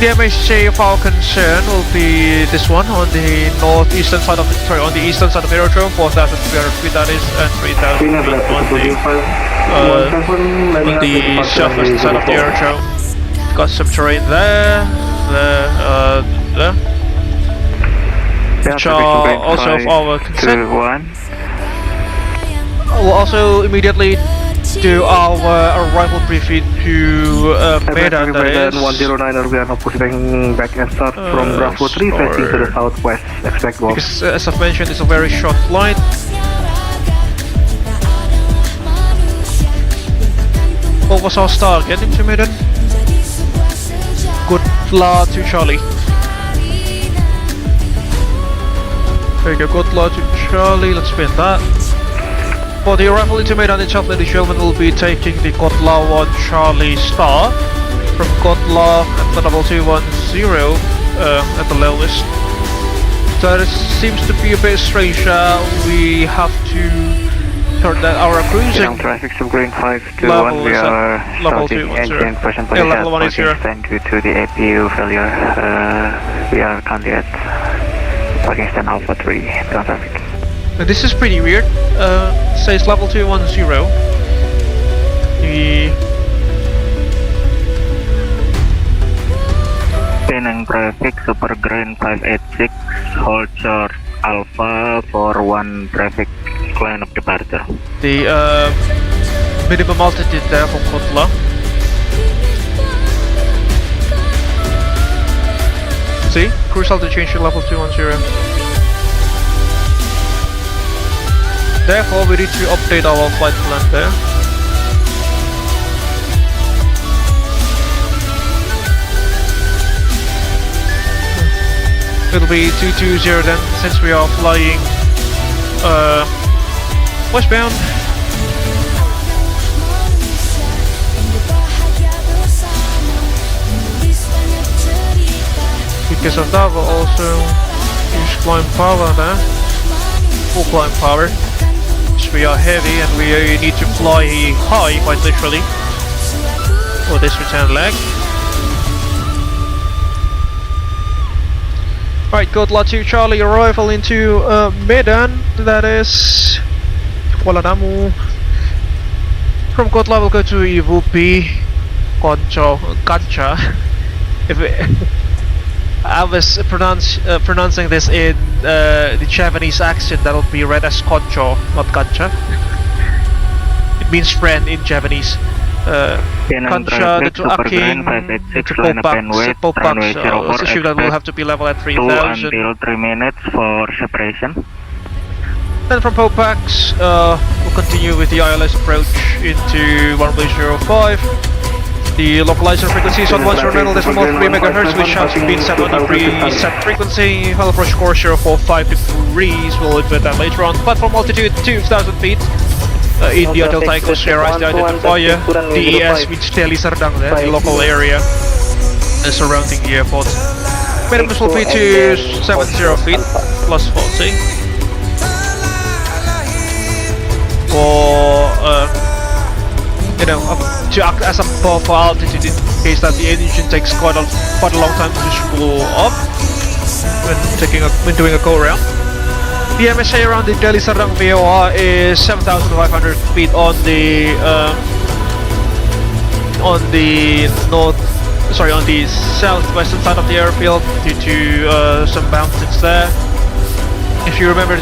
The MHC of our concern will be this one on the northeastern side of the, on the eastern side of the aerodrome, 4,300 feet that is, and 3,000 feet on the southwestern side of the aerodrome. Got some terrain there, there, which are also of our concern. We'll also immediately do our arrival briefing to Medan, that is. 109, we are now pushing back and start from Bravo 3 facing to the southwest, expect walk. Because as I've mentioned, it's a very short flight. What was our start getting to Medan? Good luck to Charlie. There you go, good luck to Charlie, let's spin that. For the arrival into Medan itself, ladies and gentlemen, we'll be taking the Kotla 1 Charlie Star from Kotla at the 2210 at the lowest. So it seems to be a bit strange. We have to turn that our cruising traffic green 521, level we is are at level 210. Yeah, level 1 is here. Due to the APU failure, we are currently at parking stand Alpha 3 ground traffic. Now this is pretty weird. Says level 210. The Penang traffic Super Grand 586, hold short Alpha for 1 traffic line of departure. The minimum altitude there from Kotla. See, cruise altitude change to level 210. Therefore, we need to update our flight plan there. It'll be 220 then, since we are flying westbound. Because of that, we'll also use climb power there. Full climb power. We are heavy and we need to fly high, quite literally, for this return leg. Alright, good luck to Charlie, arrival into Medan, that is Kualanamu. From Kotla we'll go to Ivupi, Kancha. I was pronouncing this in the Japanese accent, that'll be read as Koncho, not Kancha. It means friend in Japanese. Kancha to Aking to Popak, so let's assume that we'll have to be level at 3,000. 2 until 3 minutes for separation. Then from Popax, we'll continue with the ILS approach into runway 05. The localizer frequency is on 109.3 MHz, which has been set on a preset frequency. I'll approach course 045 degrees. We'll invert that later on. Platform altitude 2,000 feet. India Delta Echo Sierra is the identifier. DES means Delhi Serdang there, the local area surrounding the airport. Minimum will be to 70 feet plus 40. For to act as a buffer altitude in case that the engine takes quite a long time to spool up when doing a go around. The MSA around the Delhi Serdang VOR is 7,500 feet on the southwestern side of the airfield due to some mountains there. If you remember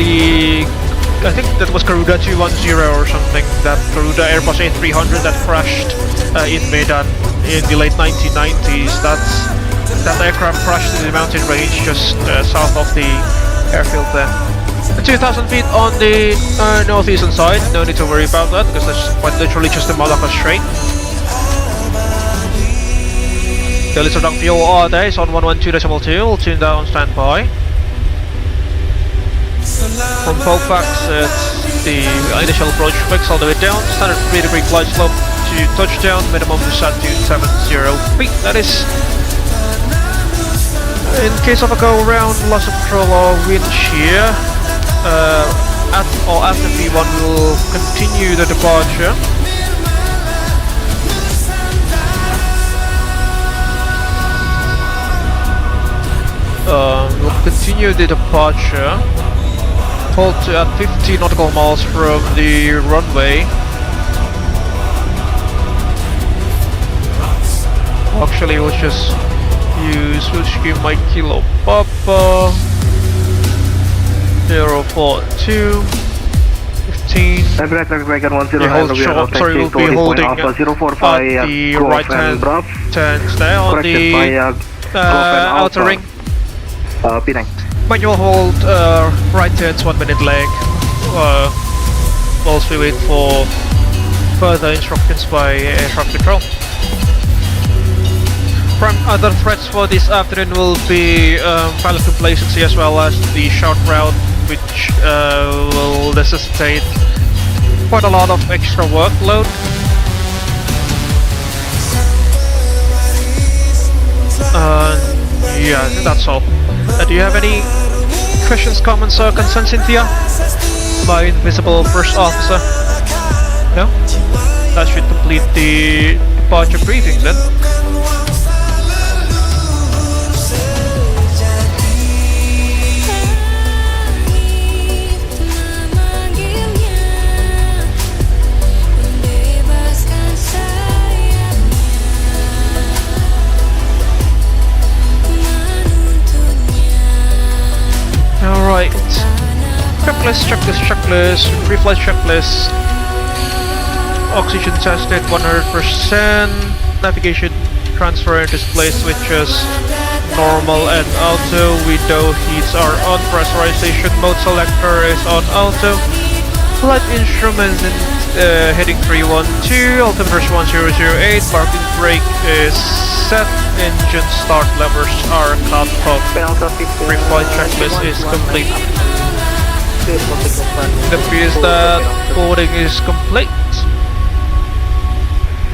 I think that was Garuda 210 or something, that Garuda Airbus A300 that crashed in Medan in the late 1990s. That aircraft crashed in the mountain range just south of the airfield there. 2,000 feet on the northeastern side, no need to worry about that because that's quite literally just the Malacca Strait. The Serdang VOR there is on 112.2, we'll tune down standby. From Popax, it's the initial approach fix all the way down, standard 3-degree glide slope to touchdown, minimum is set to 70 feet. That is, in case of a go around, loss of control or wind shear. After V1 we'll continue the departure. We'll continue the departure. Hold to at 50 nautical miles from the runway. Actually, we'll just use Switchkey Mike Kilo Papa 042 15. We'll be holding at the right hand turns there on the outer ring. Penang. Manual hold, right turns 1 minute leg, whilst we wait for further instructions by air traffic control. From other threats for this afternoon will be pilot complacency as well as the short route, which will necessitate quite a lot of extra workload. Yeah, I think that's all. Do you have any questions, comments, or concerns, Cynthia? My invisible first officer? No? That should complete the departure briefing then. Alright, checklist, pre-flight checklist, oxygen tested 100%, navigation transfer and display switches normal and auto, window heats are on, pressurization mode selector is on auto, flight instrument heading 312, altimeter 1008, parking brake is set, engine start levers are cut off. Pre-flight checklist is complete. It appears that boarding is complete.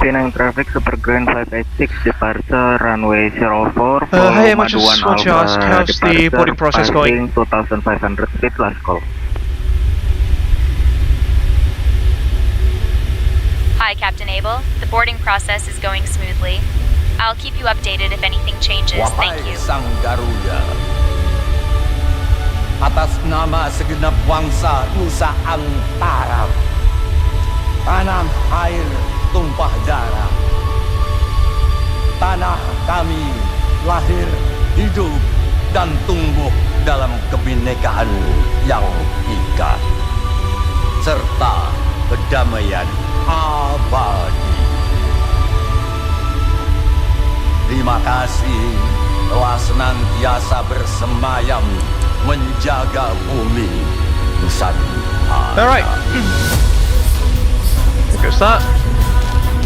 Penang traffic Super Grand 586 departure runway 04 for hi, I just want to ask, how's the boarding process going? 2,500 feet, last call. Hi, Captain Abel. The boarding process is going smoothly. I'll keep you updated if anything changes. Thank you. Sang Garuda, atas nama segenap bangsa Nusa Antara, tanah air tumpah darah, tanah kami lahir, hidup, dan tumbuh dalam kebinekaan yang ika, serta kedamaian abadi. Terima kasih telah senantiasa bersemayam menjaga bumi Nusantara. Alright. There goes that.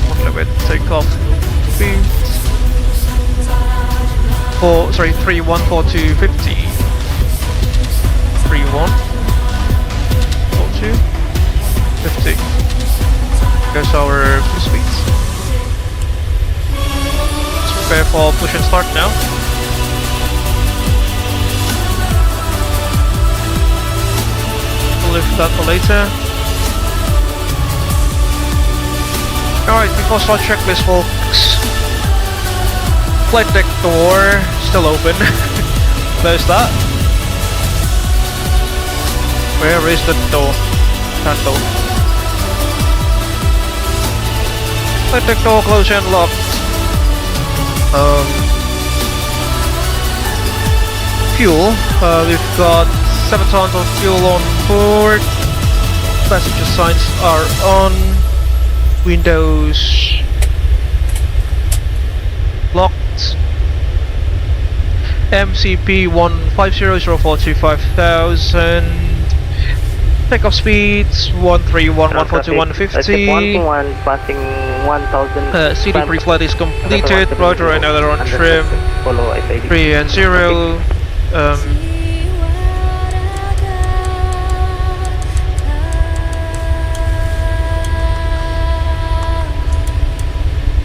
One limit, take off speed. 314,250. 314,250. Goes our full speeds. Let's prepare for push and start now. Lift that for later. Alright, before start checklist, folks. Flight deck door still open. There's that. Where is the door? That door. Flight deck door closed and locked. Fuel. We've got 7 tons of fuel on board. Passenger signs are on. Windows locked. MCP 1500425,000. Takeoff speeds 131,142,150. CD pre-flight is completed. Roger, another on trim. 3 and 0.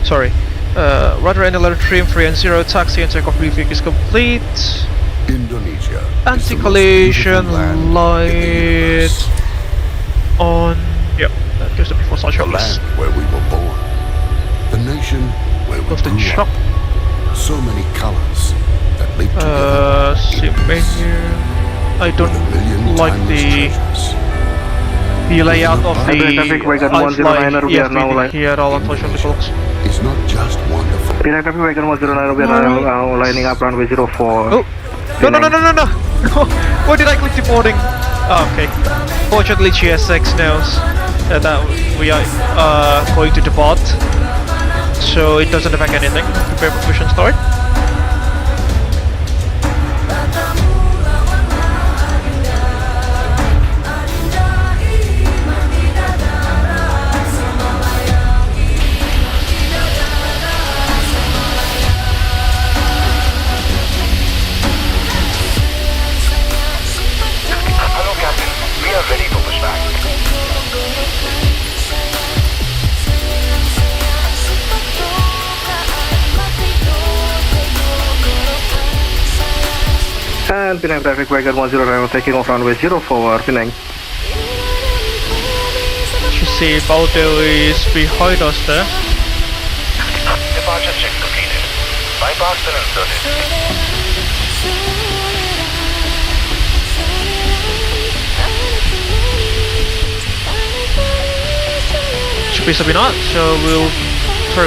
Sorry. Rudder and alert trim 3 and 0. Taxi and takeoff briefing is complete. Indonesia. Anti-collision light on. Yep, that goes to before start The checklist. land where we were born. The nation where we Left and grew shop. up. So many colors that live together. See menu. I don't like the layout of the iFly here at all, unfortunately, folks. It's not just wonderful. Direct traffic Wagon 109, we are now lining up runway 04. Oh! No! Why did I click deporting? Oh, okay. Fortunately, GSX knows that we are going to depart, so it doesn't affect anything. Prepare for push and start. Ready for pushback. And Penang traffic Wagon 109 taking off runway 04 Penang. You see Baldo is behind us there. Departure check completed. Bypass been inserted. Should be not, so we'll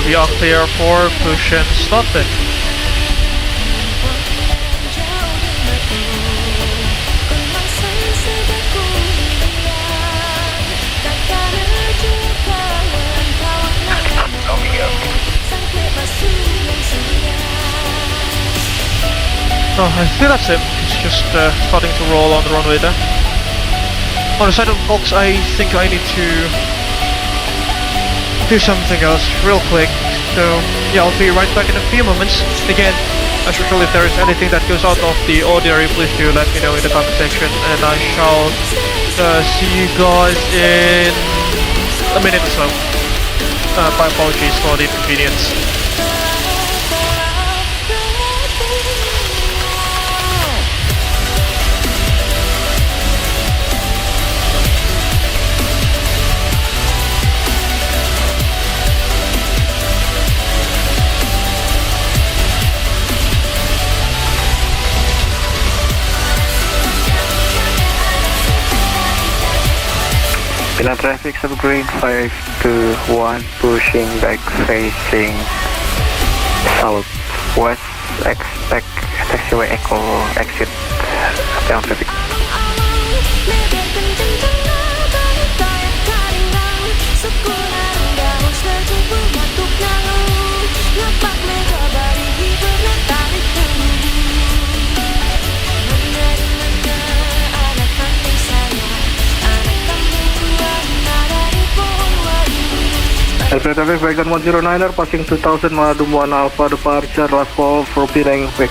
be all clear for push and start then. Oh, I think that's it. It's just starting to roll on the runway there. On the side of the box, I think I need to do something else real quick. So yeah, I'll be right back in a few moments. Again, as usual, if there is anything that goes out of the ordinary, please do let me know in the comment section, and I shall see you guys in a minute or so. My apologies for the inconvenience. Penang traffic subgreen 521 pushing back facing southwest, expect taxiway echo exit Penang traffic. Alpha traffic, Wagon 109er, passing 2000, Madum 1 Alpha departure, last call for Penang, quick.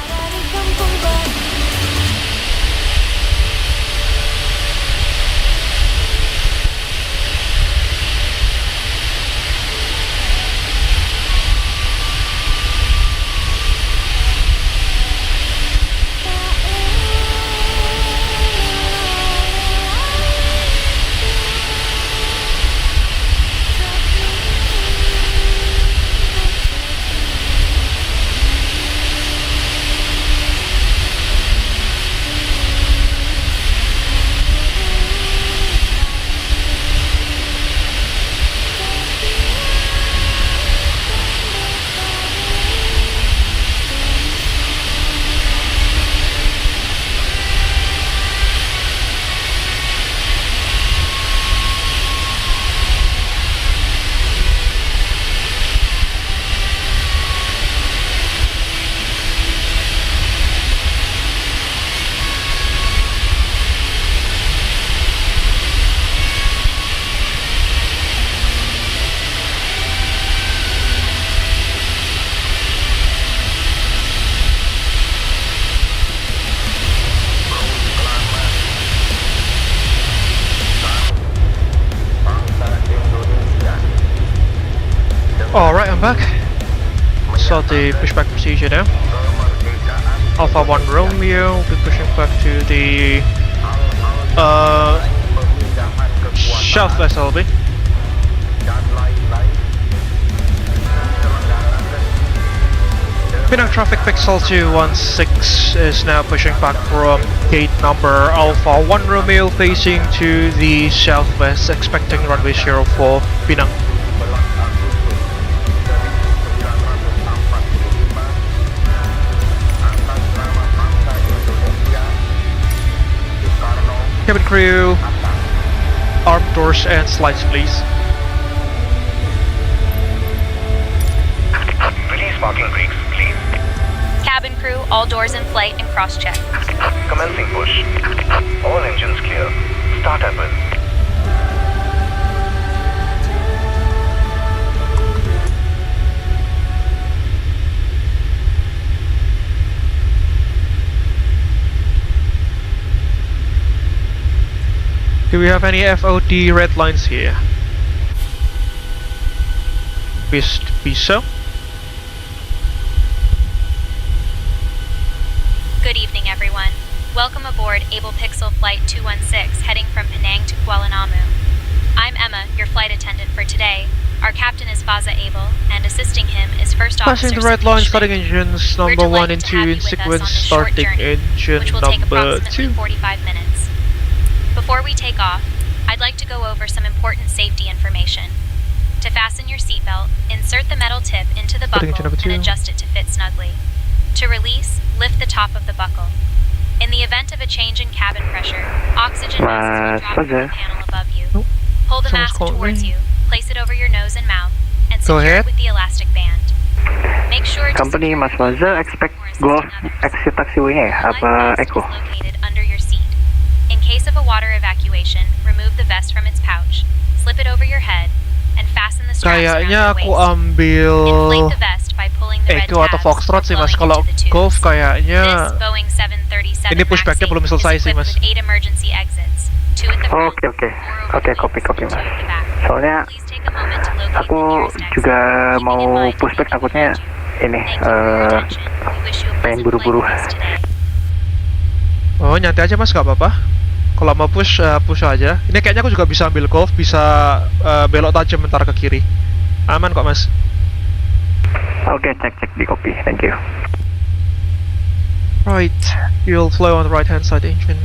Alright, I'm back. Start the pushback procedure now. Alpha 1 Romeo will be pushing back to the southwest LB. Penang traffic Pixel 216 is now pushing back from gate number Alpha 1 Romeo facing to the southwest, expecting runway 04 Penang. Cabin crew, arm doors and slides please. Release parking brakes, please. Cabin crew, all doors in flight and cross-check. Commencing push. All engines clear. Start open. Do we have any FOD red lines here? Be so. Good evening, everyone. Welcome aboard Abel Pixel Flight 216, heading from Penang to Kualanamu. I'm Emma, your flight attendant for today. Our captain is Faza Abel, and assisting him is First Officer Passing the red line, starting engines number 1 and 2 in sequence, starting engine which will take number approximately 2. 45 minutes. Before we take off, I'd like to go over some important safety information. To fasten your seatbelt, insert the metal tip into the buckle and adjust it to fit snugly. To release, lift the top of the buckle. In the event of a change in cabin pressure, oxygen masks will drop from the panel above you. Pull the mask towards you, place it over your nose and mouth, and secure it with the elastic band. Make sure to Company Mas Faza, expect Golf exit taxiway apa Echo? located under your seat. In case of a water evacuation, remove the vest from its pouch, slip it over your head, and fasten the straps around Kayaknya your aku waist. ambil Inflate the vest by pulling the red Echo atau tabs Foxtrot sih mas. blowing Kalau into the tubes. Golf kayaknya This Boeing 737 ini pushbacknya belum selesai sih mas. with 8 emergency exits, 2 at the front, Oke, copy mas. Soalnya aku juga mau pushback, takutnya ini pengen buru-buru. Oh nyantai aja mas, gak apa-apa. Kalau mau push, push aja. Ini kayaknya aku juga bisa ambil Golf, bisa belok tajam bentar ke kiri. Aman kok mas. Oke, cek di copy, thank you. Right, you'll flow on the right hand side engine.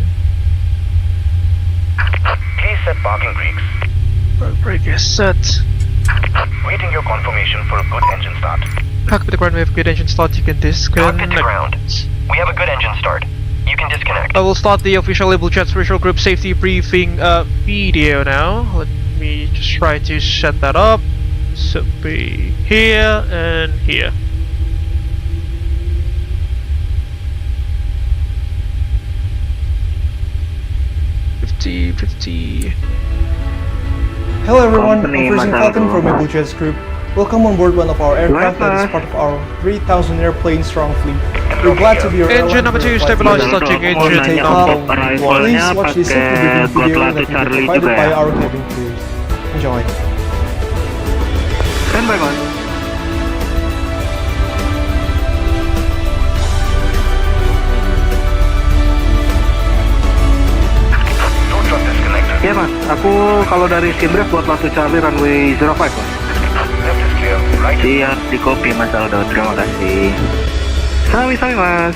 Please set parking brakes. Brake is set. Waiting your confirmation for a good engine start. Cockpit to ground, we have good engine start, you can disconnect. Cockpit to ground. We have a good engine start. You can disconnect. I will start the official Abel Jets Virtual Group safety briefing video now. Let me just try to set that up. So be here and here. Hello everyone, I'm Falcon from Abel Jets Group. Welcome on board one of our aircraft that is part of our 3,000 airplane strong fleet. We're glad to be your Engine number 2 stabilized, starting engine number 1. Please watch this safety video that will be provided by our cabin crew. Enjoy. Stand by, man. Iya mas, aku kalau dari Simbref buat Latu Charlie runway 05 mas. Siap, di copy mas Aldo, terima kasih. Sami-sami mas.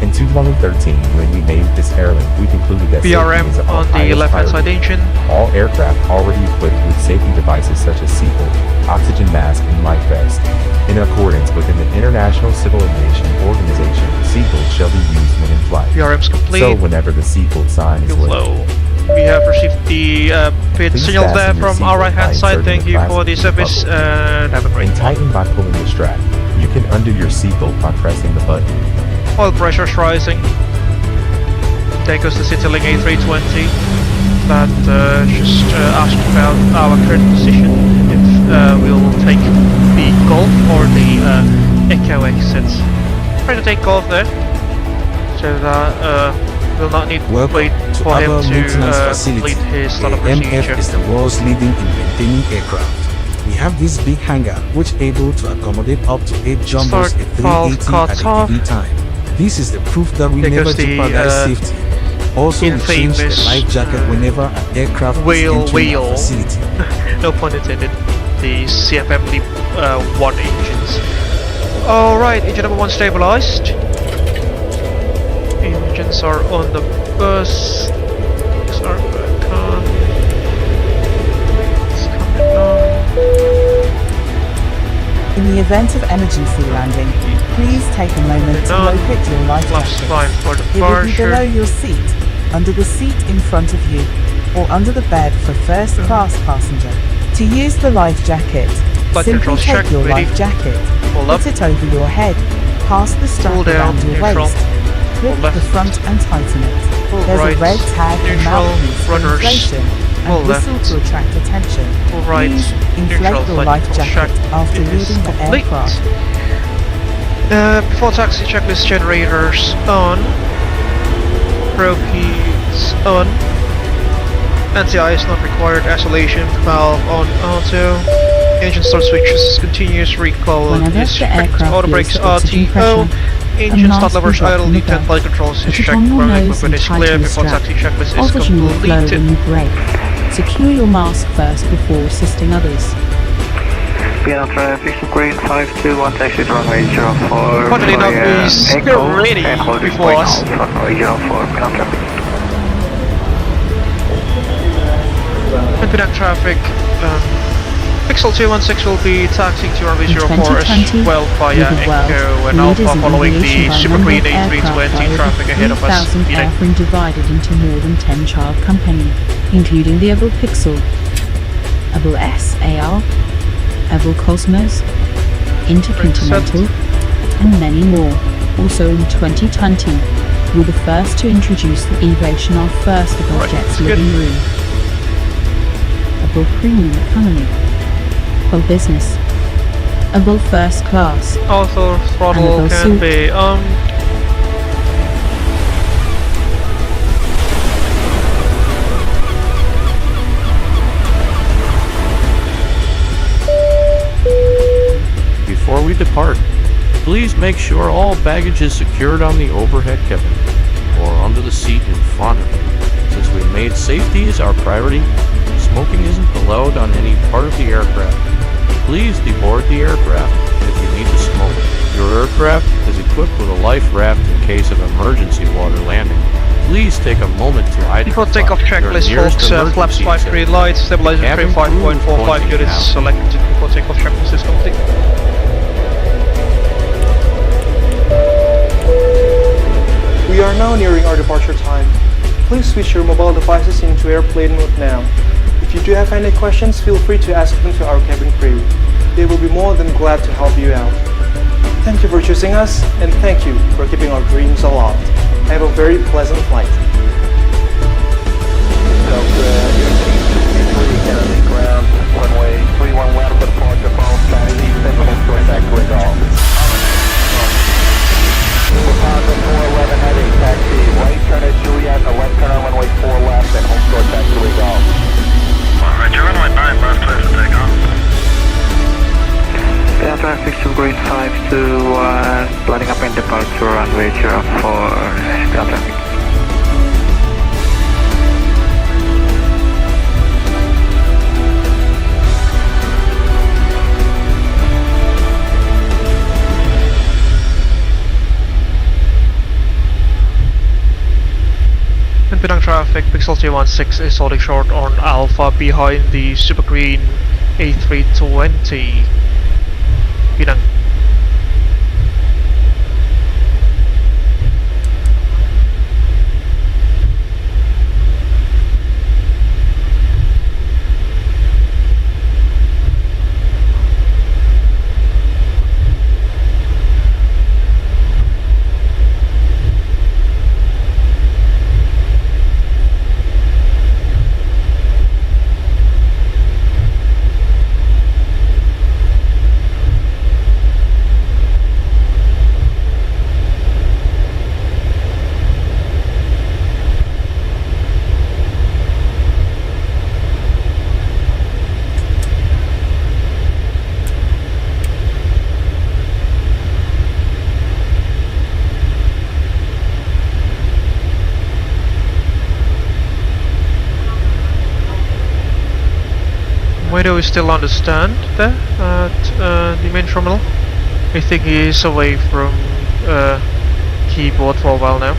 In 2013, when we made this airline, we concluded that BRM safety is of on the highest left-hand side priority. engine. All aircraft already equipped with safety devices such as seatbelt, oxygen mask, and life vest. In accordance with the International Civil Aviation Organization, seatbelts shall be used when in flight. BRM's complete. So whenever the seatbelt sign is lit, We have received the pit please signal there fasten your from our seatbelt right-hand by side. inserting Thank the you for the plastic service bubble. and have a great and tighten by pulling the strap. You can undo your seatbelt by pressing the button. Oil pressure's rising. There goes the Citylink A320 that just asked about our current position, if we'll take the Golf or the Echo exit. Trying to take Golf there, so that we'll not need to wait for him to complete his startup AMF procedure. is the world's leading in maintaining aircraft. We have this big hangar which able to accommodate up to 8 jumbos Start at valve 380 cuts at a off. given time. This is the proof that we There never goes the, jeopardize safety. Also, we change the infamous, life jacket whenever an aircraft is entering our facility. No pun intended. The CFM 1 engines. Alright, engine number 1 stabilized. Engines are on the bus. Start back on. It's coming on. In the event of emergency landing, please take a moment to locate your life jacket. For It will be below your seat, under the seat in front of you, or under the bed for first class passenger. To use the life jacket, simply take your life jacket, put it over your head, pass the strap around your waist, grip the front and tighten it. There's a red tag and mouthpiece for inflation and whistle to attract attention. Please inflate your life jacket after leaving the aircraft. Before taxi, checklist generators on. Probe heats on. Anti-ice not required. Isolation valve on auto. Engine start switches continuous. Recall Whenever is the checked. aircraft Auto brakes feels oxygen RTO. pressure, Engine a start mask levers will drop idle. from the Detail back. flight controls is Put it checked. on your Ground nose equipment and is tighten clear. the Before strap. taxi checklist is Oxygen will flow completed. when you brake. Secure your mask first before assisting others. Penang traffic, Ukraine 521, taxi runway 04. Funnily enough, he's ready before us. Runway 04, Penang traffic. And Penang traffic, Pixel 216 will be taxiing to runway 04 as well via Echo and Alpha following the Super Green A320 traffic ahead of us. 3,000 airframe divided into more than 10 child companies, including the Abel Pixel, Abel SAR, Abel Cosmos, Intercontinental, and many more. Also in 2020, we were the first to introduce the aviation our first Abel Jets living room. Abel Premium Economy, Abel Business, Abel First Class, Auto throttle Abel can Suite. be Before we depart, please make sure all baggage is secured on the overhead cabin or under the seat in front of you. Since we made safety as our priority, smoking isn't allowed on any part of the aircraft. Please deboard the aircraft if you need to smoke. Your aircraft is equipped with a life raft in case of emergency water landing. Please take a moment to before identify takeoff your checklist, nearest folks. Flaps emergency 5 green lights, stabilizer Cabin trim crew 5.45 pointing units out. selected before takeoff checklist is complete. We are now nearing our departure time. Please switch your mobile devices into airplane mode now. If you do have any questions, feel free to ask them to our cabin crew. They will be more than glad to help you out. Thank you for choosing us, and thank you for keeping our dreams aloft. Have a very pleasant flight. Ground Green 521, landing up and departure runway 04, ground traffic. In Penang traffic, Pixel 216 is holding short on Alpha behind the Super Green A320. Penang. Whether we still understand there at the main terminal. I think he is away from keyboard for a while now.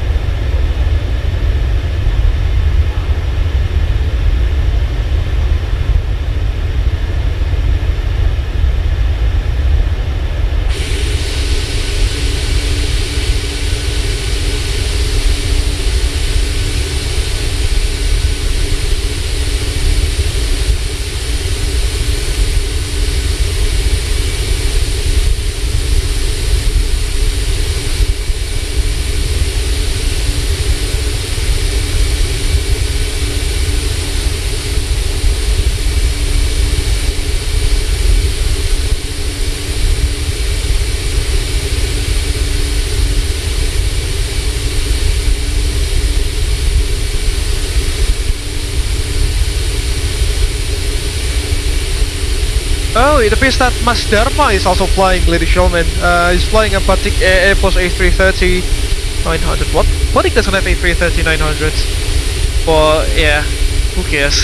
Oh, it appears that Mas Dharma is also flying, ladies and gentlemen. He's flying a Airbus A330-900. What he doesn't have A330-900? But yeah, who cares?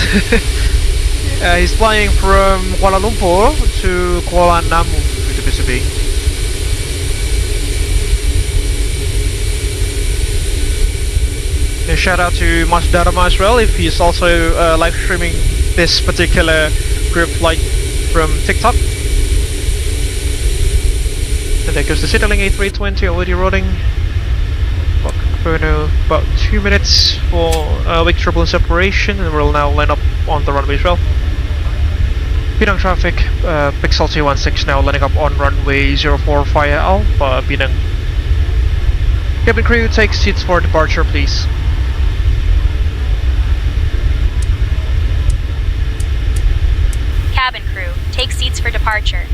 He's flying from Kuala Lumpur to Kualanamu to be specific. And shout out to Mas Dharma as well, if he's also live streaming this particular group flight from TikTok. And there goes the Citylink A320 already rolling. About 2 minutes for wake turbulence separation, and we'll now line up on the runway as well. Penang traffic, Pixel 216 now landing up on runway 04 via Alpha Penang. Cabin crew, take seats for departure please. Cabin crew, take seats for departure.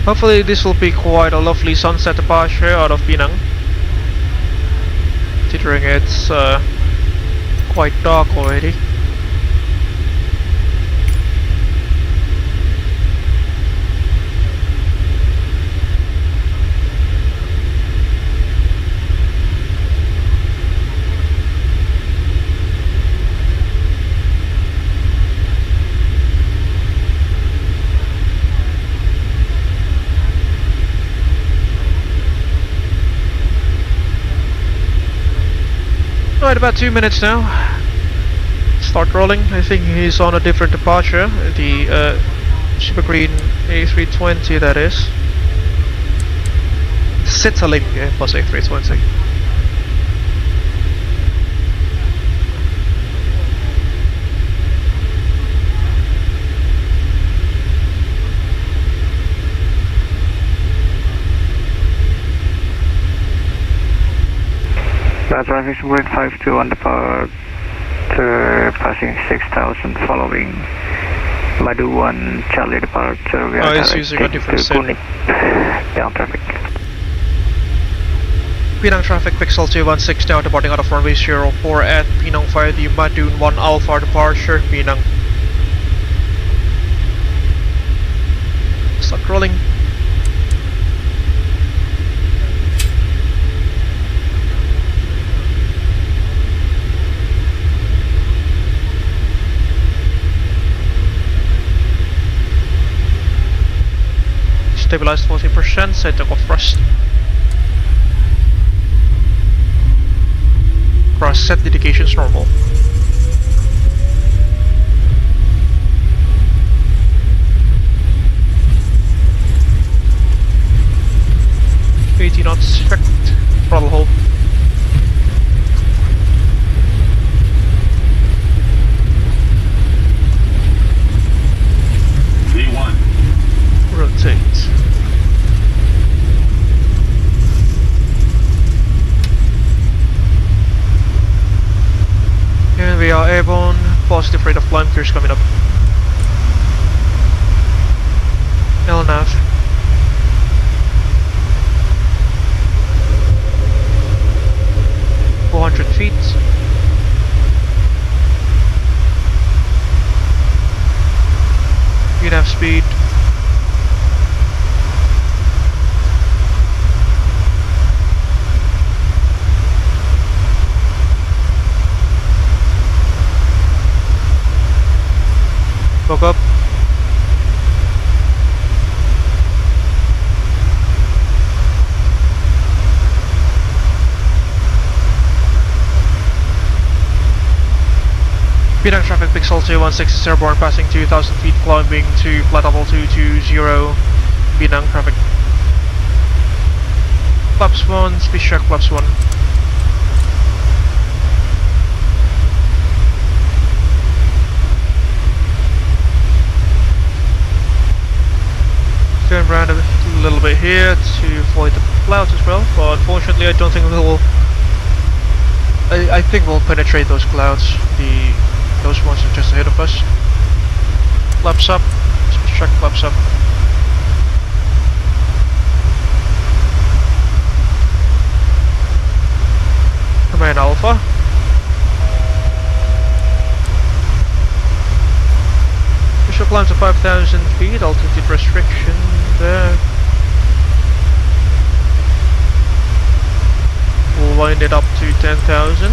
Hopefully this will be quite a lovely sunset departure out of Penang, considering it's quite dark already. about 2 minutes now. Start rolling. I think he's on a different departure. The Super Green A320, that is. Citalink plus A320. That's traffic Super 521 departure, passing 6,000 following Madu 1 Charlie departure. We are he's using a different sim. Down traffic. Penang traffic Pixel 216 now departing out of runway 04 at Penang via the Madun 1 Alpha departure, Penang. Start rolling. Stabilized 40%, set take off thrust. Cross set indications normal. knots, check throttle hold. V1. Rotate. And we are airborne, positive rate of climb, clears coming up. LNAV. Feet. VNAV speed. Woke up. Penang traffic Pixel 216 is airborne, passing 2,000 feet, climbing to flight level 220, Penang traffic. Flaps 1, speed check flaps 1. Turn around a little bit here to avoid the clouds as well, but unfortunately I don't think we'll... I think we'll penetrate those clouds. Those ones are just ahead of us. Flaps up. Speed check flaps up. Command Alpha. Initial climb to 5,000 feet, altitude restriction there. We'll wind it up to 10,000.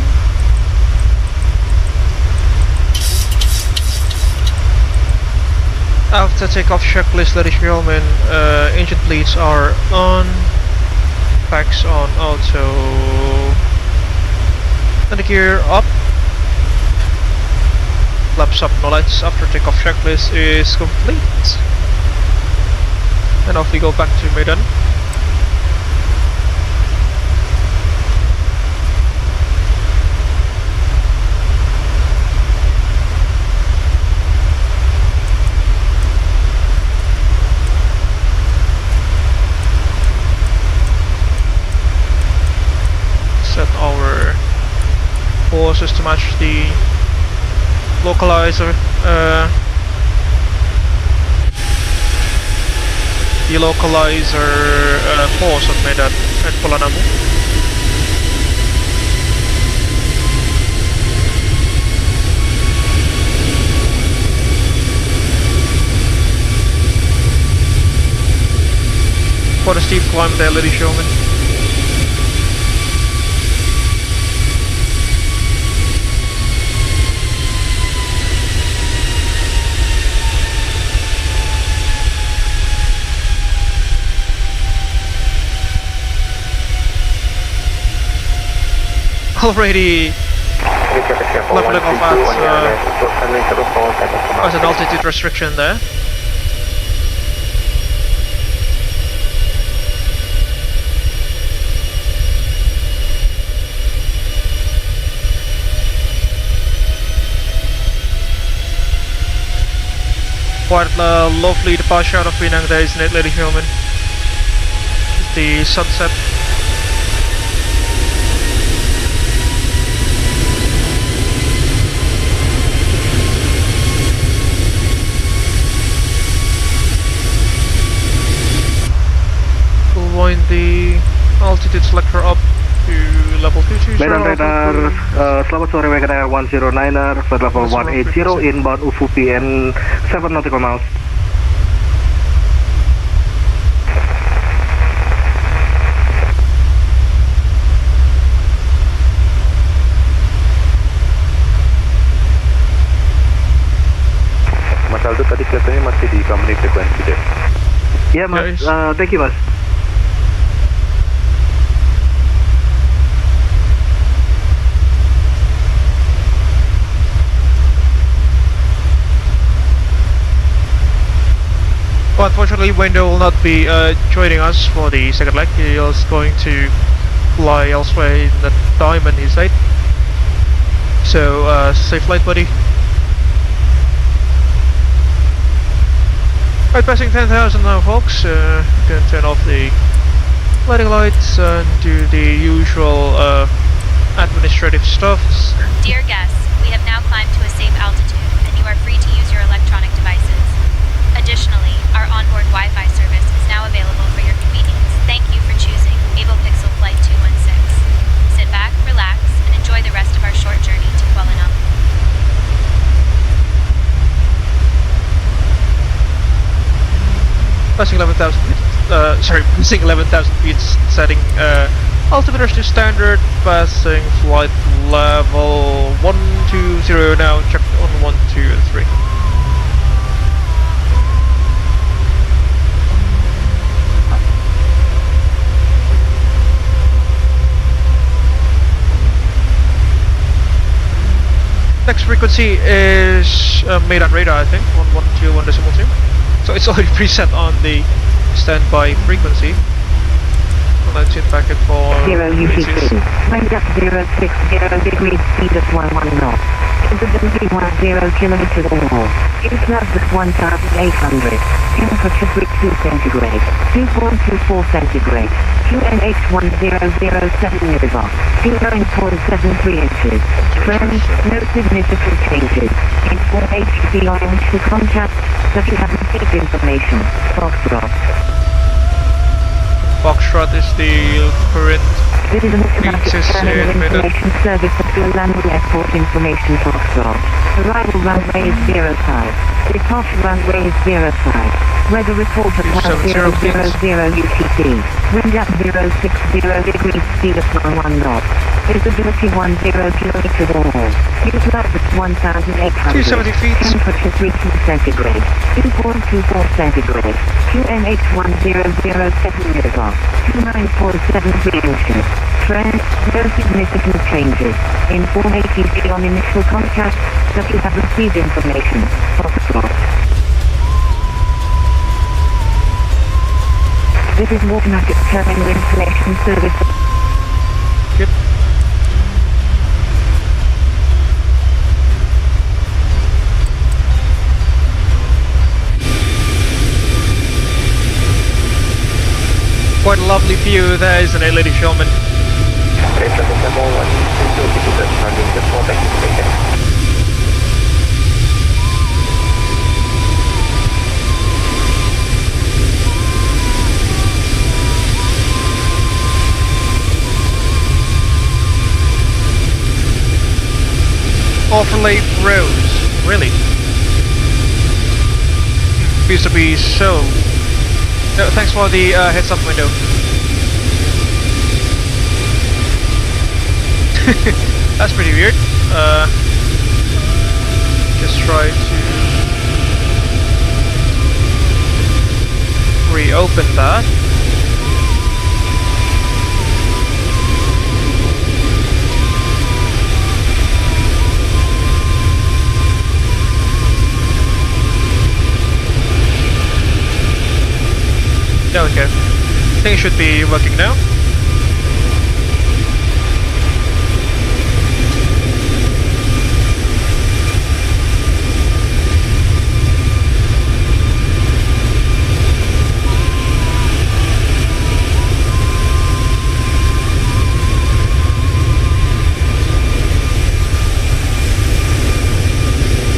After takeoff checklist, ladies and gentlemen, engine bleeds are on, packs on auto, and the gear up, flaps up, no lights. After takeoff checklist is complete, and off we go back to Medan. Courses to match the localizer, course of Medan at Kualanamu. Quite a steep climb there, ladies and gentlemen. Already leveling off as an altitude restriction there. Quite a lovely departure out of Penang there, isn't it, ladies and gentlemen? The sunset. We'll wind the altitude selector up to level 220. Medan radar, selamat sore Medan Air 109er, flight level 180, inbound UVPN 7 nautical miles. Mas Aldo tadi kelihatannya masih di company frekuensi deh. Iya mas, thank you mas. Well, unfortunately, Wendo will not be joining us for the second leg. He is going to fly elsewhere in the diamond, he said. So, safe flight, buddy. Right, passing 10,000 now, folks. You can turn off the landing lights and do the usual administrative stuff. Dear guests, we have now climbed to a safe altitude, and you are free to use your electronic devices. Additionally, our onboard Wi-Fi service is now available for your convenience. Thank you for choosing Abel Pixel Flight 216. Sit back, relax, and enjoy the rest of our short journey to Kualanamu. Passing 11,000 feet, passing 11,000 feet, setting altimeters to standard, passing flight level 120 now, checked on 1, 2, and 3. Next frequency is Medan radar, I think, 1121.2. So it's already preset on the standby frequency. 19 packet for 0 UTC. Wind up 060 degrees, speed of 11 knots. Visibility 10 kilometers or more. Influx of 1,800. Temperature 32 centigrade. 2.24 centigrade. QNH 1007 millivolts. 29.73 inches. Trend, no significant changes. Inform HC on initial contact that you have received information. Foxtrot. Foxtrot is the current This is an automatic terminal information service at Kualanamu Airport information Foxtrot. Arrival runway is 05. Departure runway is 05. Weather report at 1000 UTC. Wind up 060 degrees, speed of 11 knots. Visibility 10 kilometers or more. Influx at 1,800. 270 feet. Temperature 32 centigrade. 2.24 centigrade. QNH 1007 millivolts. 29.73 inches. Trend, no significant changes. Inform ATC on initial contact that you have received information. Foxtrot. This is automatic terminal information service. Yep. Quite a lovely view there, isn't it, ladies and gentlemen? Awfully roads, really. Used to be so. No, thanks for the heads up window. That's pretty weird. Just try to reopen that. Everything should be working now.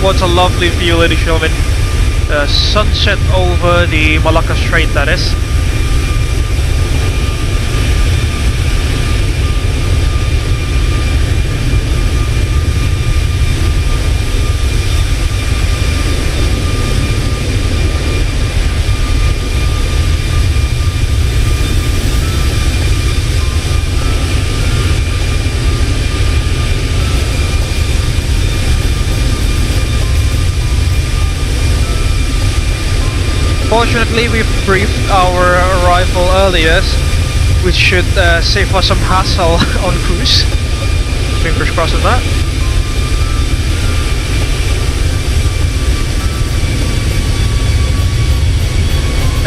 What a lovely view, ladies and gentlemen. Sunset over the Malacca Strait, that is. Fortunately, we briefed our arrival earlier, which should save us some hassle on cruise. Fingers crossed on that.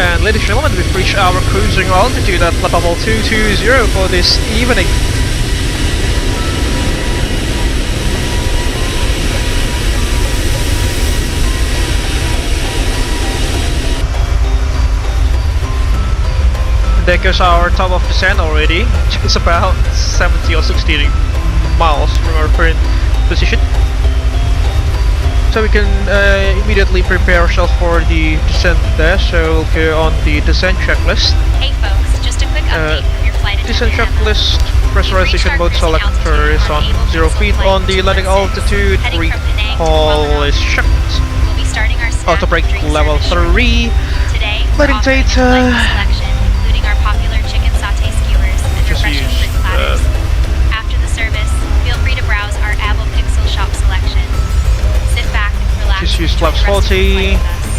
And ladies and gentlemen, we've reached our cruising altitude at level 220 for this evening. There goes our top of descent already. It's about 70 or 60 miles from our current position. So we can immediately prepare ourselves for the descent there. So we'll go on the descent checklist. Hey folks, just a quick update from your flight Descent attendant checklist, pressurization mode selector is on 0 feet on the landing altitude. Recall is checked. We'll be starting our Auto brake level 3. Today, Landing data. popular chicken satay skewers and refreshing fruit platters. After the service, feel free to browse our Abel Pixel shop selection. Sit back, relax, Just use and flaps enjoy the rest of your 40. flight with us.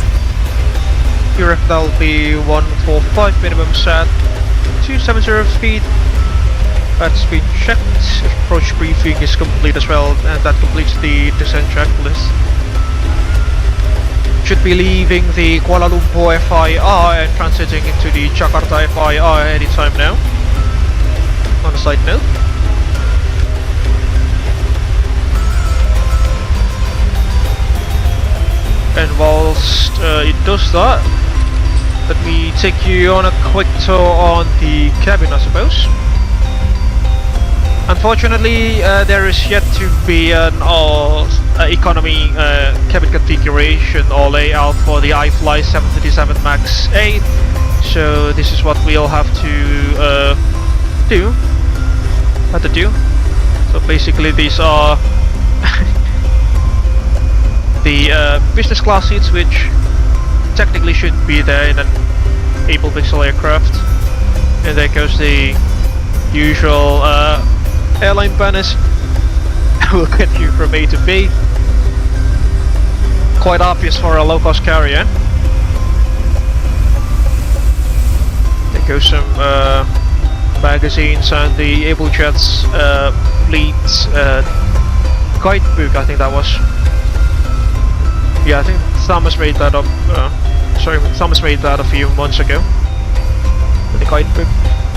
QRF will be 145 minimum set. 270 feet. That's speed checked. Approach briefing is complete as well, and that completes the descent checklist. Should be leaving the Kuala Lumpur FIR and transiting into the Jakarta FIR anytime now. On a side note. And whilst it does that, let me take you on a quick tour on the cabin, I suppose. Unfortunately, there is yet to be an economy cabin configuration or layout for the iFly 737 MAX 8. So this is what we'll have to do. So basically, these are the business class seats, which technically should be there in an Abel Pixel aircraft. And there goes the usual airline banners. Will get you from A to B. Quite obvious for a low-cost carrier. There goes some magazines and the Abel Jets fleet guidebook, I think that was. Yeah, I think Thomas made that up. Thomas made that a few months ago. The guidebook.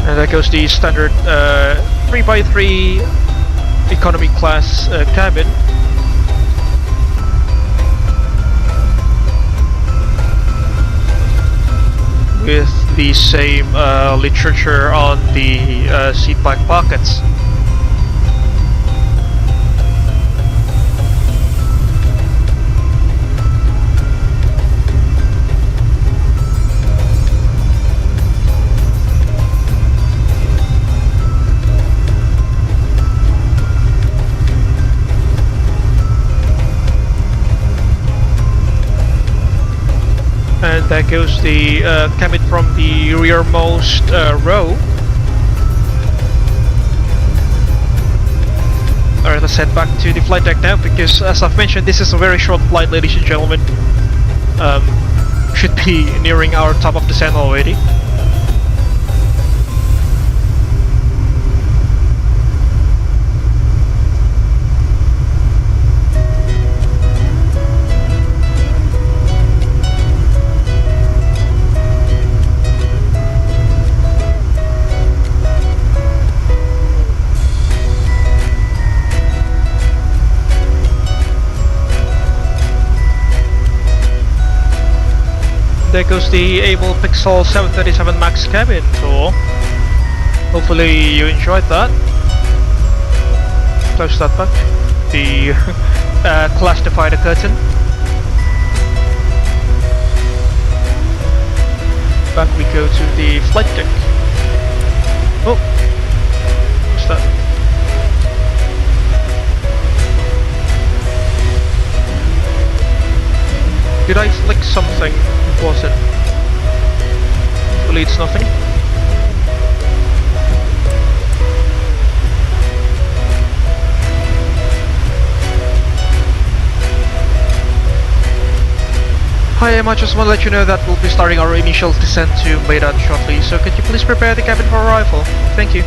And there goes the standard 3x3 economy class cabin. With the same literature on the seat back pockets. And there goes the cabin from the rearmost row. Alright, let's head back to the flight deck now, because as I've mentioned, this is a very short flight, ladies and gentlemen. Should be nearing our top of descent already. there goes the Abel Pixel 737 MAX cabin tour. Hopefully you enjoyed that. Close that back. The classified curtain. Back we go to the flight deck. Oh, what's that? Did I flick something? Was it? Hopefully it's nothing. Hi Emma, just want to let you know that we'll be starting our initial descent to Medan shortly, so could you please prepare the cabin for arrival? Thank you.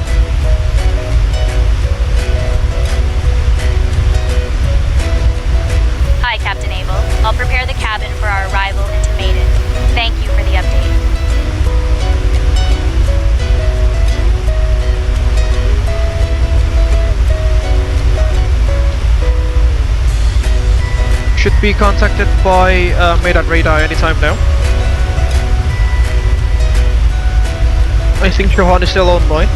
Hi, Captain Abel. I'll prepare the cabin for our arrival into Medan. Thank you for the update. Should be contacted by Medan radar anytime now. I think Johan is still online.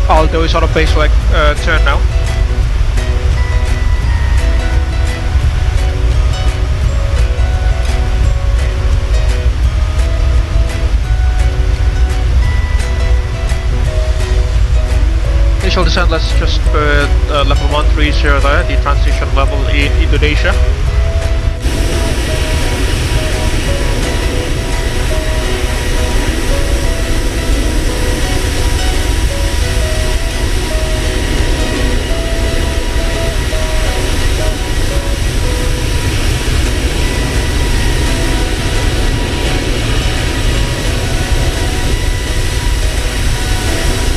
Aldo is on a base leg turn now. Initial descent, let's just put level 130 there, the transition level in Indonesia.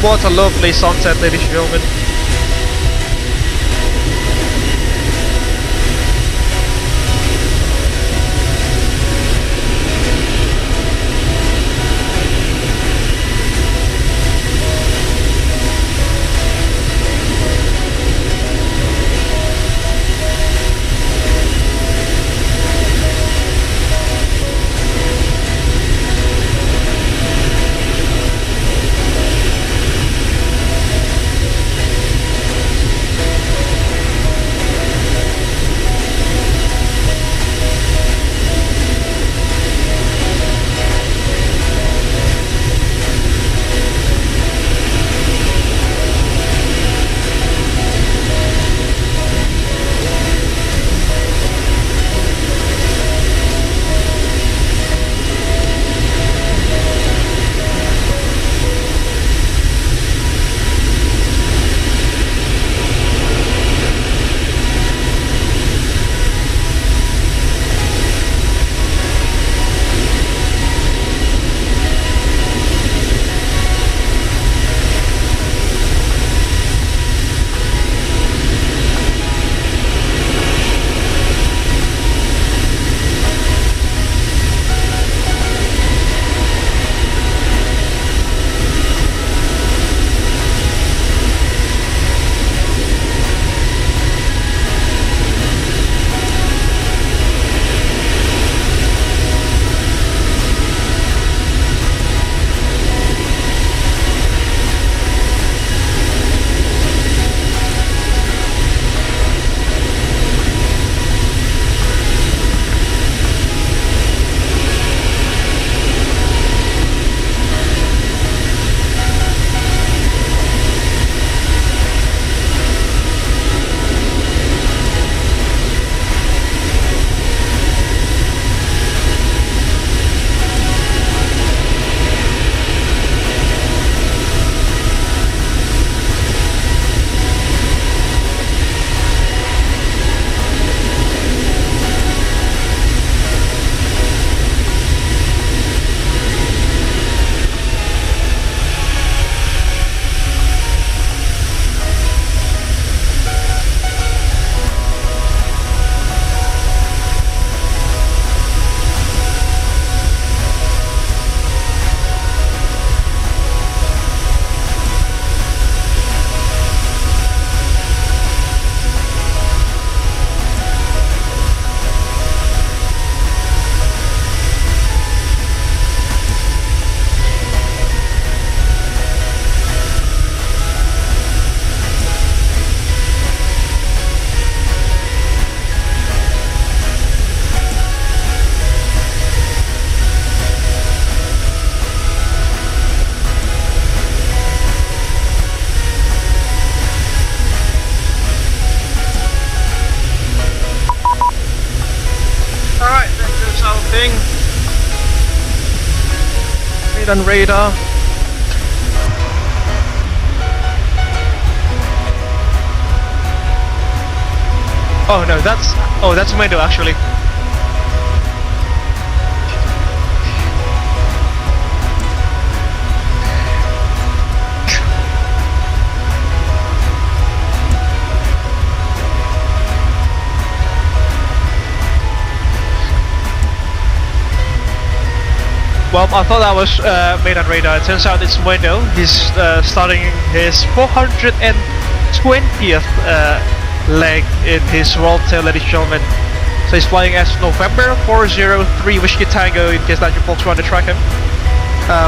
What a lovely sunset, ladies and gentlemen. Medan radar. Oh no, that's window actually. Well, I thought that was Medan radar. It turns out it's window. He's starting his 420th leg in his world tail, ladies and gentlemen. So he's flying as November 403 Whiskey Tango, in case that you folks want to track him.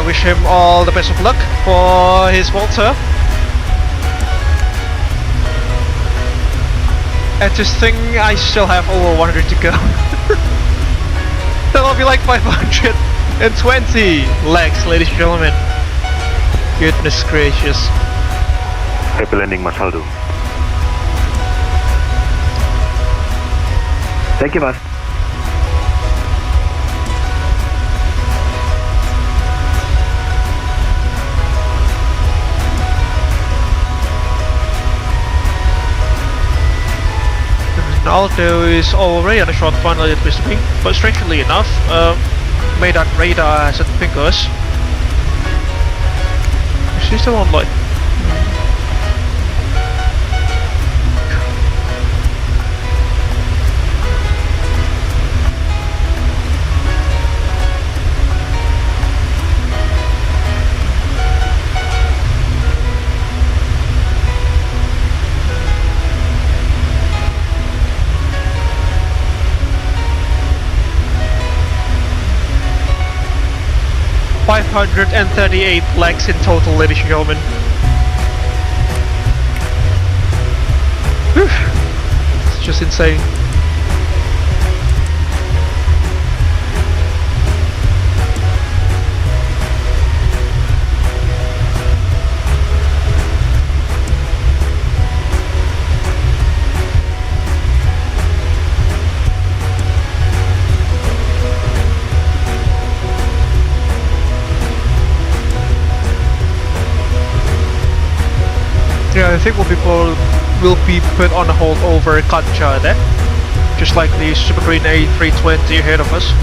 Wish him all the best of luck for his world tail. And just think, I still have over 100 to go. That'll be like 520 legs, ladies and gentlemen. Goodness gracious. Happy landing, Mas Aldo. Thank you, Mas. Aldo is already on a short final at Mr. Ping, but strangely enough, Medan radar hasn't pinged us. Is she still online? 538 legs in total, ladies and gentlemen. Whew. It's just insane. Yeah, I think will be put on hold over Kancha there, just like the Super Green A320 ahead of us.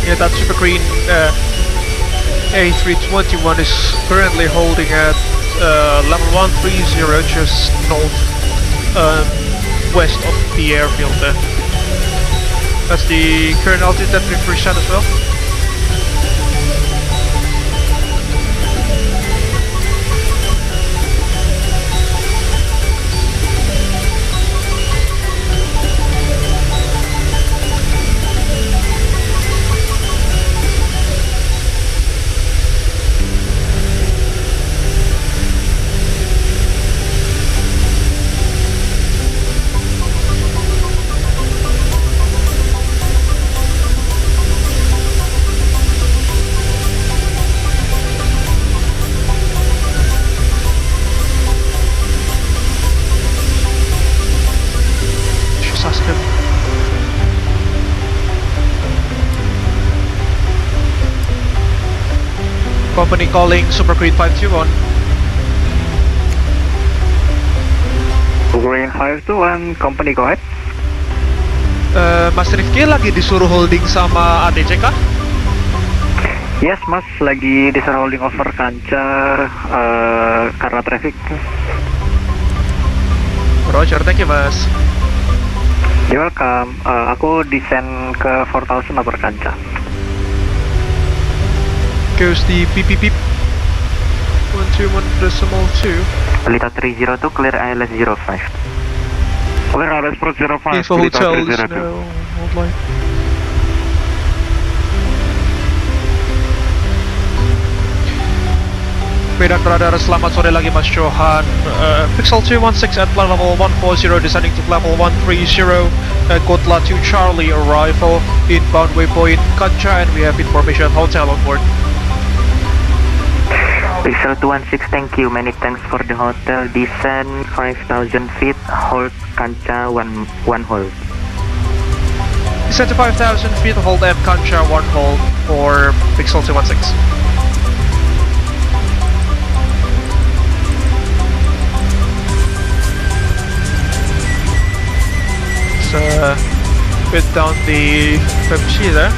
Yeah, that Super Green A321 is currently holding at level 130, just north west of the airfield there. That's the current altitude that we've reset as well. Company calling Super Green 521. Green 521, company go ahead. Mas Rifki lagi disuruh holding sama ATC kah? Yes, Mas, lagi disuruh holding over Kanca karena traffic. Roger, thank you, Mas. You're welcome. Aku descend ke 4000 over Kanca. Goes the beep beep beep. 121.2. Alita 302, clear ILS 05. Clear ILS 05. Info hotels, no, hold line. Medan radar, selamat sore lagi Mas Johan. Pixel 216 at flight level 140 descending to level 130. Gotla to Charlie arrival inbound waypoint Kancha, and we have information hotel on board. Pixel 216, thank you. Many thanks for the hotel. Descend 5,000 feet. Hold Kancha one hold. Descend to 5,000 feet. Hold at Kancha 1 hold for Pixel 216. Bit down the Pepsi there.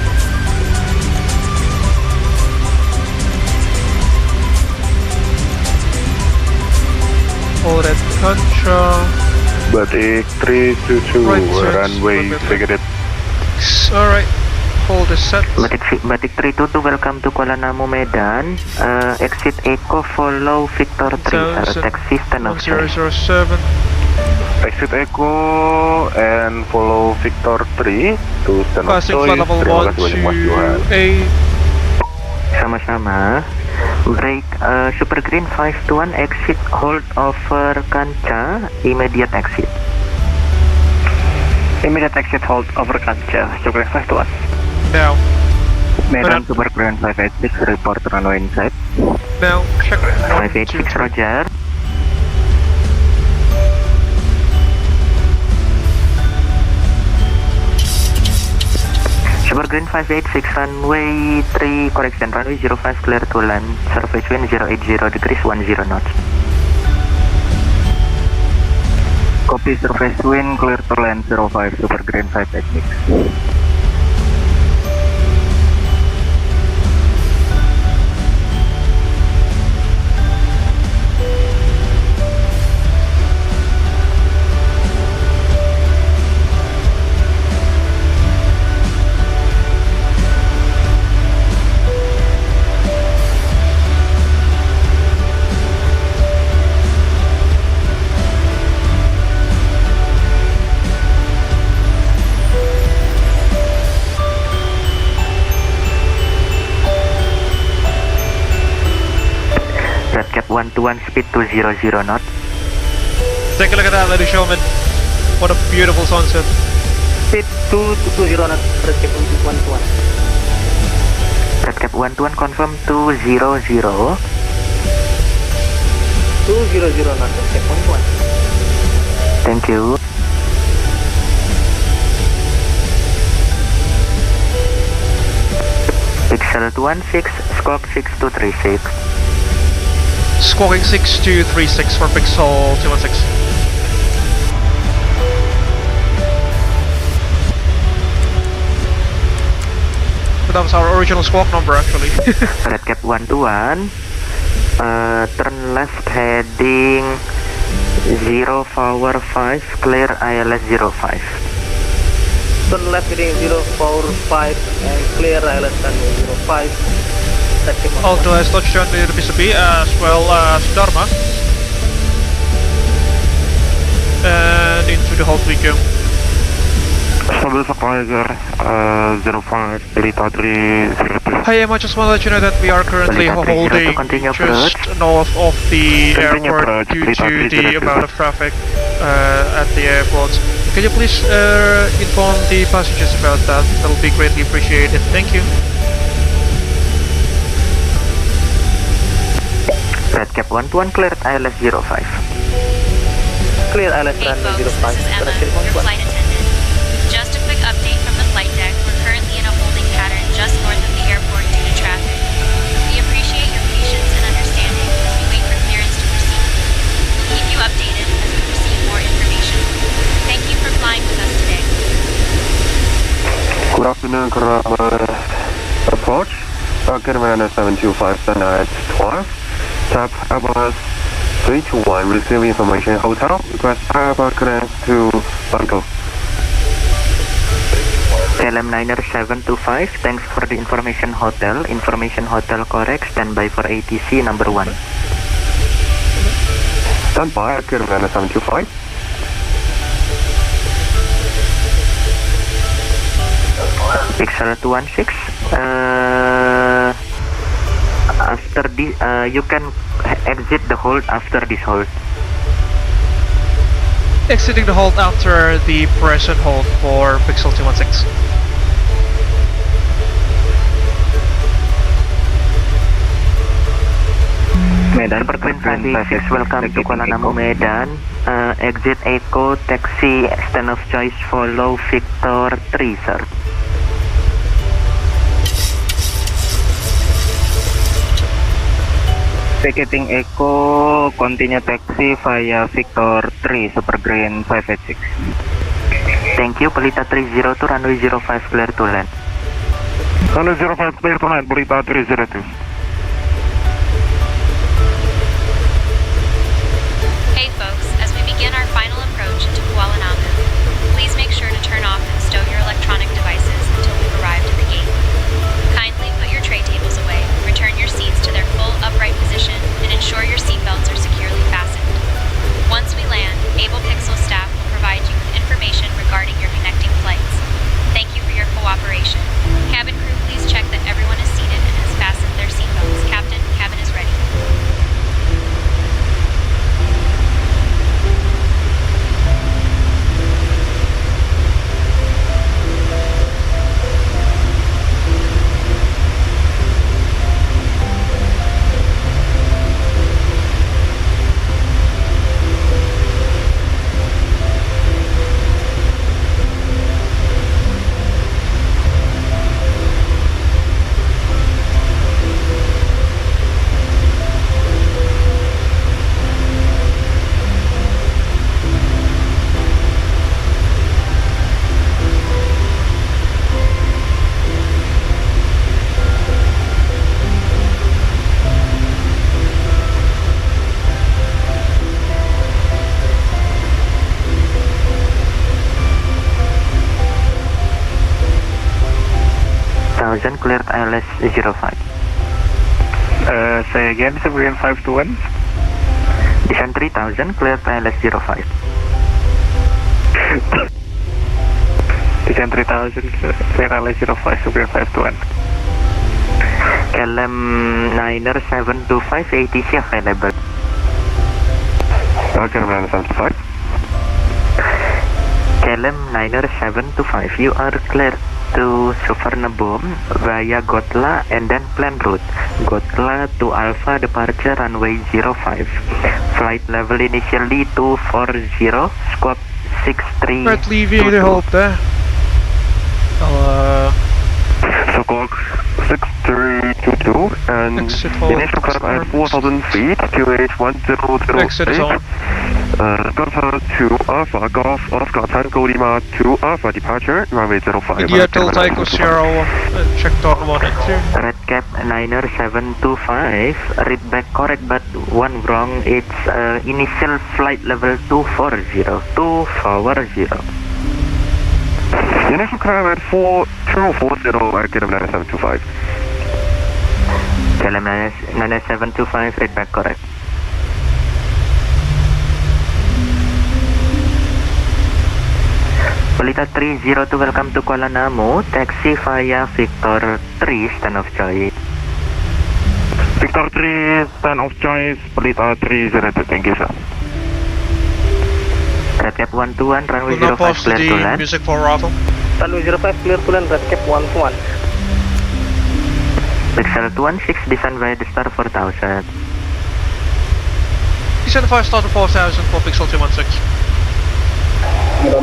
Hold at Kancha. Batik 322, runway negative. Alright, hold the set. Batik 322, welcome to Kualanamu Medan. Exit Echo, follow Victor 3, taxi stand of 1007. Exit Echo and follow Victor 3 to stand of Passing flight level 128. Sama-sama. Break Super Green 521, exit, hold over Kancha, immediate exit. Immediate exit, hold over Kancha, Super Green 521. Now. Medan Super Green 586, report runway inside. Now, check 586, roger. Super Green 586, runway 3, correction, runway 05, clear to land, surface wind 080 degrees, 10 knots. Copy, surface wind, clear to land 05, Super Green 586. Cap 121, speed 200 knots. Take a look at that, ladies and gentlemen. What a beautiful sunset. Speed 220 knots, Red Cap 121. Red Cap 121, confirm 200. 200 knots, Red Cap 121. Thank you. Pixel 216, squawk 6236. Squawking 6236 for Pixel 216. But that was our original squawk number actually. Red Cap 121, turn left heading 0 power 5, clear ILS 05. Turn left heading 0 power 5 and clear ILS 05. Alto has touched down near the PCB as well as Dharma. And into the hold we go. Stabil Tiger 05 Delta 302. Hi, I just want to let you know that we are currently holding just north of the airport due to the amount of traffic at the airport. Can you please inform the passengers about that? That will be greatly appreciated. Thank you. Red Cap 121, cleared ILS 05. Clear ILS 05. This is Emma, your flight attendant. Just a quick update from the flight deck. We're currently in a holding pattern just north of the airport due to traffic. We appreciate your patience and understanding as we wait for clearance to proceed. We'll keep you updated as we receive more information. Thank you for flying with us today. Good afternoon, Kualanamu Approach. Kiriman 725 standard 12. Tap Airbus 321, receive information hotel, request Airbus clearance to Bangkok. KLM 725, thanks for the information hotel. Information hotel correct, standby for ATC number 1. Standby, Kiriman 725. Pixel 216, after the you can Exit the hold after this hold. Exiting the hold after the present hold for Pixel 216. Medan, Airplane 56, welcome to Kualanamu, Medan. Exit Echo, taxi, stand of choice, follow Victor 3, sir. Ticketing Echo, continue taxi via Victor 3, Super Green 586. Thank you, Pelita 302, runway 05, clear to land. Runway 05, clear to land, Pelita 302. Hey folks, as we begin our final approach into Kualanamu, please make sure to turn off and stow your electronic devices until we've arrived at the gate. Kindly put your tray tables away, return your seats to their full upright position, and ensure your seatbelts are securely fastened. Once we land, Abel Pixel staff will provide you with information regarding your connecting flights. Thank you for your cooperation. Cabin crew, please check that everyone is seated and has fastened their seatbelts. Captain, cabin is ready. Cleared ILS 05. Say again, Subgreen 521. Descent 3000, cleared ILS 05. Descent 3000, cleared ILS 05, Subgreen 521. KLM Niner 725, ATC available. Okay, Niner 725. KLM Niner 725, you are cleared to Suvarnabhumi via Gotla and then plan route. Gotla to Alpha, departure runway 05. Flight level initially 240, squawk 63. Right, leaving the hold there. Squawk 6322 and initial climb at 4,000 feet, QH 1008. Golf to Alpha, Golf, Oscar Tango Lima to Alpha, departure, runway 05. India Delta Echo Sierra 1, checked on 1 and 2. Red Cap Niner 725, read back correct but one wrong, it's initial flight level 240, 240. Initial climb at 4240, I get a 9725. KLM 9725, read back correct. Pelita 302, welcome to Kualanamu, taxi via Victor 3, stand of choice. Victor 3, stand of choice, Pelita 302, thank you sir. Red Cap 121, runway 05, clear to land. Music for arrival. Runway 05, clear to land, Red Cap 121. Pixel 216, descend via the star 4000. Descend 5 star to 4000 for Pixel 216.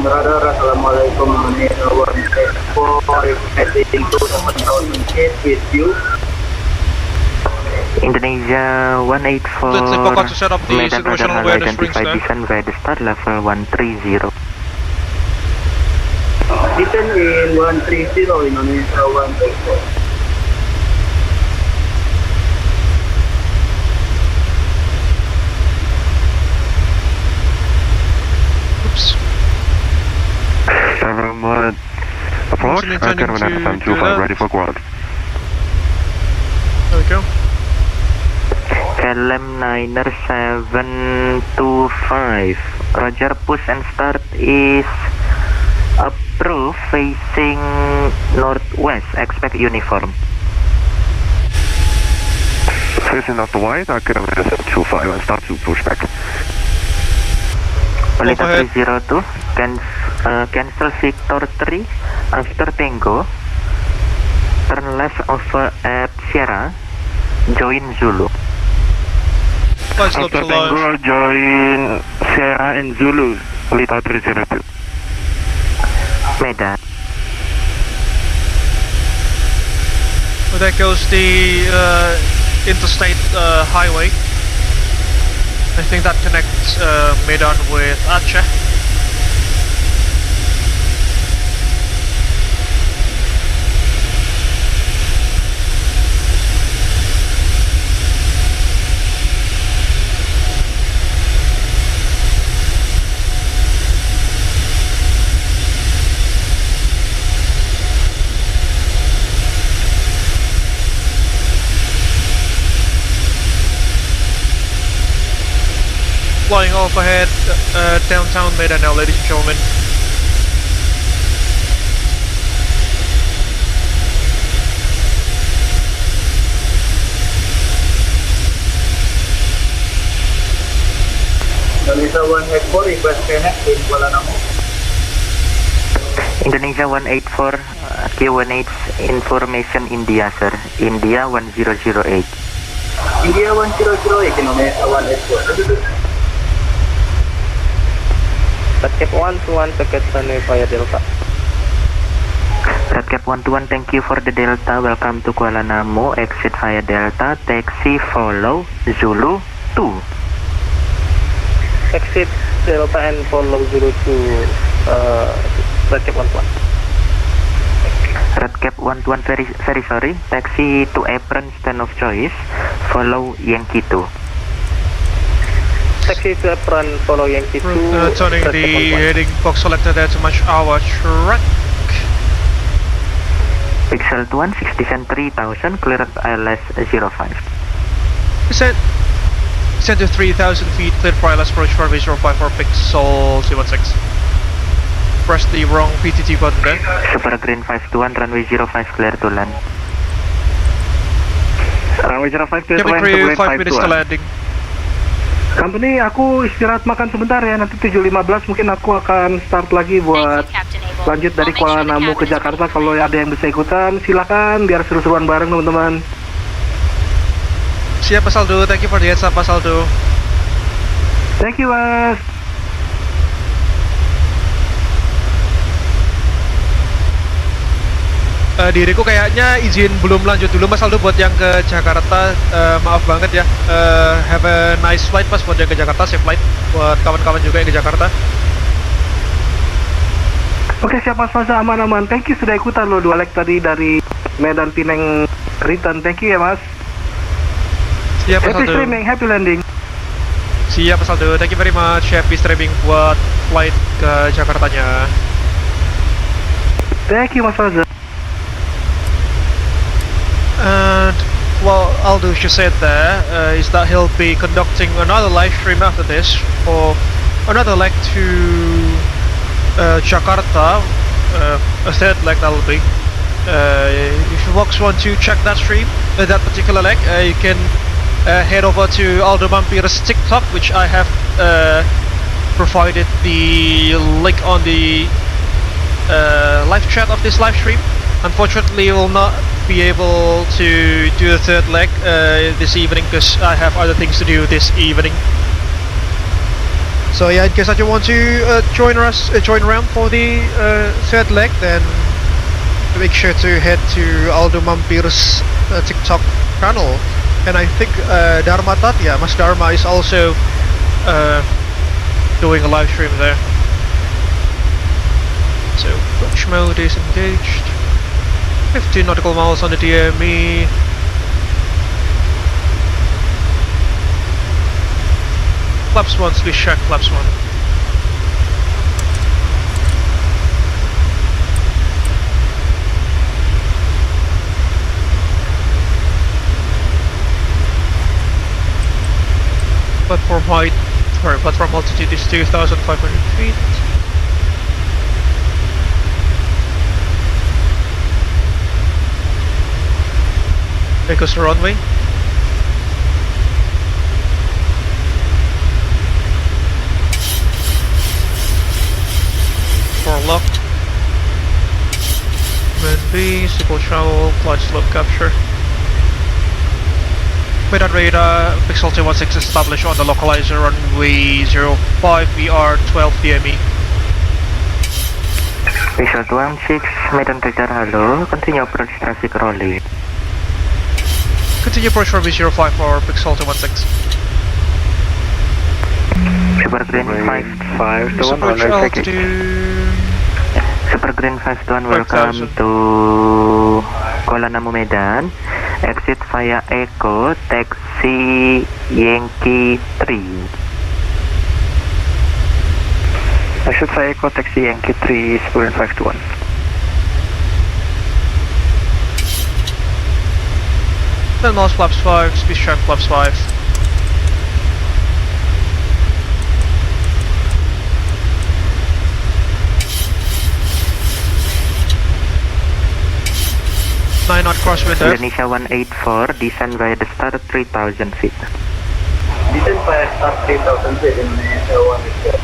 Brother, Assalamualaikum, with you. Indonesia 184, Completely forgot to set up the Medan radar situational awareness rings identified there. descent via the star level 130. Descent in 130, Indonesia 184. Approach, Academy 9725, ready for ground. There we go. KLM Niner 725, Roger, push and start is approved, facing northwest, expect uniform. Facing out the wide, kilometer 725 and start to push back. Polita 302, cancel Victor 3 after Tango. Turn left over at Sierra. Join Zulu. After Tango, join Sierra and Zulu. Polita 302. Medan. Well, there goes the interstate highway. I think that connects Medan with Aceh. Flying overhead downtown Medan now, ladies and gentlemen. Indonesia 184 request connect in Kualanamu. Indonesia 184, Q18 information India, sir. India 1008. India 1008, Indonesia 184. Redcap 121, packet runway via Delta. Redcap 121, thank you for the Delta. Welcome to Kualanamu. Exit via Delta. Taxi follow Zulu 2. Exit Delta and follow Zulu to Redcap 121. Redcap 121, very sorry. Taxi to apron stand of choice. Follow Yankee 2. Taxi to apron, follow Yankee 2. Turning the heading box selector there to match our track. Pixel 1, 67 3000, clear at ILS 05. Descend to 3000 feet, clear for ILS approach for 05 for Pixel 216. Press the wrong PTT button there. Super Green 521, runway 05 clear to land. Runway 05 clear to land. Cabin crew 5 minutes to landing. Company, aku istirahat makan sebentar ya, nanti 7.15 mungkin aku akan start lagi buat lanjut dari Kualanamu ke Jakarta. Kalau ada yang bisa ikutan, silakan biar seru-seruan bareng teman-teman. Siap Pak Saldo, thank you for the heads up Pak Saldo. Thank you Mas. Diriku kayaknya izin belum lanjut dulu Mas Aldo buat yang ke Jakarta. Maaf banget ya. Have a nice flight Mas buat yang ke Jakarta, safe flight buat kawan-kawan juga yang ke Jakarta. Oke siap Mas Masa, aman-aman. Thank you sudah ikutan lo 2 leg tadi dari Medan Penang return. Thank you ya Mas. Siap Mas Aldo. Happy streaming, happy landing. Siap Mas Aldo, thank you very much. Happy streaming buat flight ke Jakartanya. Thank you Mas Aldo. And what Aldo just said there is that he'll be conducting another live stream after this for another leg to Jakarta, a third leg that'll be. If you folks want to check that stream, that particular leg, you can head over to Aldo Mampir's TikTok, which I have provided the link on the live chat of this live stream. Unfortunately, we will not be able to do the third leg this evening because I have other things to do this evening. So yeah, in case that you want to join around for the third leg, then make sure to head to Aldo Mampir's TikTok channel. And I think Dharma Tatya, Mas Dharma is also doing a live stream there. So Dutch mode is engaged. 15 nautical miles on the DME. Flaps 1, please check flaps 1. Platform height, sorry, platform altitude is 2,500 feet. There goes the runway. lock. Wind B, signal channel, glide slope capture. Medan radar, Pixel 216 established on the localizer runway 05, VR 12 PME. Pixel 216, Medan radar, hello, continue approach traffic rolling. Continue approach runway 05 for Pixel 216. Super Green 55 to 1, approach altitude. Super Green 51, welcome to Kualanamu Medan. Exit via Echo, taxi Yankee 3. Exit via Echo, taxi Yankee 3, Super Green 521. Then mouse flaps 5, speed check flaps 5. Nine knot crosswind F. Indonesia 184, descend via the start 3000 feet. Descend via start 3000 feet, Indonesia 184.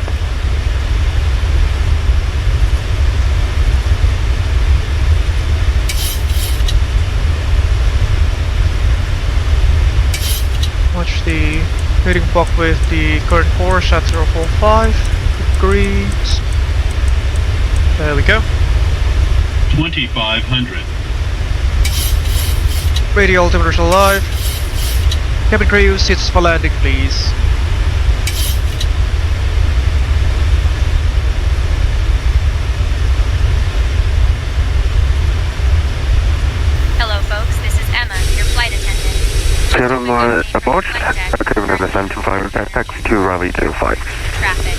Watch the heading block with the current course at 045 degrees. There we go. 2500. Radio altimeters alive. Cabin crew, seats for landing, please. Hello folks, this is Emma, your flight attendant. Selamat approach, cabin understand 25, taxi to runway 05. Traffic.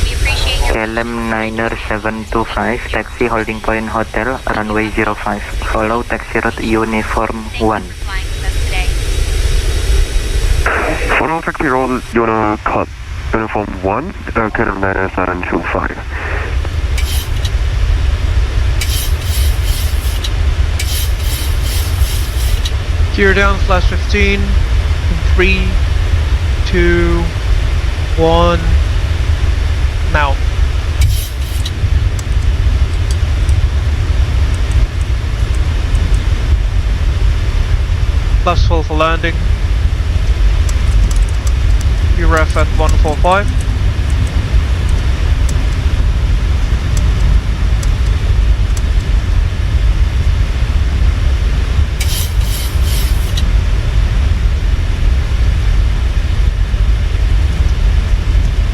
We appreciate your KLM Niner 725, taxi holding point hotel, runway 05. Follow taxi route uniform 1. flying with us today. Follow taxi road uniform 1, cabin Niner 725. Gear down, flash 15. 3, 2, 1. Now. Flaps full for landing. URF at 145.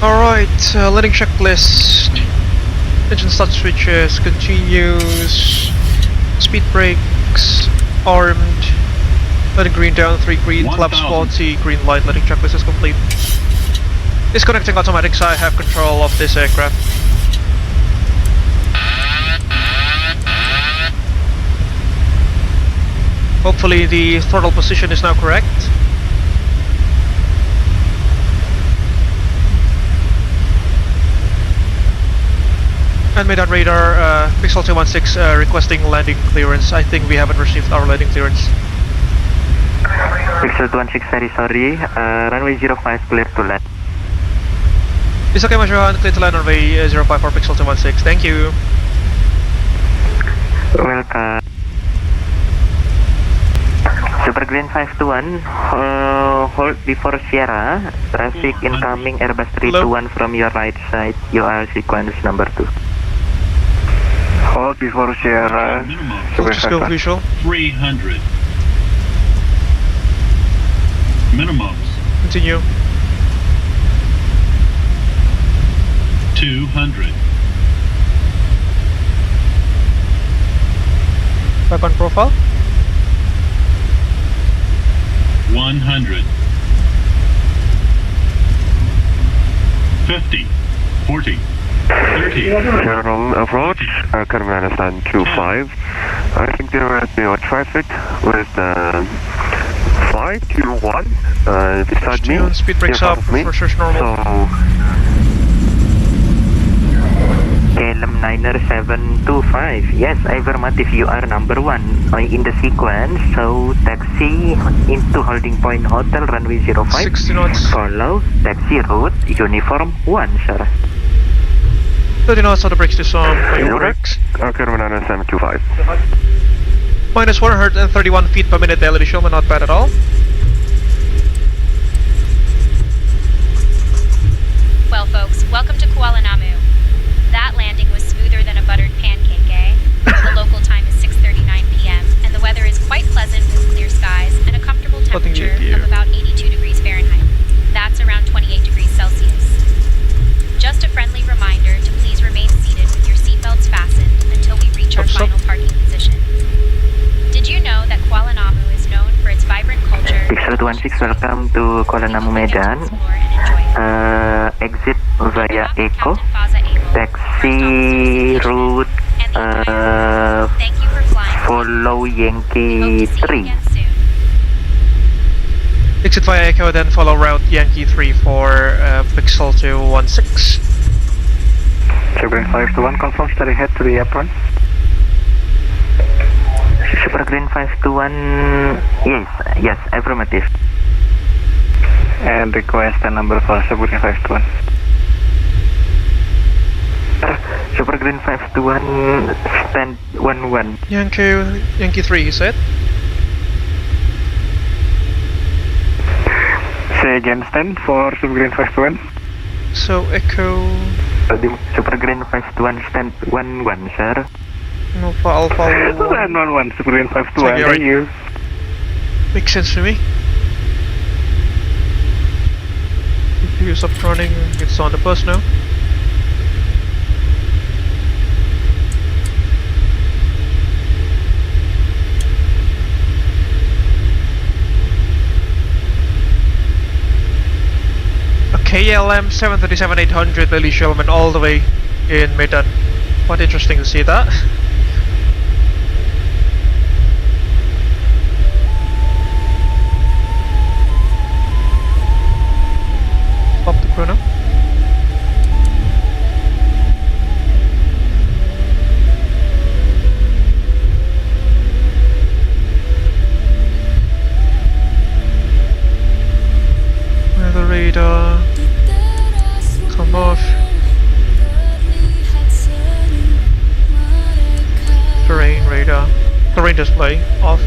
Alright, landing checklist. Engine start switches, continues. Speed brakes, armed. Letting green down, 3 green, flaps 40, green light, letting checklist is complete. Disconnecting automatics, I have control of this aircraft. Hopefully the throttle position is now correct. And Medan radar, Pixel 216 requesting landing clearance. I think we haven't received our landing clearance. Pixel 216, very sorry. Runway 05 clear to land. It's okay, Majohan. Clear to land on runway 05 for Pixel 216. Thank you. Welcome. Super Green 521, hold before Sierra. Traffic incoming Airbus 321 from your right side. You are sequence number 2. Hold before Sierra. Just go visual. 300. Minimums. Continue. 200. Back on profile. 100. 50. 40. 30. General approach, cabin understand 25. I think there will be a traffic with 521 beside me. Speed brakes up, pressure normal. So KLM Niner 725. Yes, affirmative. You are number 1 in the sequence. So taxi into holding point hotel runway 05. 60 knots. Follow taxi route uniform 1, sir. 30 knots on the brakes to some correct. Kualanamu 725. Minus 131 feet per minute daily show, not bad at all. Well, folks, welcome to Kualanamu. That landing was smoother than a buttered pancake, eh? The local time is 6:39 p.m. and the weather is quite pleasant with clear skies and a comfortable temperature of about 82 degrees Fahrenheit. That's around 28 degrees Celsius. Just a friendly reminder to please remain seated with your seatbelts fastened until we reach our final parking position. Did you know that Kualanamu is known for its vibrant culture? Pixel 16, welcome to Kualanamu Medan. Exit via Eco. Taxi route follow Yankee 3. Exit via Echo, then follow route Yankee 3 for Pixel 216. Sugar 521, confirm steady head to the apron. Super Green 521, yes, affirmative. And request a number for Super Green 521. Super Green 521, stand 11. Yankee 3, you said? Say again, stand for Super Green 521. So, Echo... Super Green 521, stand 11, sir. Alpha 111, Super Green 521, thank you. Makes sense to me. CPU stop running, it's on the bus now. KLM 737-800, ladies and gentlemen, all the way in Medan. Quite interesting to see that. Stop the chrono. Weather radar. Come off. Terrain radar. Terrain display off.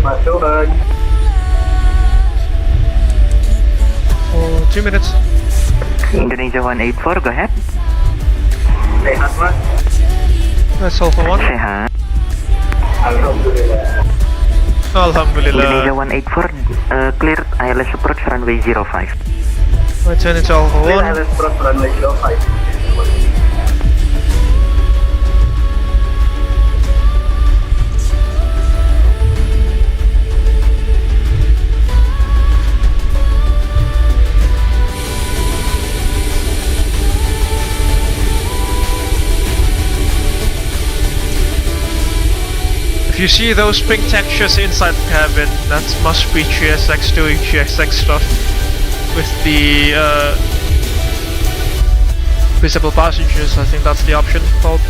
Masuk. 2 minutes. Indonesia 184, go ahead. Sehat, Mas? That's all for one. Sehat. Alhamdulillah. Alhamdulillah. Indonesia 184, cleared ILS approach runway 05. Return it all for one. ILS approach runway 05. If you see those pink textures inside the cabin, that must be GSX doing GSX stuff with the visible passengers. I think that's the option called.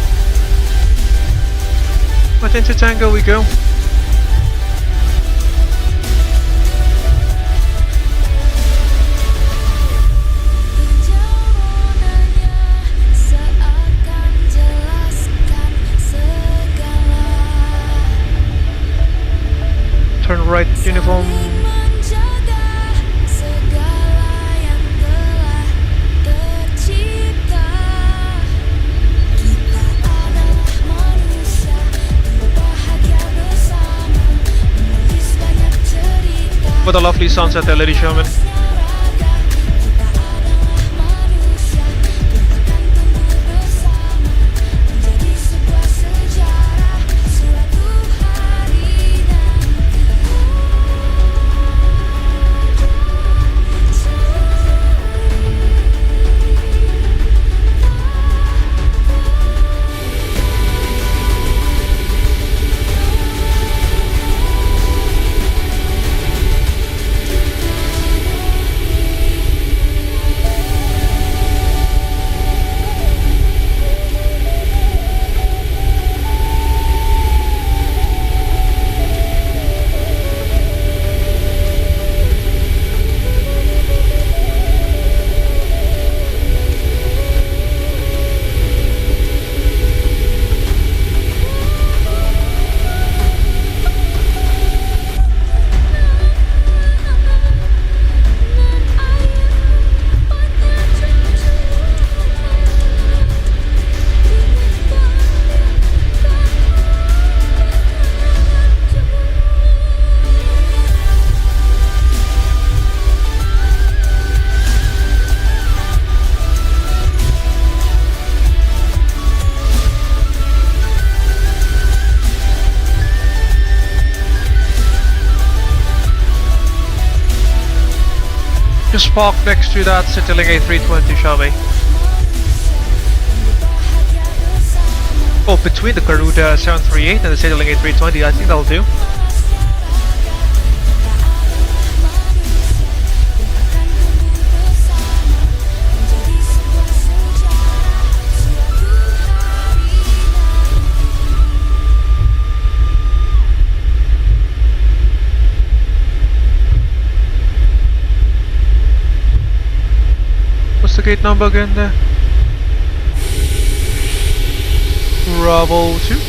But into Tango we go. Turn right, uniform. What a lovely sunset there, ladies and gentlemen. Just park next to that Citylink A320, shall we? Oh, between the Garuda 738 and the Citylink A320, I think that'll do. What's the gate number again there? Bravo 2.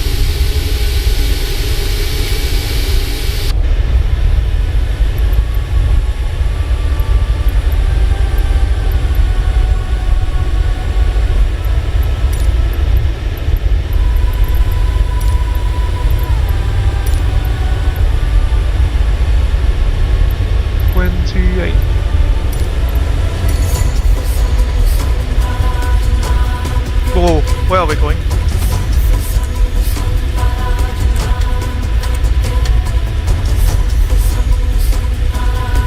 Whoa, where are we going?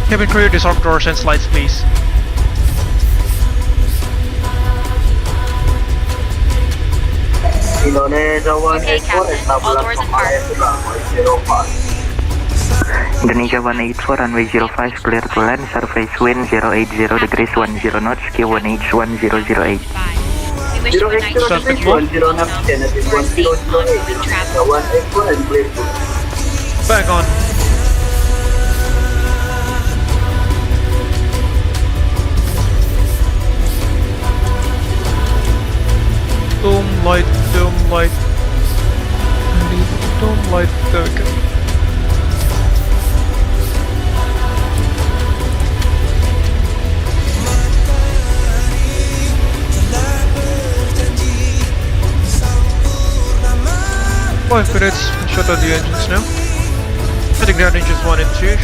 Cabin crew, disarm doors and slides, please. Indonesia 184 establish runway 05. Indonesia 184, runway 05, clear to land, surface wind 080 degrees 10 knots, Q1H 1008. We wish to invite you to the Back on. Dome light, dome light. I need dome light, there we go. Five minutes, shut down the engines now. Heading down engines 1 and 2.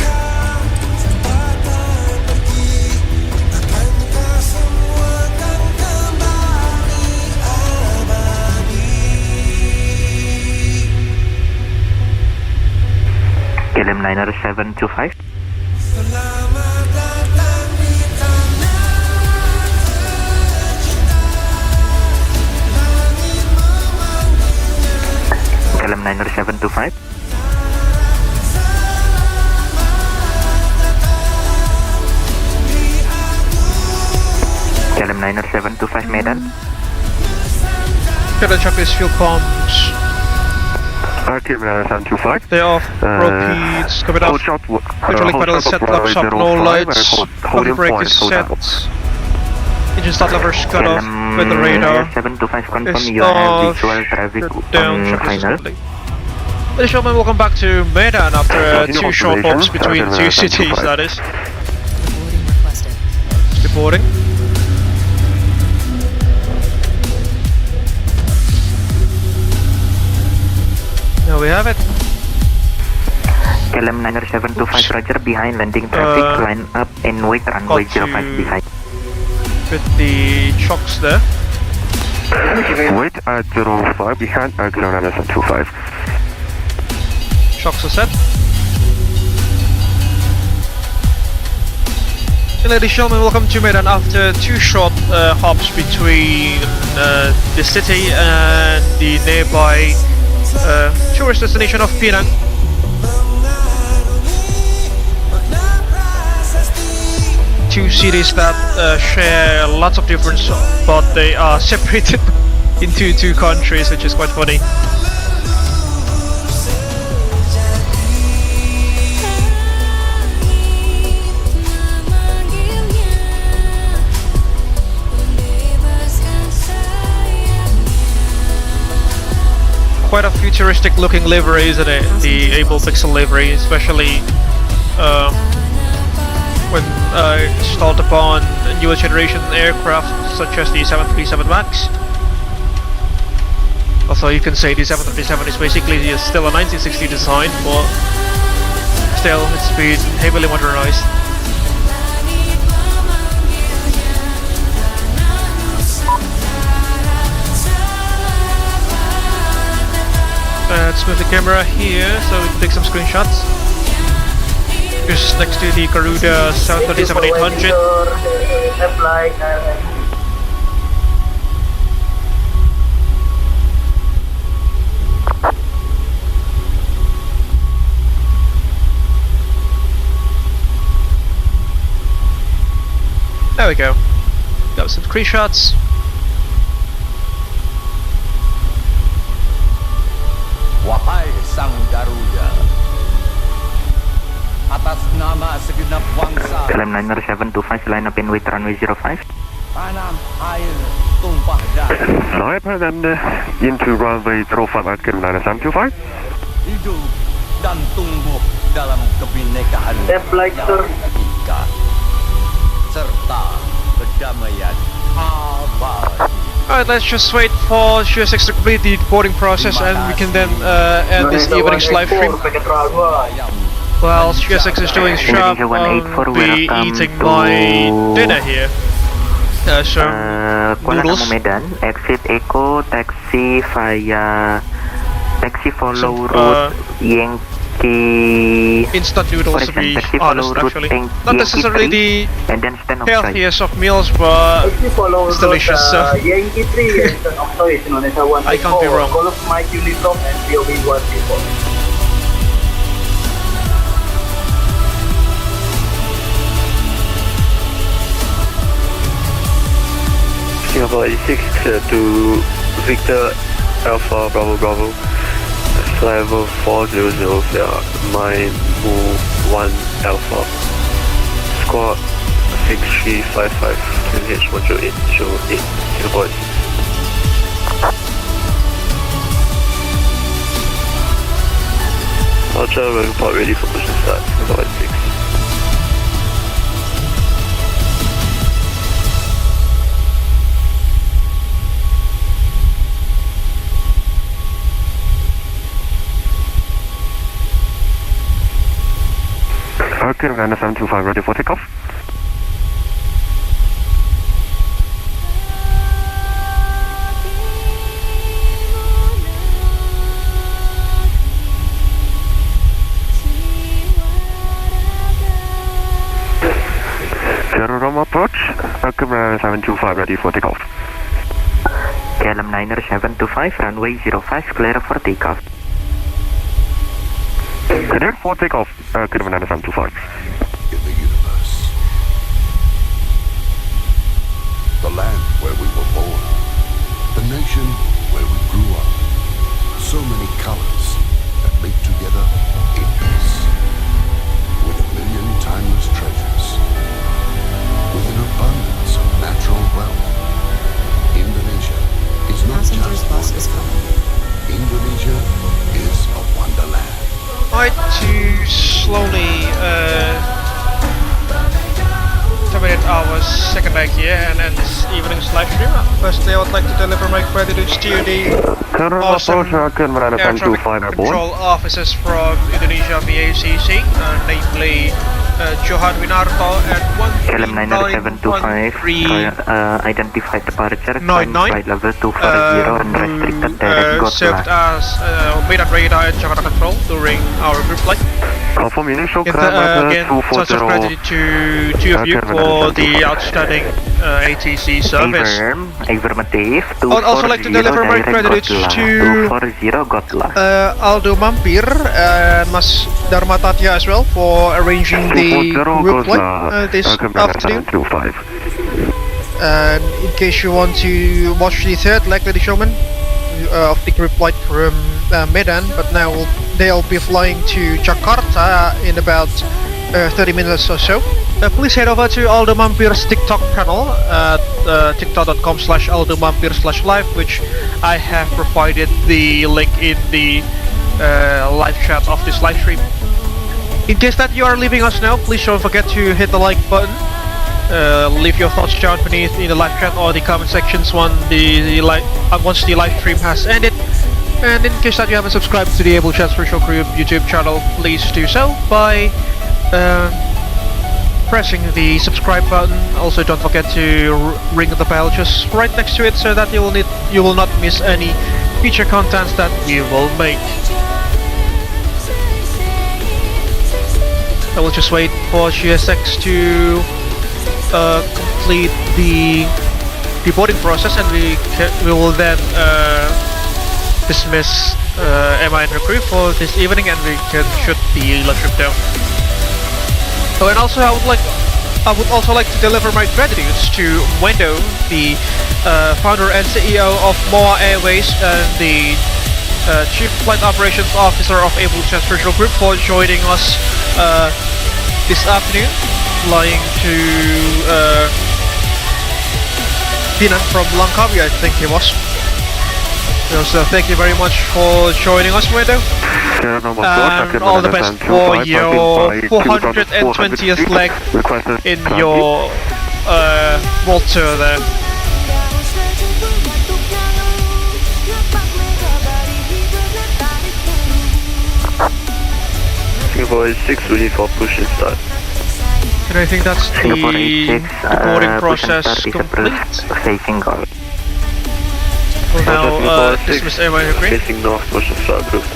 KLM Liner 725. KLM Liner 725. KLM Liner 725 Medan. Gotta check these fuel pumps. KLM Liner 725. They off, repeats, coming off. Hydraulic pedal set, flaps up, no lights. Cover brake is set. Engine start levers cut off with the radar. 725 confirm It's you have off. visual traffic Down, on check this final. quickly. Ladies and gentlemen, welcome back to Medan after two short hops between two cities, that is. Reporting. There we have it. KLM Liner 725 Roger, behind landing traffic, line up and wait runway 05 behind. With the chocks there. Wait at 05 behind KLM Liner 725. Chocks are set. Hey, ladies and gentlemen, welcome to Medan after two short hops between the city and the nearby tourist destination of Penang. Two cities that share lots of difference, but they are separated into two countries, which is quite funny. Quite a futuristic looking livery, isn't it? The Abel Pixel livery, especially when installed upon newer generation aircraft such as the 737 MAX. Also, you can say the 737 is basically still a 1960 design, but still it's been heavily modernized. Let's move the camera here so we can take some screenshots. just next to the Garuda 737-800. Flight. There we go. Got some screenshots. Wahai Sang Garuda, atas nama segenap bangsa, Liner 725, line up in with runway 05. tanah air tumpah darah. Live and into runway 05 at Kualanamu 725. Hidup dan tumbuh dalam kebinekaan yang ika, serta kedamaian abadi. Alright, let's just wait for GSX to complete the boarding process and we can then end this evening's live stream. While GSX is doing sharp, I'll be eating my dinner here. Kualanamu Medan, exit Echo, taxi via taxi follow route Yankee. Instant noodles to be honest, actually. Not necessarily the healthiest of meals, but it's delicious, so Yankee 3 and is known as 1 I can't be wrong. Call of Mike Uniform and POB 134. Singapore 86 clear to Victor Alpha Bravo Bravo, level 400 clear, mine move 1 Alpha, squad 6355 QH 10808 Singapore 86. Ultra report ready for push and start, Singapore 86. Kualanamu 725 ready for takeoff. Kualanamu approach. Kualanamu 725 ready for takeoff. KLM Liner 725, runway 05, clear for takeoff. Clear for takeoff. Kualanamu 725. In the universe, the land where we were born, the nation where we grew up, so many colors that live together in peace, with a million timeless treasures, with an abundance of natural wealth. Indonesia is not just one. Indonesia is a wonderland. Alright, to slowly terminate our second leg here and end this evening's live stream. Firstly, I would like to deliver my gratitude to the awesome air traffic control officers from Indonesia VATSIM, namely Johan Winarto and KLM Liner 725, identified departure, flight level 240 and restricted direct served as Medan radar and Jakarta control during our group flight. Again, such as gratitude to two of you for the outstanding ATC service. Affirmative. I'd also like to deliver my gratitude to Aldo Mampir and Mas Dharma Tatya as well for arranging the group flight this afternoon. And in case you want to watch the third leg, ladies and gentlemen, of the group flight from Medan, but now they'll be flying to Jakarta in about 30 minutes or so. Please head over to Aldo Mampir's TikTok channel at tiktok.com/aldomampir/live, which I have provided the link in the live chat of this live stream. In case that you are leaving us now, please don't forget to hit the like button. Leave your thoughts down beneath in the live chat or the comment sections once the live stream has ended. And in case that you haven't subscribed to the Abel Jets Virtual Group YouTube channel, please do so by pressing the subscribe button. Also, don't forget to ring the bell just right next to it so that you will not miss any future contents that we will make. I will just wait for GSX to complete the boarding process, and we will then dismiss Emma and her crew for this evening, and we can shoot the trip down. Oh, and also I would also like to deliver my gratitude to Wendo, the founder and CEO of MOA Airways and the Chief Flight Operations Officer of Abel Jets Virtual Group, for joining us this afternoon, flying to Penang from Langkawi, I think it was. So thank you very much for joining us, Wendo. And all the best for your 420th leg in your world tour there. Singapore 6 ready for push and start. And I think that's the boarding process complete. Facing guard. We'll now dismiss Emma and agree. Facing north, push and start approved.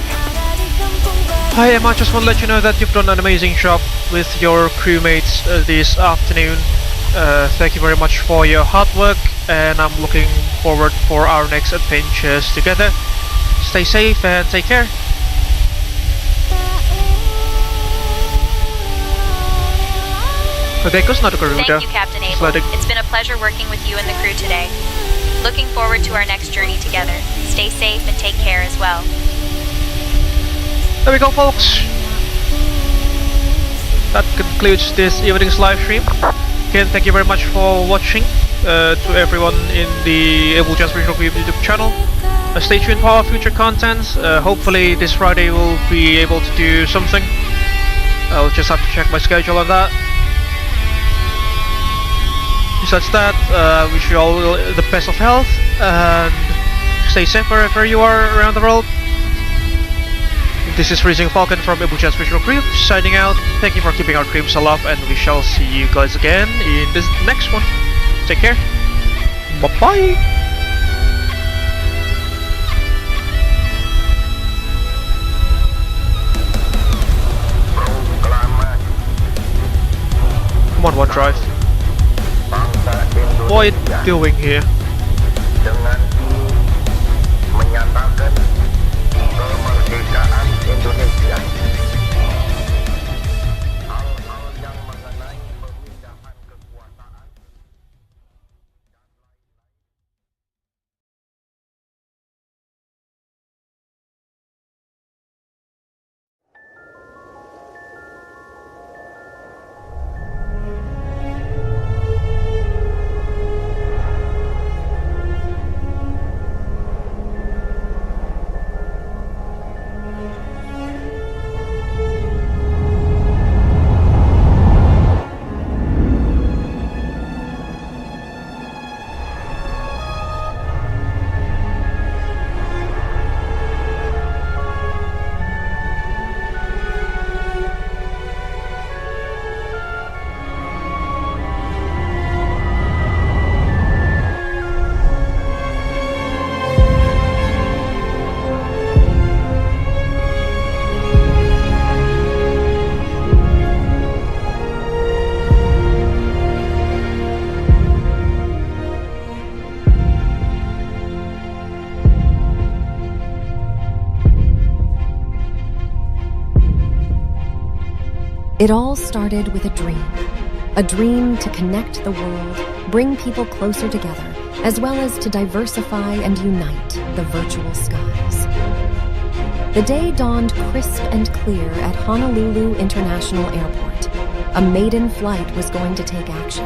Hi Emma, just want to let you know that you've done an amazing job with your crewmates this afternoon. Thank you very much for your hard work, and I'm looking forward for our next adventures together. Stay safe and take care. Thank you, Captain Abel. It's been a pleasure working with you and the crew today. Looking forward to our next journey together. Stay safe and take care as well. There we go, folks. That concludes this evening's live stream. Again, thank you very much for watching. To everyone in the Abel Jets Virtual Group YouTube channel. Stay tuned for our future content. Hopefully this Friday we'll be able to do something. I'll just have to check my schedule on that. Besides that, wish you all the best of health and stay safe wherever you are around the world. This is Freezing Falcon from Abel Jets Virtual Group signing out. Thank you for keeping our dreams alive, and we shall see you guys again in this next one. Take care. Bye bye. Come on, OneDrive. What are you doing here? Dengan ini menyatakan kemerdekaan Indonesia. Hal-hal yang mengenai pemindahan kekuasaan. It all started with a dream to connect the world, bring people closer together, as well as to diversify and unite the virtual skies. The day dawned crisp and clear at Honolulu International Airport. A maiden flight was going to take action.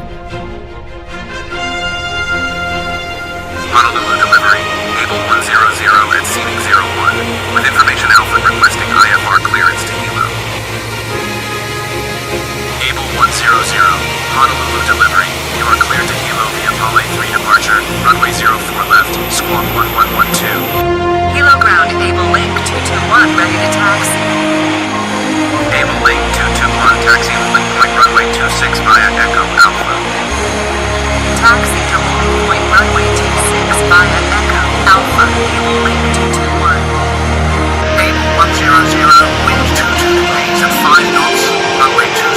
Honolulu delivery, Abel 100 at seating 01, with information Alpha requesting IFR clearance to helo. Abel 100, Honolulu delivery, you are cleared to helo via Pale 3 departure, runway 04 left, squawk 1112. Helo ground, Abel Link 221, ready to taxi. Abel Link 221, taxi holding point runway 26 via Echo Alpha. Taxi to holding point runway 26 via Echo Alpha, Abel Link 221. Abel 100, wind 22 degrees at 5 knots, runway 2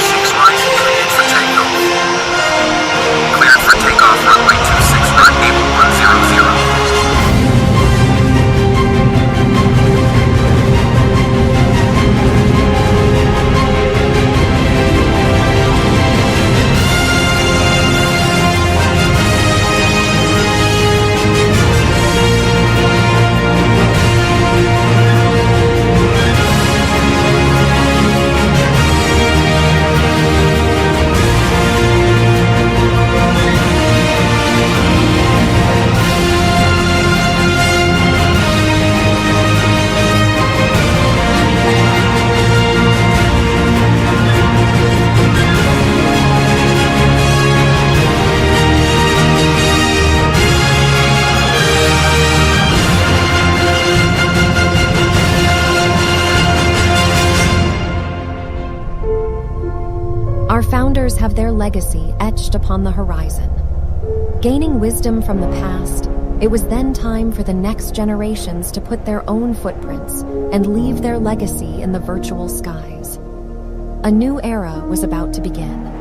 legacy etched upon the horizon. Gaining wisdom from the past, it was then time for the next generations to put their own footprints and leave their legacy in the virtual skies. A new era was about to begin.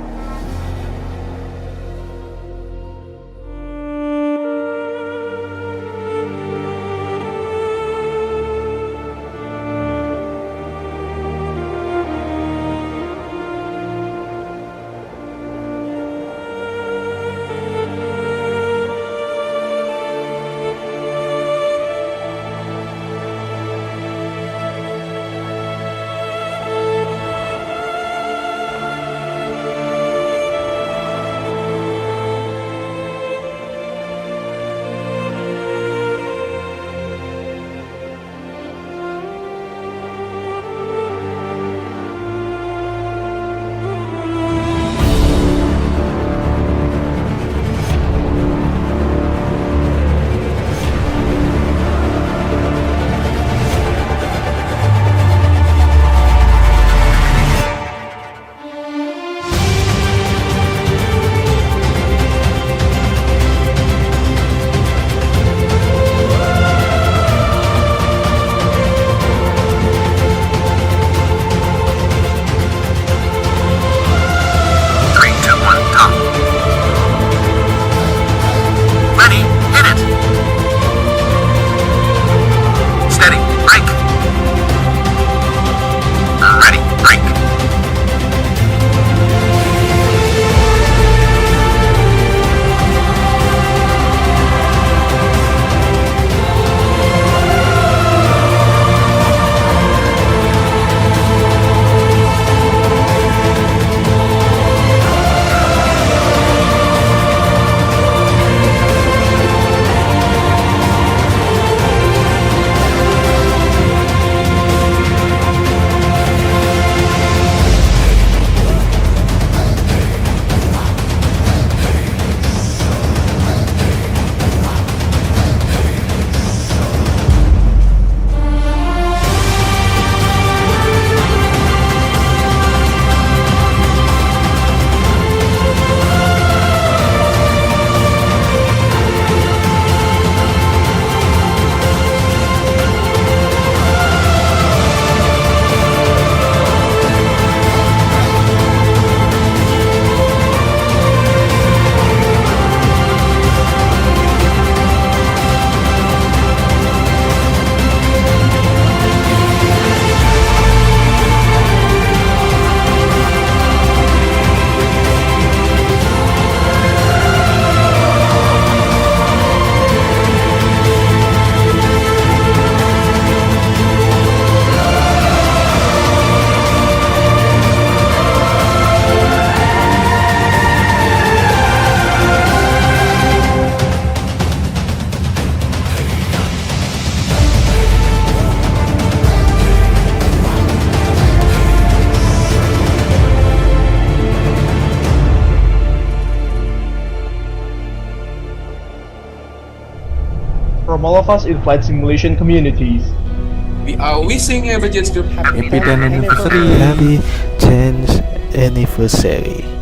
From all of us in flight simulation communities, we are wishing Abel Jets Group happy 10th anniversary. Happy 10th anniversary.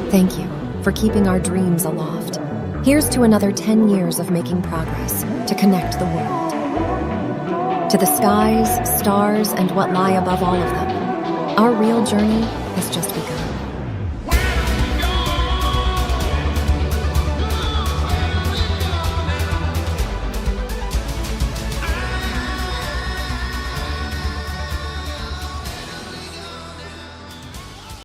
Thank you for keeping our dreams aloft. Here's to another 10 years of making progress to connect the world. To the skies, stars, and what lie above all of them, our real journey has just begun.